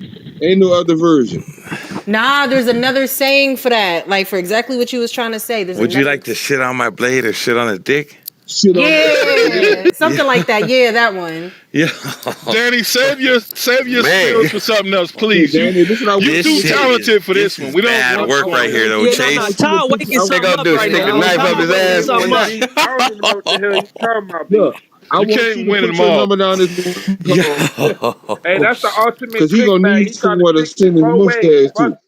Ain't no other version. Nah, there's another saying for that. Like for exactly what you was trying to say. There's Would you another. like to shit on my blade or shit on a dick? Shit on that shit, yeah. Yeah, Yeah, something like that. Yeah, that one. yeah. Danny, save your Man, skills for something else, Okay, please. You Danny, this is what I you want This you too to shit do. is talented for this this one. is We don't bad want. work right here, though, Yeah, I nah, want Chase. you to Todd picture. waking what they something gonna up do? right Stick a now. knife up Todd his waking ass Man, one something look, up. night? B, I don't even know what the hell you talking about, B. Look, I You want can't you to win put them your all. number down this call, Hey, Yo. that's the ultimate cause he trick gonna bag. need He trying to somewhere to trick you send his four ways. mustache Fuck to.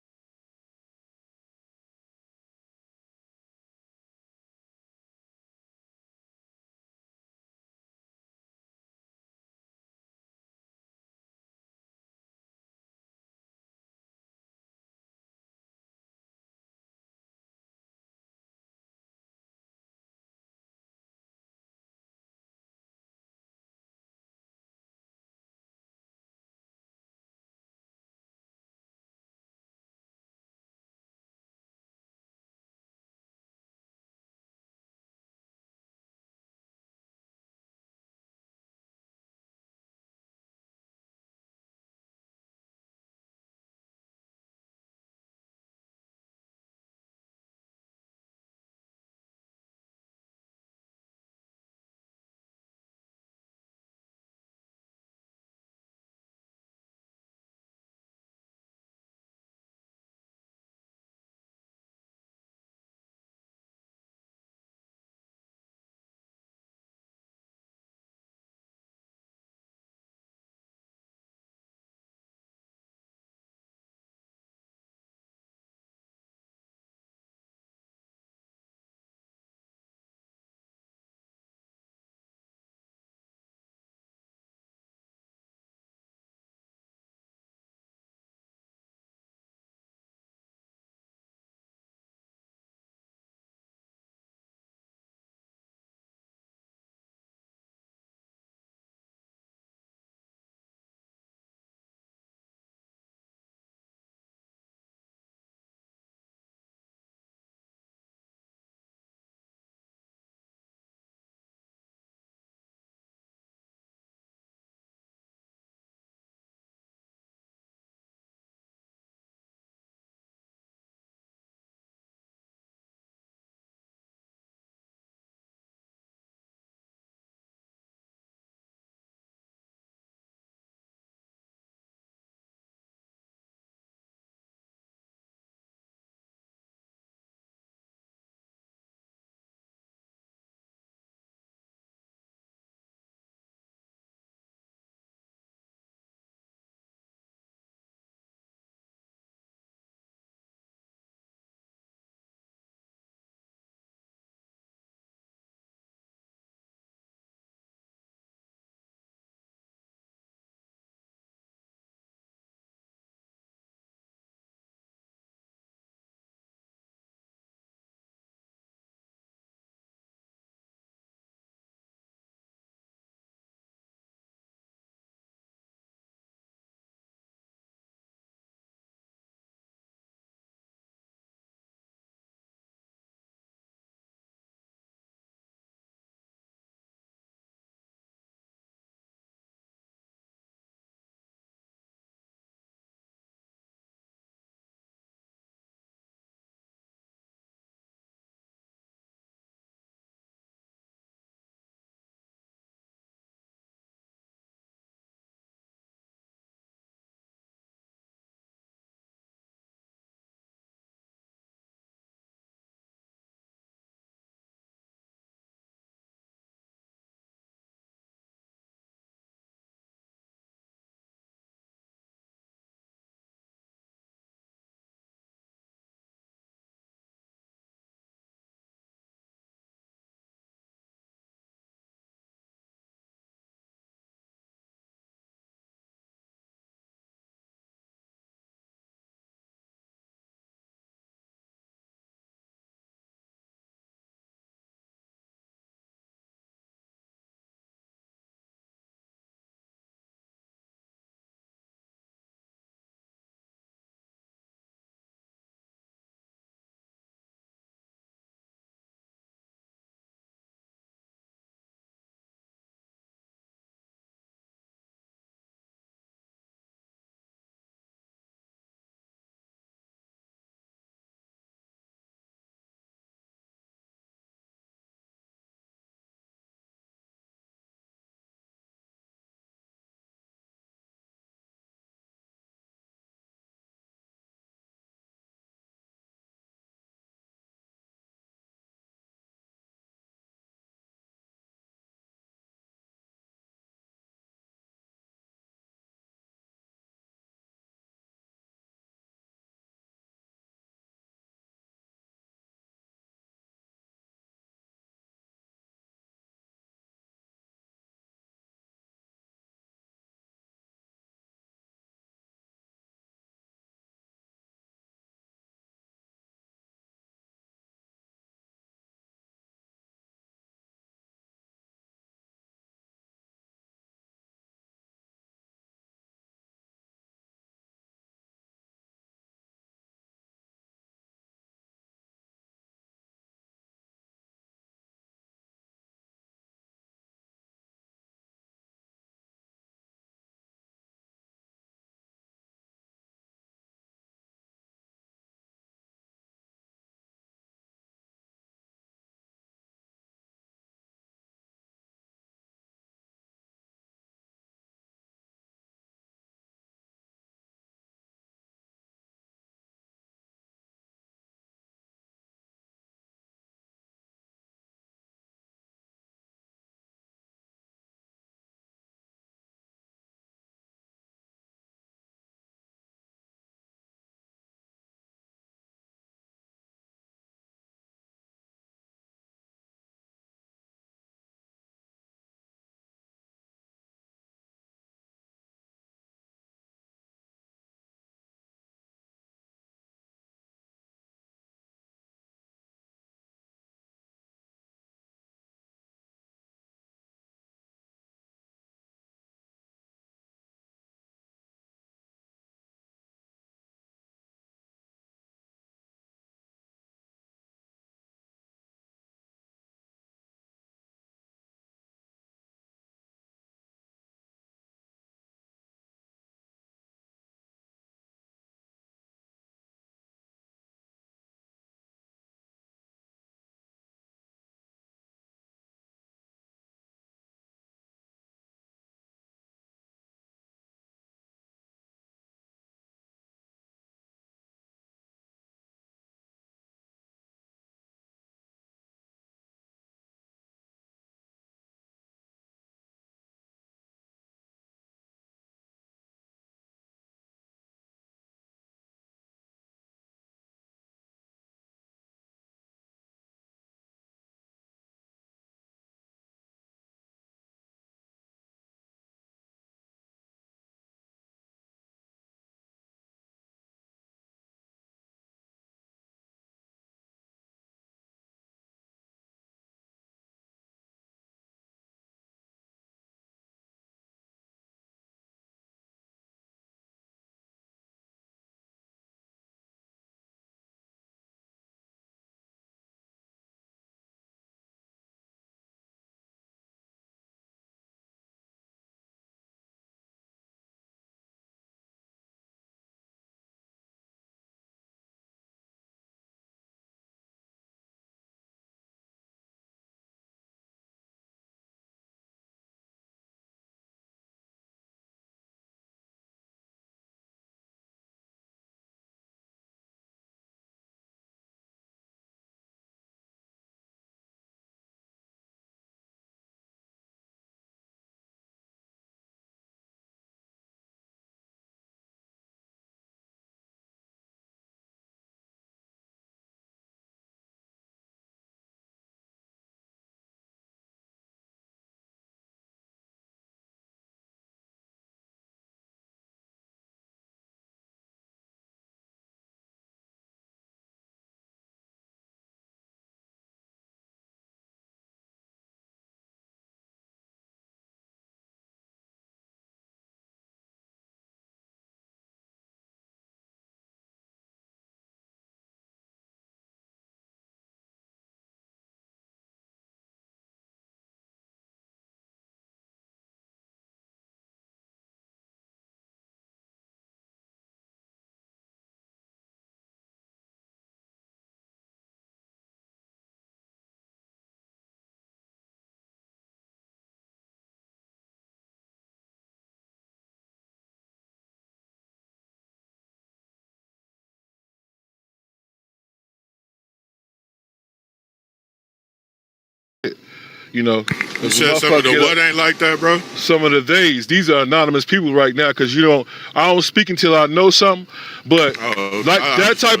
You know, You said some of the what ain't like that, bro? Some of the days. These are anonymous people right now because I don't speak until I know something. But that type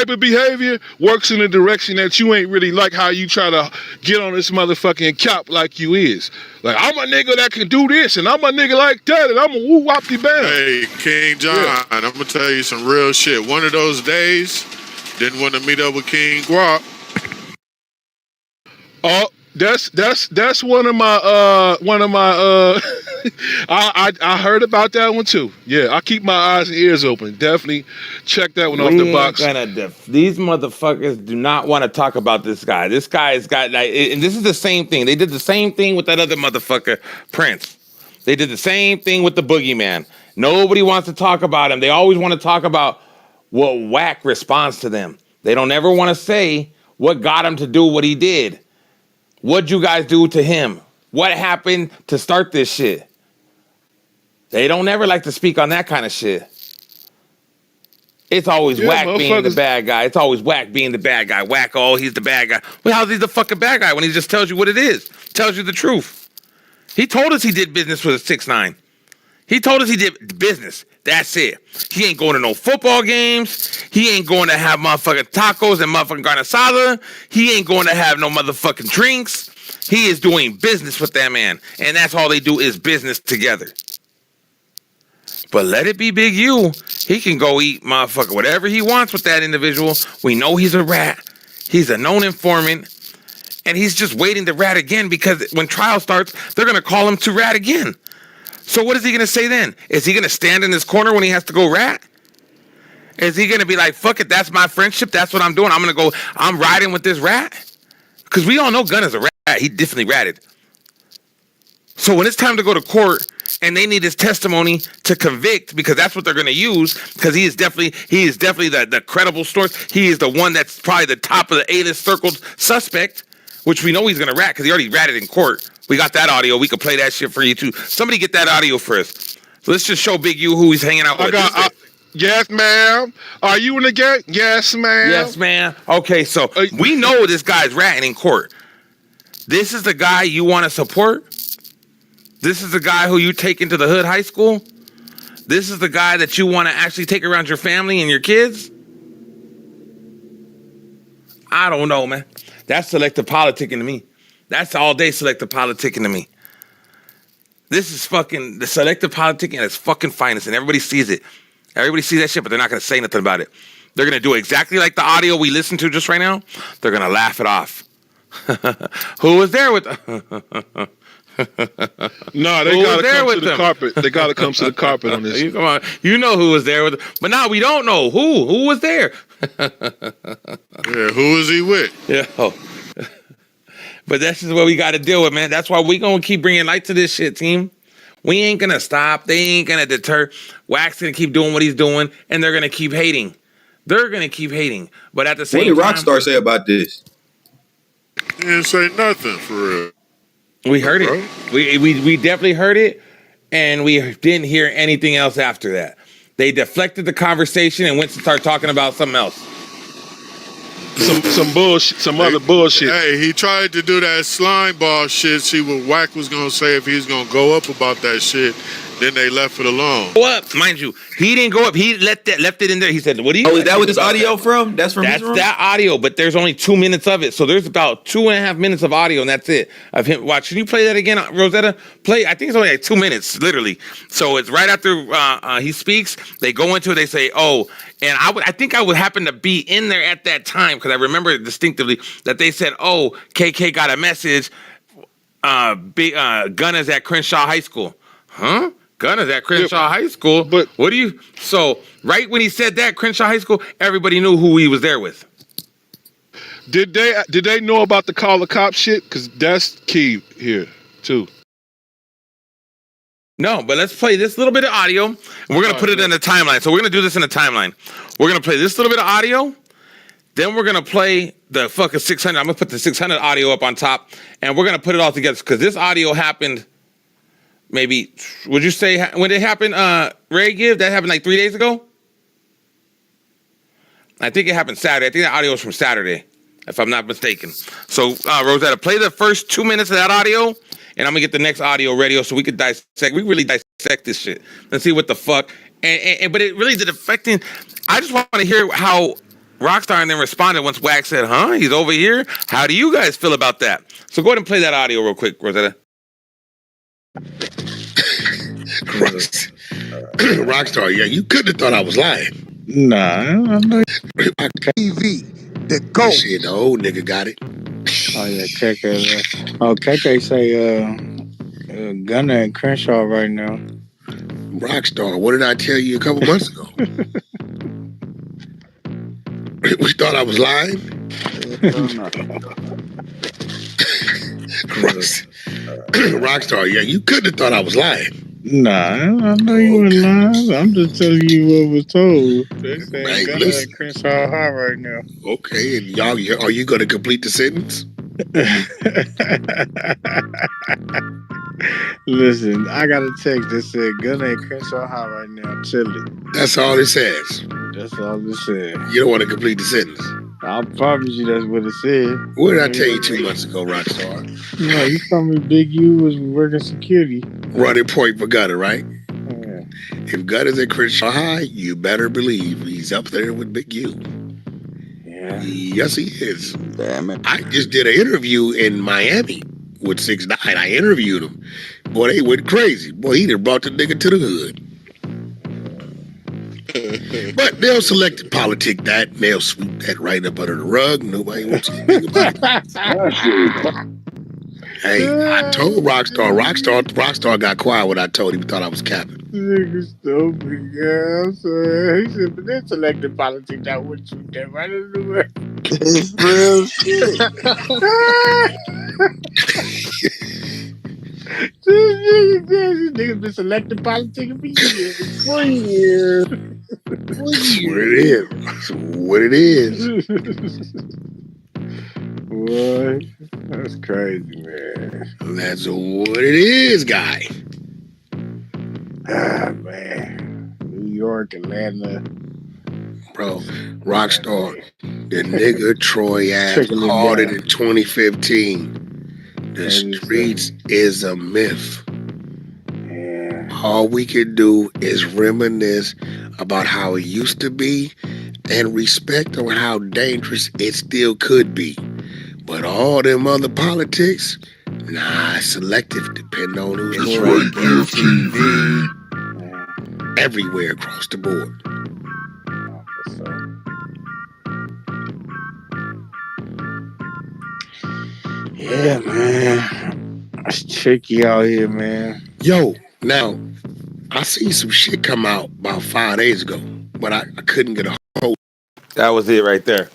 of behavior, works in a direction that you ain't really like how you try to get on this motherfucking cap like you is. Like, I'm a nigga that can do this, and I'm a nigga like that, and I'm a woo wop bam. Hey, King John, I'm gonna tell you some real shit. One of those days, didn't want to meet up with King Guap. Oh, that's one of my I heard about that one too. Yeah, I keep my eyes and ears open. Definitely check that one off the box. These motherfuckers do not want to talk about this guy. This guy has got like, and this is the same thing. They did the same thing with that other motherfucker, Prince. They did the same thing with the boogeyman. Nobody wants to talk about him. They always want to talk about what WACK responds to them. They don't ever want to say what got him to do what he did. What'd you guys do to him? What happened to start this shit? They don't ever like to speak on that kind of shit. It's always WACK being the bad guy. It's always WACK being the bad guy. WACK, oh, he's the bad guy. Well, how's he the fucking bad guy when he just tells you what it is? Tells you the truth. He told us he did business with a 6ix9ine. He told us he did business. That's it. He ain't going to no football games. He ain't going to have motherfucking tacos and motherfucking carne asada. He ain't going to have no motherfucking drinks. He is doing business with that man. And that's all they do is business together. But let it be Big U. He can go eat motherfucker whatever he wants with that individual. We know he's a rat. He's a known informant. And he's just waiting to rat again because when trial starts, they're going to call him to rat again. So what is he going to say then? Is he going to stand in his corner when he has to go rat? Is he going to be like, fuck it, that's my friendship, that's what I'm doing, I'm riding with this rat? Because we all know Gunna's a rat. He definitely ratted. So when it's time to go to court and they need his testimony to convict, because that's what they're going to use, because he is definitely the credible source. He is the one that's probably the top of the A-list circled suspect, which we know he's going to rat because he already ratted in court. We got that audio. We could play that shit for you too. Somebody get that audio for us. So let's just show Big U who he's hanging out with. Yes, ma'am. Are you in the gang? Yes, ma'am. Yes, ma'am. Okay, so we know this guy's ratting in court. This is the guy you want to support? This is the guy who you take into the hood high school? This is the guy that you want to actually take around your family and your kids? I don't know, man. That's selective politicking to me. That's all day selective politicking to me. This is fucking the selective politicking at its fucking finest, and everybody sees it. Everybody sees that shit, but they're not going to say nothing about it. They're going to do exactly like the audio we listened to just right now. They're going to laugh it off. Who was there with... No, they got to come to the carpet. They got to come to the carpet on this. Come on. You know who was there with... But now we don't know. Who was there? Yeah, who is he with? Yeah. But that's just what we got to deal with, man. That's why we going to keep bringing light to this shit, team. We ain't going to stop. They ain't going to deter. WACK's going to keep doing what he's doing, and they're going to keep hating. They're going to keep hating. But at the same time... What did Rockstar say about this? He didn't say nothing, for real. We heard it. We definitely heard it, and we didn't hear anything else after that. They deflected the conversation and went to start talking about something else. Some bullshit, other bullshit. Hey, he tried to do that slime ball shit, see what WACK was going to say if he was going to go up about that shit. Then they left it alone. Go up, mind you. He didn't go up. He left it in there. He said, what do you... Oh, is that what this audio from? That's from his room? That's that audio, but there's only 2 minutes of it. So there's about 2.5 minutes of audio, and that's it. Of him. Watch. Can you play that again, Rosetta? Play. I think it's only like 2 minutes, literally. So it's right after he speaks. They go into it. They say, oh... And I think I would happen to be in there at that time because I remember distinctively that they said, oh, KK got a message. Gunna's at Crenshaw High School. Huh? Gunna's at Crenshaw High School? But what do you... So right when he said that, Crenshaw High School, everybody knew who he was there with. Did they know about the call the cop shit? Because that's key here, too. No, but let's play this little bit of audio. And we're going to put it in a timeline. So we're going to do this in a timeline. We're going to play this little bit of audio. Then we're going to play the fucking 600. I'm going to put the 600 audio up on top. And we're going to put it all together. Because this audio happened maybe, would you say, when it happened, Ray Give? That happened like 3 days ago? I think it happened Saturday. I think the audio was from Saturday. if I'm not mistaken. So, Rosetta, play the first 2 minutes of that audio, and I'm gonna get the next audio ready so we can dissect. We really dissect this shit. Let's see what the fuck. But it really did affecting. I just want to hear how Rockstar and then responded once Wax said, "Huh? He's over here." How do you guys feel about that? So go ahead and play that audio real quick, Rosetta. Rockstar, yeah, you couldn't have thought I was lying. Nah, I know. TV, the GOAT. Shit, the old nigga got it. Oh yeah, KK. Oh, KK say Gunner and Crenshaw right now. Rockstar, what did I tell you a couple months ago? You thought I was lying? Rockstar, yeah, you couldn't have thought I was lying. Nah, I know you were lying. I'm just telling you what was told. They say Gunner and Crenshaw high right now. Okay, and y'all, are you going to complete the sentence? Listen, I got a text that said Gunner and Crenshaw high right now, chilling. That's all it says. That's all it said. You don't want to complete the sentence. I promise you that's what it said. What did I tell you 2 months ago, Rockstar? No, you told me Big U was working security. Running point for Gunner, right? Yeah. If Gunner's at Crenshaw High, you better believe he's up there with Big U. Yeah. Yes, he is. Damn it. I just did an interview in Miami with 6ix9ine. I interviewed him. Boy, they went crazy. Boy, he done brought the nigga to the hood. But they'll select politic that, and they'll sweep that right up under the rug. Nobody wants anything about it. Hey, I told Rockstar got quiet when I told him he thought I was capping. Nigga stupid, girl. So he said, but they selected politics that would shoot that right in the way. It's real shit. This nigga's been selecting politics for years. 4 years. That's what it is. That's what it is. Boy, that's crazy, man. That's what it is, guy. Ah, man. New York, Atlanta. Bro, Rockstar, the nigga Troy Ave called it in 2015. The streets is a myth. Yeah. All we can do is reminisce about how it used to be and respect on how dangerous it still could be. But all them other politics, nah, selective, depending on who's going to TV. Everywhere across the board. Yeah, man. It's tricky out here, man. Yo, now, I seen some shit come out about 5 days ago, but I couldn't get a hold. That was it right there.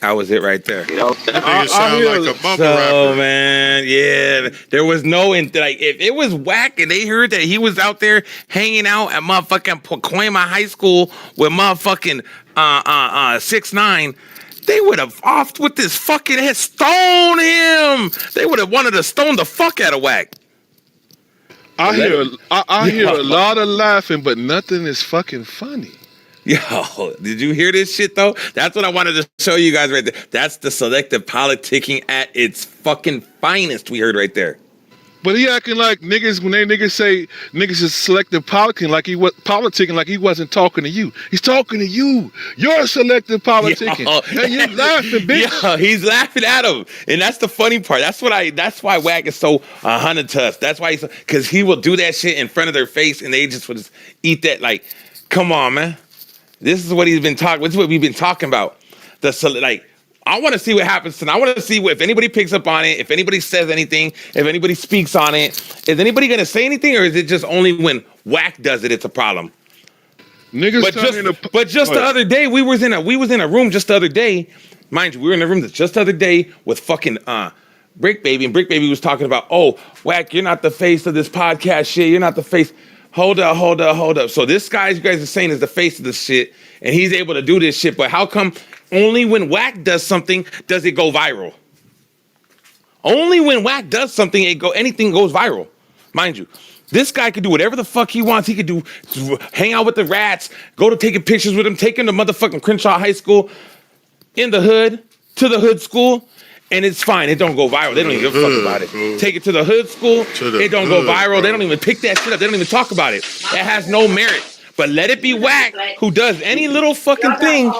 That was it right there. That nigga sound like a bumper rapper. Oh man, yeah. There was no if it was whack and they heard that he was out there hanging out at motherfucking Pacoima High School with motherfucking 6ix9ine, they would have off with this fucking head, stone him. They would have wanted to stone the fuck out of Wack. I hear a lot of laughing, but nothing is fucking funny. Yo, did you hear this shit though? That's what I wanted to show you guys right there. That's the selective politicking at its fucking finest. We heard right there. But he acting like niggas when niggas say niggas is selective politicking like he wasn't talking to you. He's talking to you. You're selective politicking. Yo. And you're laughing, bitch. Yo, he's laughing at him. And that's the funny part. That's why Wack is so 100 to us. That's why because he will do that shit in front of their face and they just would just eat that like, come on, man. This is what he's been talking. This is what we've been talking about. I want to see what happens tonight. I want to see if anybody picks up on it, if anybody says anything, if anybody speaks on it. Is anybody going to say anything, or is it just only when Wack does it? It's a problem. Niggas, but just the other day, we was in a room just the other day. Mind you, we were in a room just the other day with fucking Brick Baby, and Brick Baby was talking about, oh, Wack, you're not the face of this podcast shit. You're not the face. Hold up. So this guy you guys are saying is the face of this shit, and he's able to do this shit, but how come only when Wack does something does it go viral? Only when Wack does something, anything goes viral. Mind you, this guy could do whatever the fuck he wants. He could do hang out with the rats, go to taking pictures with him, take him to motherfucking Crenshaw High School in the hood, to the hood school, and it's fine. It don't go viral. They don't even give a fuck about it. Bro. Take it to the hood school. It don't go viral. Bro. They don't even pick that shit up. They don't even talk about it. It has no merit. But let it be WACK who does any little fucking thing,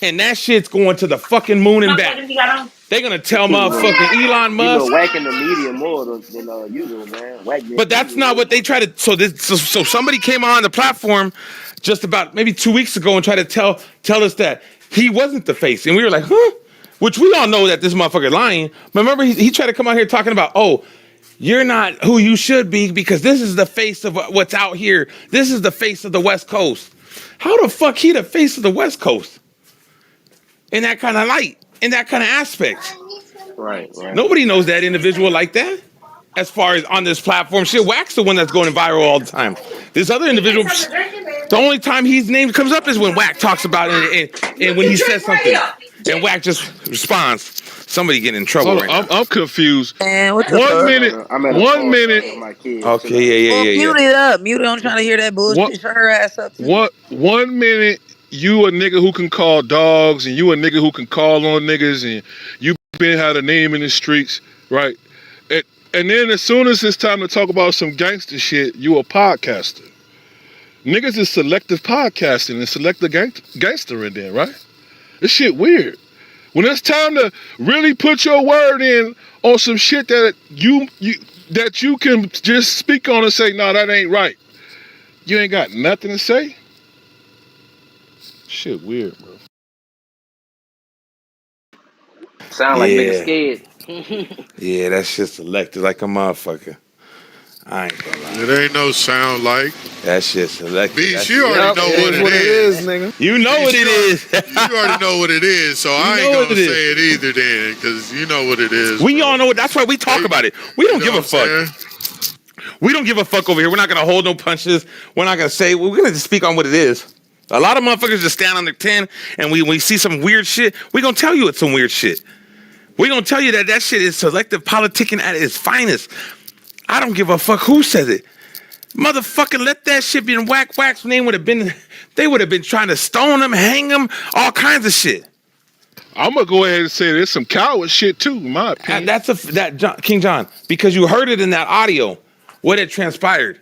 and that shit's going to the fucking moon and back. They're gonna tell motherfucking Elon Musk. Whacking the media more than usual, man. But that's not what they try to. So somebody came on the platform just about maybe 2 weeks ago and tried to tell us that he wasn't the face, and we were like, huh? Which we all know that this motherfucker lying. But remember, he tried to come out here talking about, oh, you're not who you should be because this is the face of what's out here. This is the face of the West Coast. How the fuck he the face of the West Coast? In that kind of light, in that kind of aspect. Right. Nobody knows that individual like that. As far as on this platform, shit, WACK's the one that's going viral all the time. This other individual, the only time his name comes up is when WACK talks about it and when he says something. And WACK just responds. Somebody getting in trouble right now. I'm confused. Man, what the 1 fuck? minute. I'm at a 1 minute. Okay, Well, yeah. mute it up. Mute it. I'm trying to hear that bullshit. What? Shut her ass up. What? 1 minute. You a nigga who can call dogs, and you a nigga who can call on niggas, and you been had a name in the streets, right? And then as soon as it's time to talk about some gangster shit, you a podcaster. Niggas is selective podcasting and selective gangster in there, right? This shit weird. When it's time to really put your word in on some shit that you can just speak on and say, no, that ain't right. You ain't got nothing to say? Shit weird, bro. Sound like niggas scared. Yeah, that shit's selected like a motherfucker. I ain't gonna lie. It ain't no sound like. That shit's selected. Beast, you already know what it is. nigga. You know what it is. You already know what it is, so I ain't gonna say it either then, because you know what it is. We all know it. That's why we talk about it. We don't give a fuck. We don't give a fuck over here. We're not gonna hold no punches. We're not gonna say. We're gonna just speak on what it is. A lot of motherfuckers just stand on their 10, and we see some weird shit. We gonna tell you it's some weird shit. We gonna tell you that shit is selective politicking at its finest. I don't give a fuck who says it. Motherfucker, let that shit be in WACK's name. They would have been trying to stone him, hang him, all kinds of shit. I'm gonna go ahead and say there's some coward shit too, in my opinion. And King John, because you heard it in that audio, what had transpired.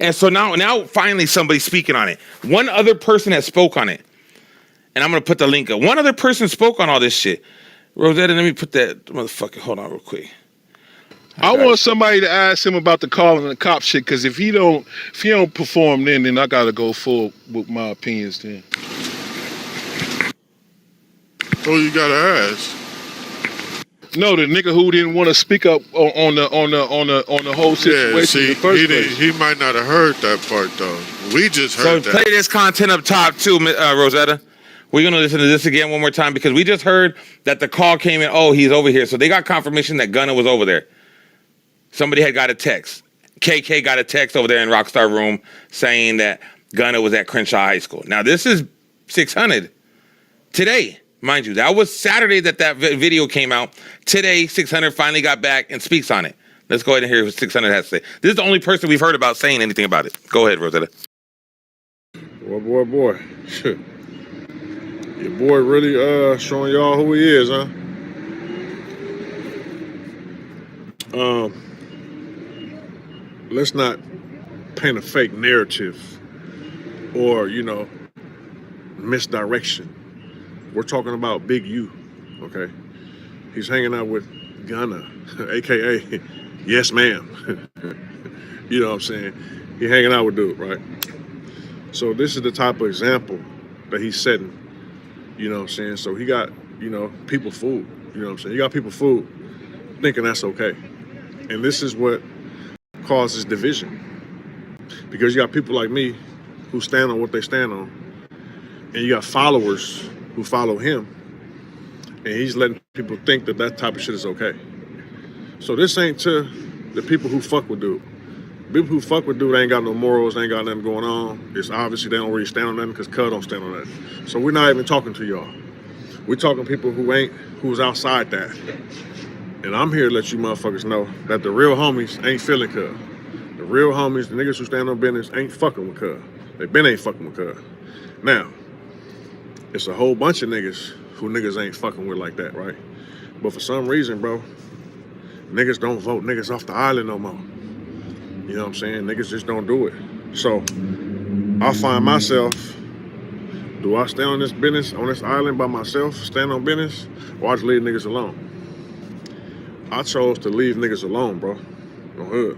And so now finally somebody's speaking on it. One other person has spoke on it. And I'm gonna put the link up. One other person spoke on all this shit. Rosetta, let me put that motherfucker. Hold on real quick. I want somebody to ask him about the calling the cop shit, because if he don't perform then I gotta go full with my opinions then. Who you gotta ask? No, the nigga who didn't want to speak up on the whole situation. Yeah, see, in the first place. he might not have heard that part though. We just heard that. So play this content up top too, Rosetta. We're gonna listen to this again one more time because we just heard that the call came in. Oh, he's over here. So they got confirmation that Gunna was over there. Somebody had got a text. KK got a text over there in Rockstar Room saying that Gunna was at Crenshaw High School. Now this is 600 today, mind you. That was Saturday that video came out. Today, 600 finally got back and speaks on it. Let's go ahead and hear what 600 has to say. This is the only person we've heard about saying anything about it. Go ahead, Rosetta. Boy. Shit. Your boy really showing y'all who he is, huh? Let's not paint a fake narrative or, misdirection. We're talking about Big U, okay? He's hanging out with Gunna, a.k.a. Yes Ma'am. You know what I'm saying? He's hanging out with dude, right? So this is the type of example that he's setting, you know what I'm saying? So he got, people fooled, you know what I'm saying? You got people fooled thinking that's okay. And this is what causes division. Because you got people like me who stand on what they stand on, and you got followers who follow him, and he's letting people think that type of shit is okay. So this ain't to the people who fuck with dude. People who fuck with dude ain't got no morals, ain't got nothing going on. It's obviously they don't really stand on nothing because Cud don't stand on that. So we're not even talking to y'all. We're talking people who's outside that. And I'm here to let you motherfuckers know that the real homies ain't feeling Cud. The real homies, the niggas who stand on business, ain't fucking with Cud. They been ain't fucking with Cud. Now, it's a whole bunch of niggas who niggas ain't fucking with like that, right? But for some reason, bro, niggas don't vote niggas off the island no more. You know what I'm saying? Niggas just don't do it. So I find myself, do I stay on this business, on this island by myself, stand on business, or I just leave niggas alone? I chose to leave niggas alone, bro. On hood.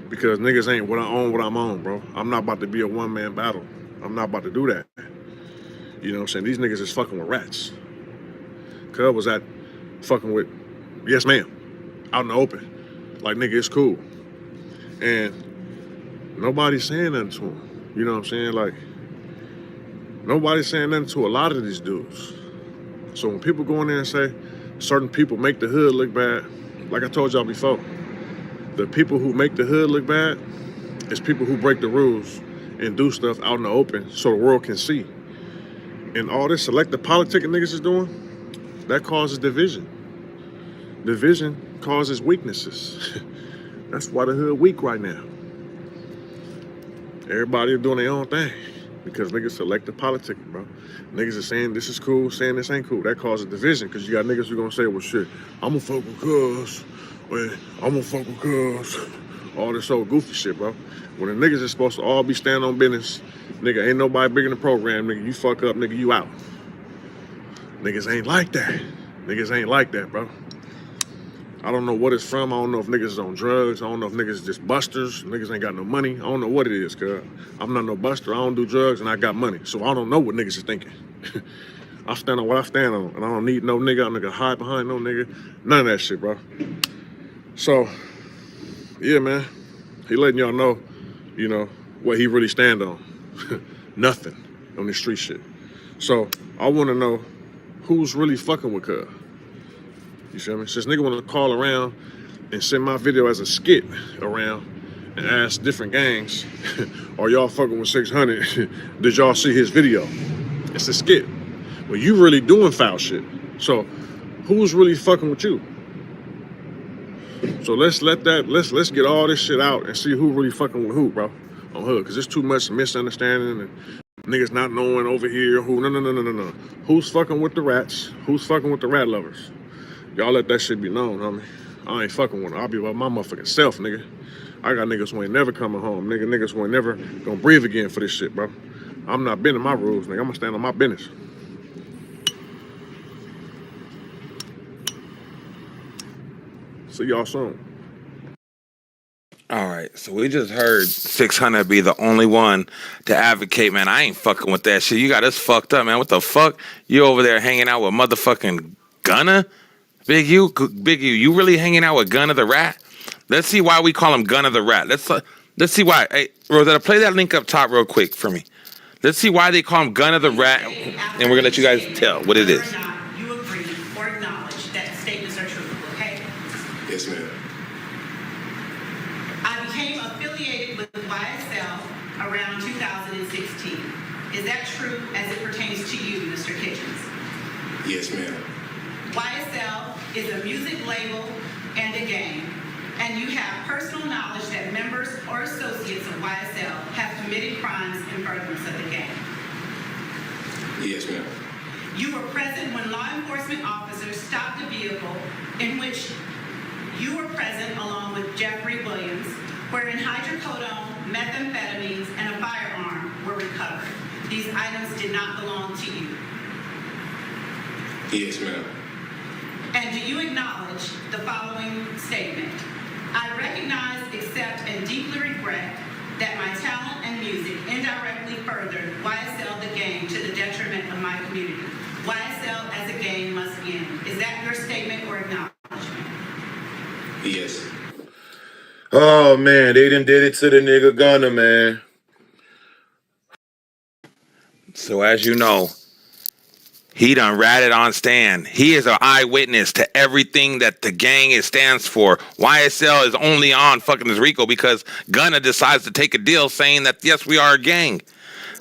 Because niggas ain't what I'm on, bro. I'm not about to be a one-man battle. I'm not about to do that. You know what I'm saying? These niggas is fucking with rats. Cub was at fucking with, yes ma'am, out in the open. Like, nigga, it's cool. And nobody's saying nothing to him. You know what I'm saying? Like, nobody's saying nothing to a lot of these dudes. So when people go in there and say certain people make the hood look bad, like I told y'all before, the people who make the hood look bad is people who break the rules and do stuff out in the open so the world can see. And all this selective politicking niggas is doing, that causes division. Division causes weaknesses. That's why the hood weak right now. Everybody doing their own thing because niggas selective politicking, bro. Niggas are saying this is cool, saying this ain't cool. That causes division because you got niggas who gonna say, well, shit, I'm gonna fuck with cuz. I'm gonna fuck with cuz. All this old goofy shit, bro. When the niggas is supposed to all be standing on business, nigga, ain't nobody bigger than the program, nigga. You fuck up, nigga, you out. Niggas ain't like that. Niggas ain't like that, bro. I don't know what it's from. I don't know if niggas is on drugs. I don't know if niggas is just busters. Niggas ain't got no money. I don't know what it is, cuz. I'm not no buster. I don't do drugs and I got money. So I don't know what niggas is thinking. I stand on what I stand on. And I don't need no nigga. I'm not gonna hide behind no nigga. None of that shit, bro. So, yeah, man. He letting y'all know, you know, what he really stand on. Nothing on this street shit. So, I want to know who's really fucking with cuz. You feel me? Since nigga want to call around and send my video as a skit around and ask different gangs, are y'all fucking with 600? Did y'all see his video? It's a skit. Well, you really doing foul shit. So who's really fucking with you? So let's get all this shit out and see who really fucking with who, bro, on hood. Cause there's too much misunderstanding and niggas not knowing over here who, no. Who's fucking with the rats? Who's fucking with the rat lovers? Y'all let that shit be known, homie. I ain't fucking with them. I'll be by my motherfucking self, nigga. I got niggas who ain't never coming home, nigga. Niggas who ain't never gonna breathe again for this shit, bro. I'm not bending my rules, nigga. I'm gonna stand on my business. See y'all soon. All right, so we just heard 600 be the only one to advocate, man. I ain't fucking with that shit. You got us fucked up, man. What the fuck? You over there hanging out with motherfucking Gunna? Big U, you really hanging out with Gunna the Rat? Let's see why we call him Gunna the Rat. Let's see why. Hey, Rosetta, play that link up top real quick for me. Let's see why they call him Gunna the Rat, and we're gonna let you guys tell what it is. You agree or acknowledge that statements are true, okay? Yes, ma'am. I became affiliated with YSL around 2016. Is that true as it pertains to you, Mr. Kitchens? Yes, ma'am. YSL is a music label and a gang, and you have personal knowledge that members or associates of YSL have committed crimes in furtherance of the gang. Yes, ma'am. You were present when law enforcement officers stopped a vehicle in which you were present along with Jeffrey Williams, wherein hydrocodone, methamphetamines, and a firearm were recovered. These items did not belong to you. Yes, ma'am. And do you acknowledge the following statement? I recognize, accept, and deeply regret that my talent and music indirectly furthered YSL the gang to the detriment of my community. YSL as a gang must end. Is that your statement or acknowledgement? Yes. Oh man, they done did it to the nigga Gunna, man. So as you know, he done ratted on Stan. He is an eyewitness to everything that the gang stands for. YSL is only on fucking this Rico because Gunna decides to take a deal saying that, yes, we are a gang.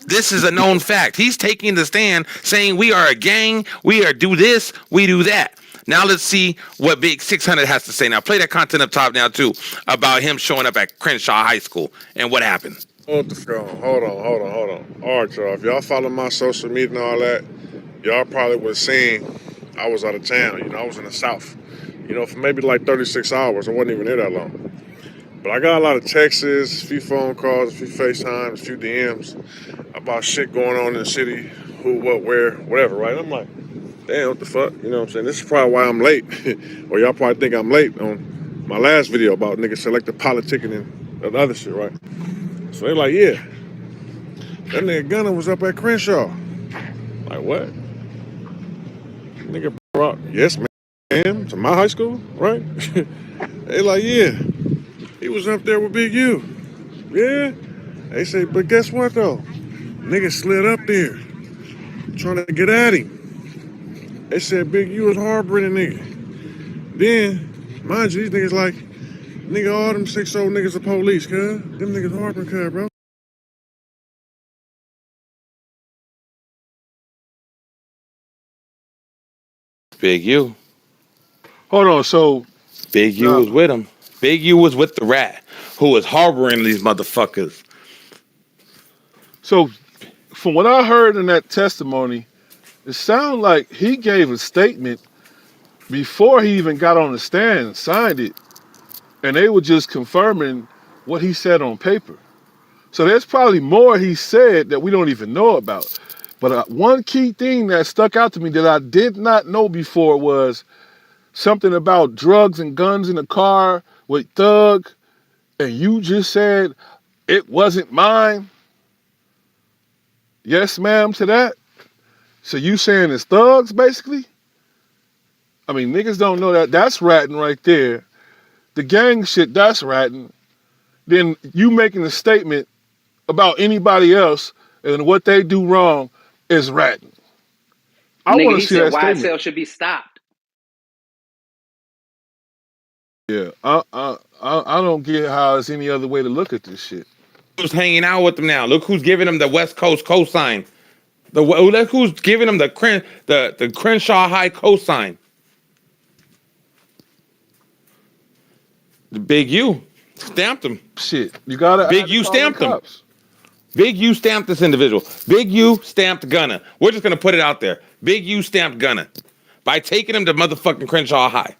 This is a known fact. He's taking the stand saying we are a gang, we are do this, we do that. Now let's see what Big 600 has to say. Now play that content up top now too about him showing up at Crenshaw High School and what happened. Hold on. All right, y'all. If y'all follow my social media and all that, y'all probably was seeing I was out of town. You know, I was in the South. You know, for maybe like 36 hours. I wasn't even there that long. But I got a lot of texts, a few phone calls, a few FaceTimes, a few DMs about shit going on in the city, who, what, where, whatever, right? I'm like, damn, what the fuck? You know what I'm saying? This is probably why I'm late. Or y'all probably think I'm late on my last video about niggas selective politicking and other shit, right? So they like, yeah, that nigga Gunner was up at Crenshaw. Like, what? Nigga brought, yes, ma'am, to my high school, right? They like, yeah, he was up there with Big U. Yeah. They say, but guess what though? Nigga slid up there trying to get at him. They said Big U was harboring a nigga. Then, mind you, these niggas like, nigga, all them 6 old niggas are police, cuz. Them niggas harboring, cuz, bro. Big U. Hold on, so Big U now, was with him. Big U was with the rat who was harboring these motherfuckers. so from what I heard in that testimony, it sounded like he gave a statement before he even got on the stand and signed it, and they were just confirming what he said on paper. So there's probably more he said that we don't even know about. But one key thing that stuck out to me that I did not know before was something about drugs and guns in the car with Thug, and you just said it wasn't mine. Yes, ma'am, to that. So you saying it's Thugs, basically? I mean, niggas don't know that. That's ratting right there. The gang shit, that's ratting. Then you making a statement about anybody else and what they do wrong is ratting. I Nigga, want to he see said that statement. YSL should be stopped. Yeah, I don't get how it's any other way to look at this shit. Who's hanging out with them now? Look who's giving them the West Coast cosign. Look who's giving them the Crenshaw High cosign. The Big U stamped him. Shit, you gotta Big add the U following stamped him. cops. Big U stamped this individual. Big U stamped Gunna. We're just gonna put it out there. Big U stamped Gunna by taking him to motherfucking Crenshaw High.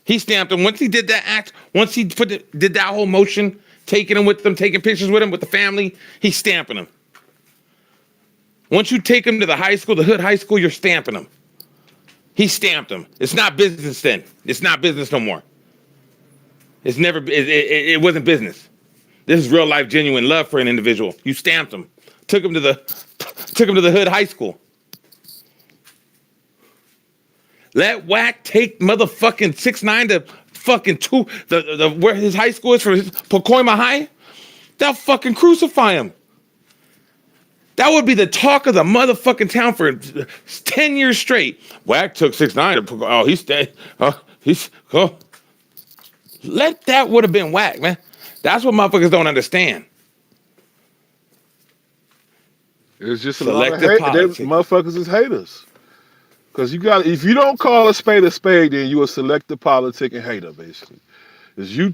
He stamped him. Once he did that act, once he did that whole motion, taking him with them, taking pictures with him, with the family, he's stamping him. Once you take him to the high school, the hood high school, you're stamping him. He stamped him. It's not business then. It's not business no more. It's never. It wasn't business. This is real life, genuine love for an individual. You stamped him. Took him to the hood high school. Let WACK take motherfucking 6'9" to fucking 2, the where his high school is for his Pacoima High. They'll fucking crucify him. That would be the talk of the motherfucking town for 10 years straight. WACK took 6'9" to oh, he stayed. Let that would have been WACK, man. That's what motherfuckers don't understand. It's just a lot of Selective hate. They politics. motherfuckers is haters. Cause you got, if you don't call a spade, then you a selective politic and hater, basically. Cause you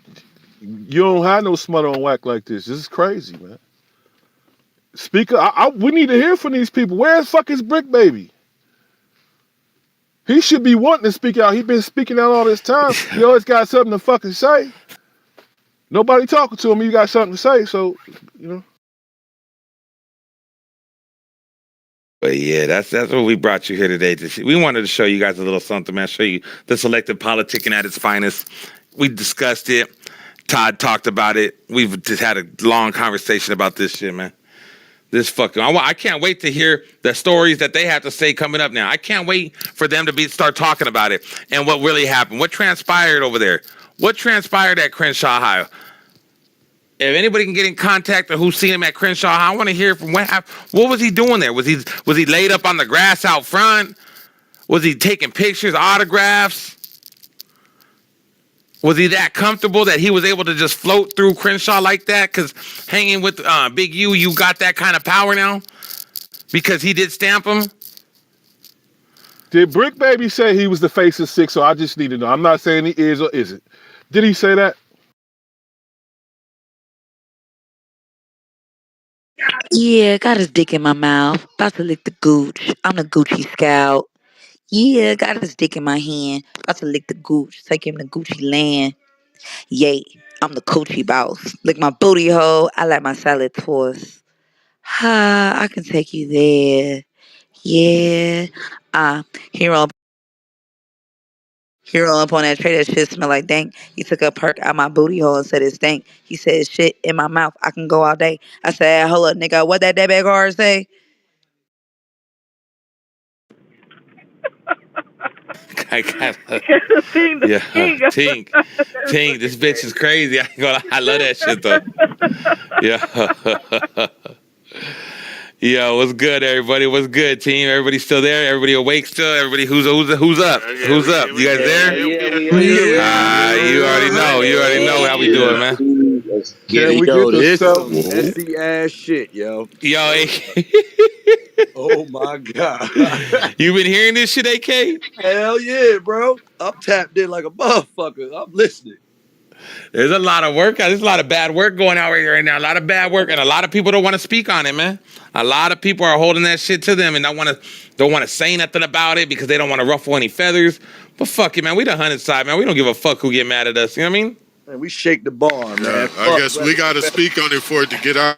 don't have no smut on WACK like this. This is crazy, man. Speaker, we need to hear from these people. Where the fuck is Brick Baby? He should be wanting to speak out. He been speaking out all this time. He always got something to fucking say. Nobody talking to him. You got something to say, so you know. But yeah, that's what we brought you here today. We wanted to show you guys a little something, man. Show you the selective politicking at its finest. We discussed it. Todd talked about it. We've just had a long conversation about this shit, man. This fucking, I can't wait to hear the stories that they have to say coming up now. I can't wait for them to start talking about it and what really happened. What transpired over there? What transpired at Crenshaw High? If anybody can get in contact or who's seen him at Crenshaw High, I want to hear from what happened. What was he doing there? Was he laid up on the grass out front? Was he taking pictures, autographs? Was he that comfortable that he was able to just float through Crenshaw like that? Because hanging with Big U, you got that kind of power now? Because he did stamp him? Did Brick Baby say he was the face of 6? So I just need to know. I'm not saying he is or isn't. Did he say that? Yeah, got his dick in my mouth. About to lick the gooch. I'm the Gucci scout. Yeah, got his dick in my hand. About to lick the gooch. Take him to Gucci land. Yay, I'm the coochie boss. Lick my booty hole. I like my salad toss. Ha, I can take you there. Yeah. Hero Hero up on that tray, that shit smell like dank. He took a perk out my booty hole and said it stank. He said shit in my mouth, I can go all day. I said, hold up, nigga, what that debit card say? I got Team the yeah, king. Tink, this bitch is crazy. I ain't gonna lie, I love that shit though. Yeah. Yo, what's good, everybody? What's good, team? Everybody still there? Everybody awake still? Everybody who's up? Yeah, Who's up? You guys there? We Yeah. You already know. You already know how we do it, man. Can Get we get yo, the this self? some messy ass shit, yo. Yo, Oh my god. you been hearing this shit, AK? Hell yeah, bro. I'm tapped in like a motherfucker. I'm listening. There's a lot of work. There's a lot of bad work going out right now. A lot of bad work, and a lot of people don't want to speak on it, man. A lot of people are holding that shit to them and don't want to say nothing about it because they don't want to ruffle any feathers. But fuck it, man. We the hunted side, man. We don't give a fuck who get mad at us. You know what I mean? Man, we shake the bar, Yeah, man. I Fuck guess we rather got to speak on it for it to get out.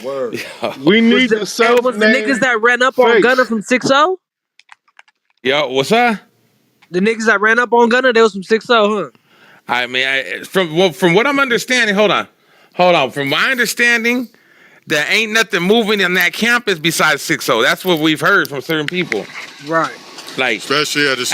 word. We need the Was the niggas self-named that ran up on Gunner face. from 6-0? Yo, what's up? The niggas that ran up on Gunner, they was from 6-0, huh? I mean, from what I'm understanding, hold on. From my understanding, there ain't nothing moving in that campus besides 6-0. That's what we've heard from certain people. Right. Like, Especially at a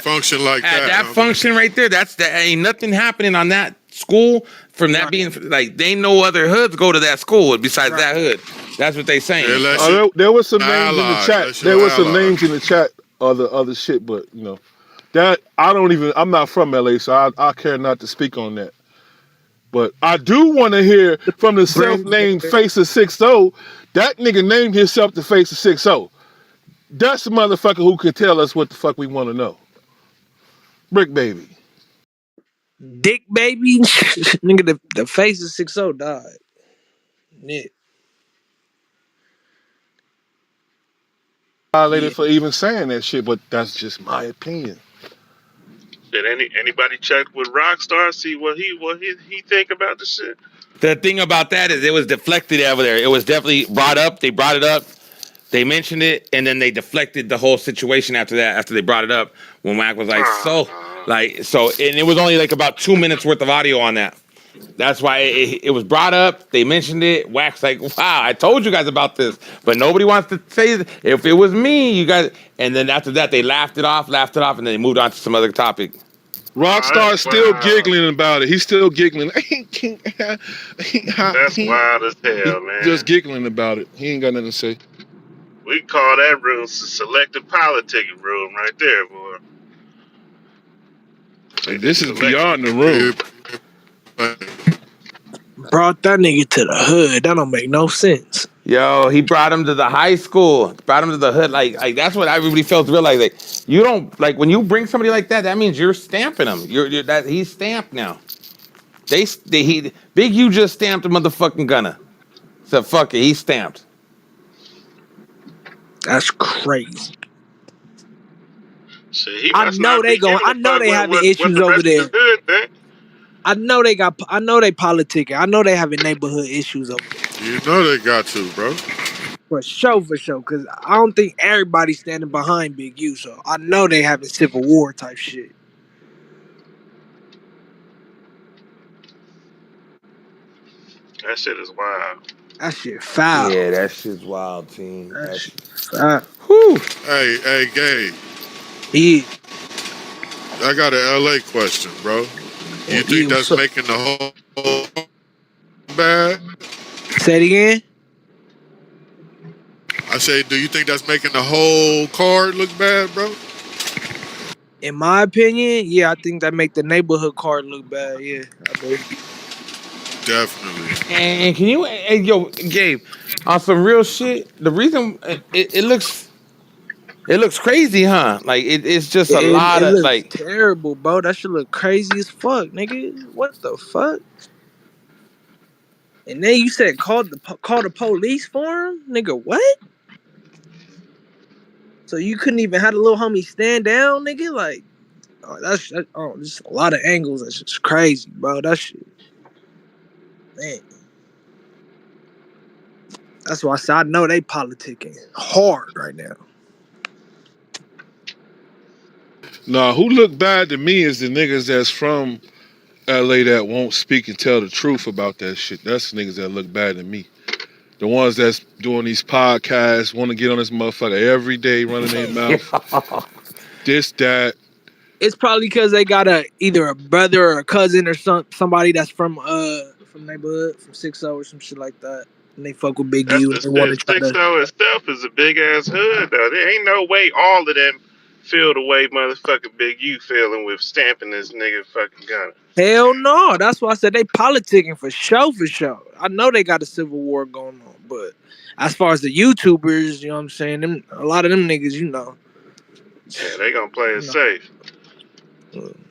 function like at that. that function right there, that ain't nothing happening on that school from that being like they no other hoods go to that school besides that hood. That's what they saying. There was some names in the chat. That's There your was some ally. names in the chat of the other shit, but you know that I'm not from LA, so I care not to speak on that. But I do want to hear from the self-named face of 6-0. That nigga named himself the face of 6-0. That's the motherfucker who can tell us what the fuck we want to know. Brick baby. Dick baby. Nigga, the face of 6-0 died. Nick. Violated for even saying that shit, but that's just my opinion. Did anybody check with Rockstar, see what he think about the shit? The thing about that is it was deflected over there. It was definitely brought up. They brought it up. They mentioned it, and then they deflected the whole situation after that. After they brought it up, when WACK was like, and it was only like about 2 minutes worth of audio on that. That's why it was brought up. They mentioned it. WACK's like, wow, I told you guys about this, but nobody wants to say it. If it was me, you guys. And then after that, they laughed it off, and then they moved on to some other topic. Rockstar's still giggling about it. He's still giggling. That's wild as hell, man. Just giggling about it. He ain't got nothing to say. We call that room selective politicking room right there, boy. And this is beyond the room. Brought that nigga to the hood. That don't make no sense. Yo, he brought him to the high school, brought him to the hood. Like that's what everybody fails to realize. Like, you don't like when you bring somebody like that. That means you're stamping him. You're that he's stamped now. Big U just stamped a motherfucking Gunner. So fuck it, he's stamped. That's crazy. Shit, he I must know not they be going. giving I a know fuck they having what issues the over rest there. of the hood think. I know they politicking. I know they having neighborhood issues over there. You know they got to, bro. For sure. Because I don't think everybody's standing behind Big U. So I know they having civil war type shit. That shit is wild. That shit foul. Yeah, that shit's wild, team. That shit foul. Whew. Hey, Gabe. Yeah. I got an LA question, bro. You think that's making the whole bad? Say it again. I say, do you think that's making the whole card look bad, bro? In my opinion, yeah, I think that make the neighborhood card look bad. Yeah, I do. Definitely. And can you, yo, Gabe, on some real shit? The reason it looks crazy, huh? Like it's just a lot It of looks like. terrible, bro. That should look crazy as fuck, nigga. What the fuck? And then you said call the police for him, nigga. What? So you couldn't even have the little homie stand down, nigga? Like, oh, just a lot of angles. That's just crazy, bro. That shit, man. That's why I said I know they politicking hard right now. Nah, who look bad to me is the niggas that's from LA that won't speak and tell the truth about that shit. That's the niggas that look bad to me. The ones that's doing these podcasts, want to get on this motherfucker every day, running their mouth. This, that. It's probably because they got either a brother or a cousin or somebody that's from neighborhood, from 6-0 or some shit like that. And they fuck with Big That's U and the they want to try six to. zero itself is a big ass hood though. There ain't no way all of them feel the way motherfucking Big U feeling with stamping this nigga fucking gun. Hell no. That's why I said they politicking for sure, for sure. I know they got a civil war going on, but as far as the YouTubers, you know what I'm saying, a lot of them niggas, Yeah, they gonna play it you know. safe.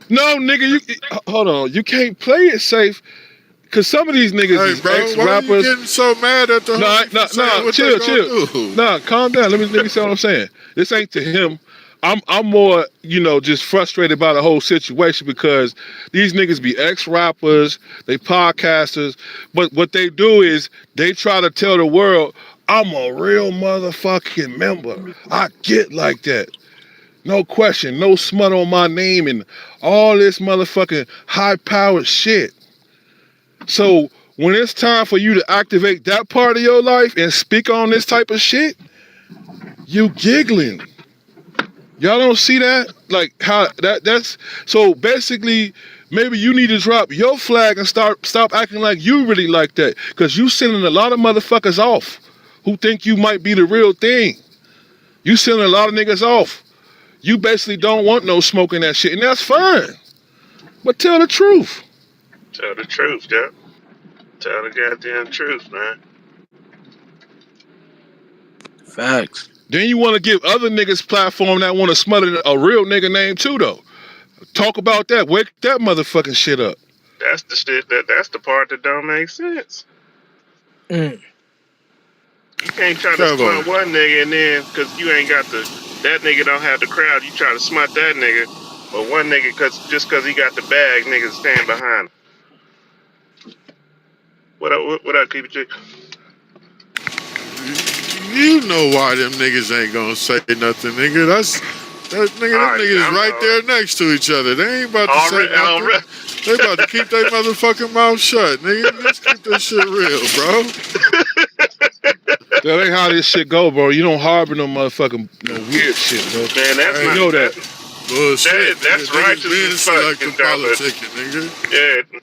No, nigga, hold on. You can't play it safe because some of these niggas Hey, is bro, ex why are you rappers. getting so mad at the homie for saying what they Chill, gonna chill. do? Nah, calm down. Let me say what I'm saying. This ain't to him. I'm more, just frustrated by the whole situation because these niggas be ex-rappers, they podcasters, but what they do is they try to tell the world, I'm a real motherfucking member. I get like that. No question, no smut on my name and all this motherfucking high-powered shit. So when it's time for you to activate that part of your life and speak on this type of shit, you giggling. Y'all don't see that? Like how that's so basically maybe you need to drop your flag and stop acting like you really like that. Cause you sending a lot of motherfuckers off who think you might be the real thing. You sending a lot of niggas off. You basically don't want no smoking that shit, and that's fine. But tell the truth. Tell the truth, yeah. Tell the goddamn truth, man. Facts. Then you want to give other niggas platform that want to smother a real nigga name too, though. Talk about that. Wake that motherfucking shit up. That's the shit that's the part that don't make sense. Mm. You can't try to Kevo, smut one nigga and then cause you ain't got that nigga don't have the crowd, you try to smut that nigga. But one nigga just cause he got the bag, niggas stand behind him. What up, keep it chick? you know why them niggas ain't gonna say nothing, nigga. Them niggas right there next to each other. They ain't about to say nothing. They about to keep their motherfucking mouth shut, nigga. Let's keep this shit real, bro. That ain't how this shit go, bro. You don't harbor no motherfucking weird shit, bro. Man, that's You not know that. Bullshit. that's Niggas righteous been as fuck, selective but politicking, nigga. yeah,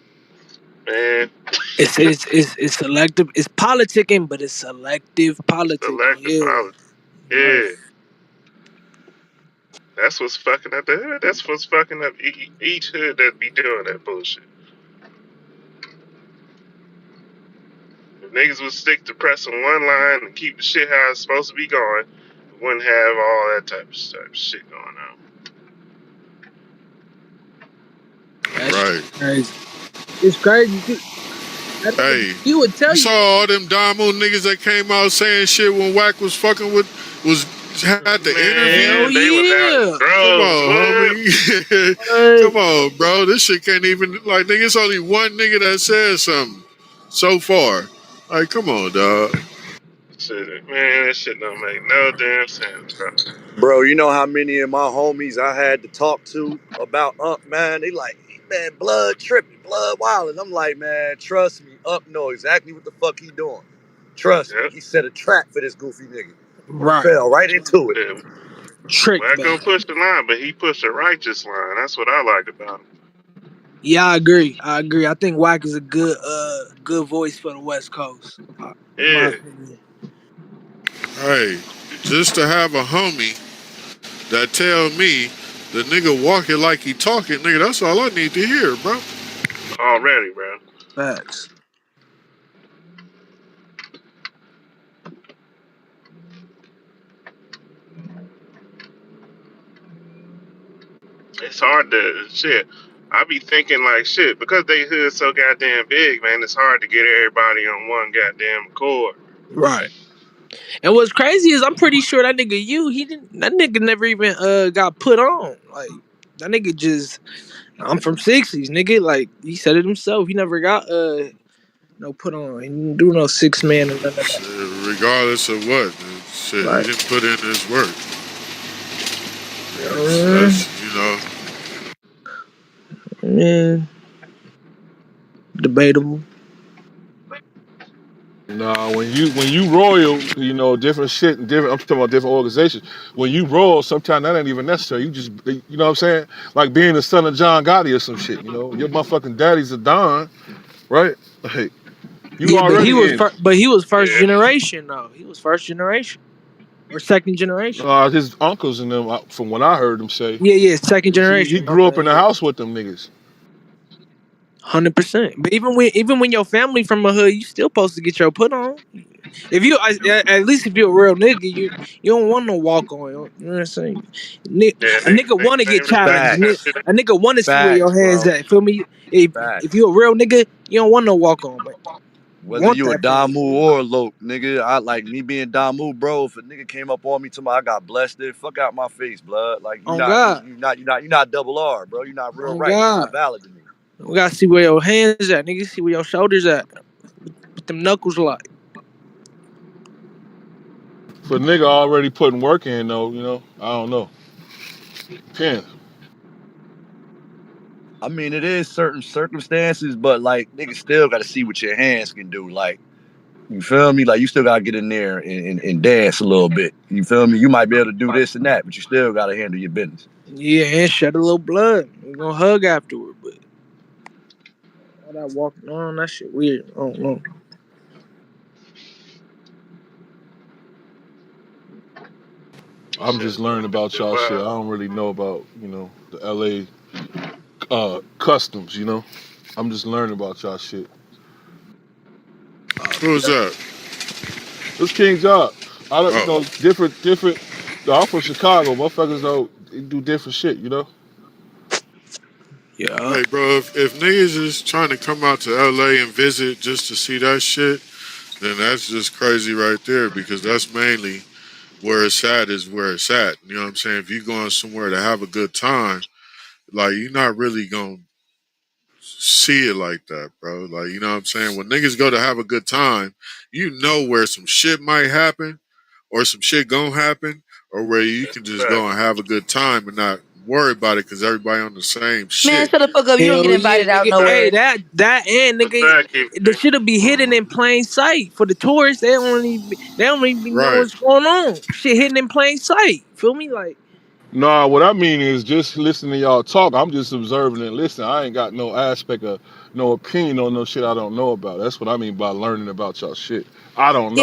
man. It's selective. It's politicking, but it's selective politicking. Selective Yeah. politics. Yeah. That's what's fucking up the hood. That's what's fucking up each hood that be doing that bullshit. If niggas would stick to pressing one line and keep the shit how it's supposed to be going, we wouldn't have all that type of shit going on. That's Right. crazy. It's crazy too. That nigga, Hey, you would you tell saw you. all them Damu niggas that came out saying shit when Wack was fucking with was had the interview. Hell Man, they was out in yeah. Come droves. on, What? homie. What? Come on, bro. This shit can't even like nigga. It's only one nigga that said something so far. Like, come on, dog. Shit, man, that shit don't make no damn sense, bro. Bro, you know how many of my homies I had to talk to about man? They like, man, blood tripping, blood wilding. I'm like, man, trust me, know exactly what the fuck he doing. Trust me, Yep. he set a trap for this goofy nigga and Right. fell right into it. Yeah. Trick Well, I gonna bag. push the line, but he pushed a righteous line. That's what I like about him. Yeah, I agree. I think Wack is a good voice for the West Coast. In my Yeah. opinion. Hey, just to have a homie that tell me the nigga walking like he talking, nigga. That's all I need to hear, bro. Already, bro. Facts. It's hard to shit. I be thinking like shit because they hood so goddamn big, man. It's hard to get everybody on one goddamn accord. Right. And what's crazy is I'm pretty sure that nigga he didn't that nigga never even got put on. Like that nigga just I'm from 60s, nigga. Like he said it himself. He never got no put on. He didn't do no 6 man or none of that. Shit, regardless of what, shit, he Right. didn't put in his work. Uh, yeah, debatable. Nah, when you royal, different shit and different. I'm talking about different organizations. When you royal, sometimes that ain't even necessary. You just, you know what I'm saying? Like being the son of John Gotti or some shit. Your motherfucking daddy's a don, right? Like you Yeah, already in. but he was first Yeah, generation though. He was first generation or second generation. His uncles and them, from what I heard him say, Yeah, second he generation. grew up in Okay, the yeah. house with them niggas. 100%. But even when your family from a hood, you still supposed to get your put on. If you at least if you're a real nigga, you don't want no walk on. You know what I'm saying? yeah. A nigga want to get Niggas challenged. respect that Facts. shit. A nigga want to see where your Facts, hands bro. at. Feel me? If you Facts. a real nigga, you don't want no walk on, man. You Whether want you a that from a Damu nigga. or a Loke, nigga, I like me being Damu, bro. If a nigga came up on me tomorrow, I got blessed it. Fuck out my face, blood. Like you On not you God, you not you not you not double R, bro. You not real on right. You not God, valid to me. we gotta see where your hands at, nigga. See where your shoulders at. With them knuckles like. For nigga already putting work in though, I don't know. Depends. I mean, it is certain circumstances, but like niggas still got to see what your hands can do. Like you feel me? Like you still gotta get in there and dance a little bit. You feel me? You might be able to do this and that, but you still gotta handle your business. Yeah, and shed a little blood. We gonna hug afterward, but all that walking on, that shit weird. I don't know. I'm Shit, just learning about it's y'all shit. I wild. don't really know about, the LA customs, I'm just learning about y'all shit. Who's that? It's King Job. I don't, Oh, different. I'm from Chicago. Motherfuckers they do different shit. Yeah. hey, bro, if niggas is trying to come out to LA and visit just to see that shit, then that's just crazy right there because that's mainly where it's at is where it's at. You know what I'm saying? If you going somewhere to have a good time, like you're not really gonna see it like that, bro. Like, you know what I'm saying? When niggas go to have a good time, you know where some shit might happen or some shit gonna happen or where you can just go Fact. and have a good time and not worry about it because everybody on the same Man, shit. shut the fuck up. You don't get Hell yeah, invited out nigga. Fact. Hey, nowhere. that and The nigga, fact is, the shit'll be hidden in plain sight for the tourists. They don't even know Right. what's going on. Shit hidden in plain sight. Feel me? Like Nah, what I mean is just listening to y'all talk. I'm just observing and listening. I ain't got no aspect of no opinion on no shit I don't know about. That's what I mean by learning about y'all shit. I don't Yeah,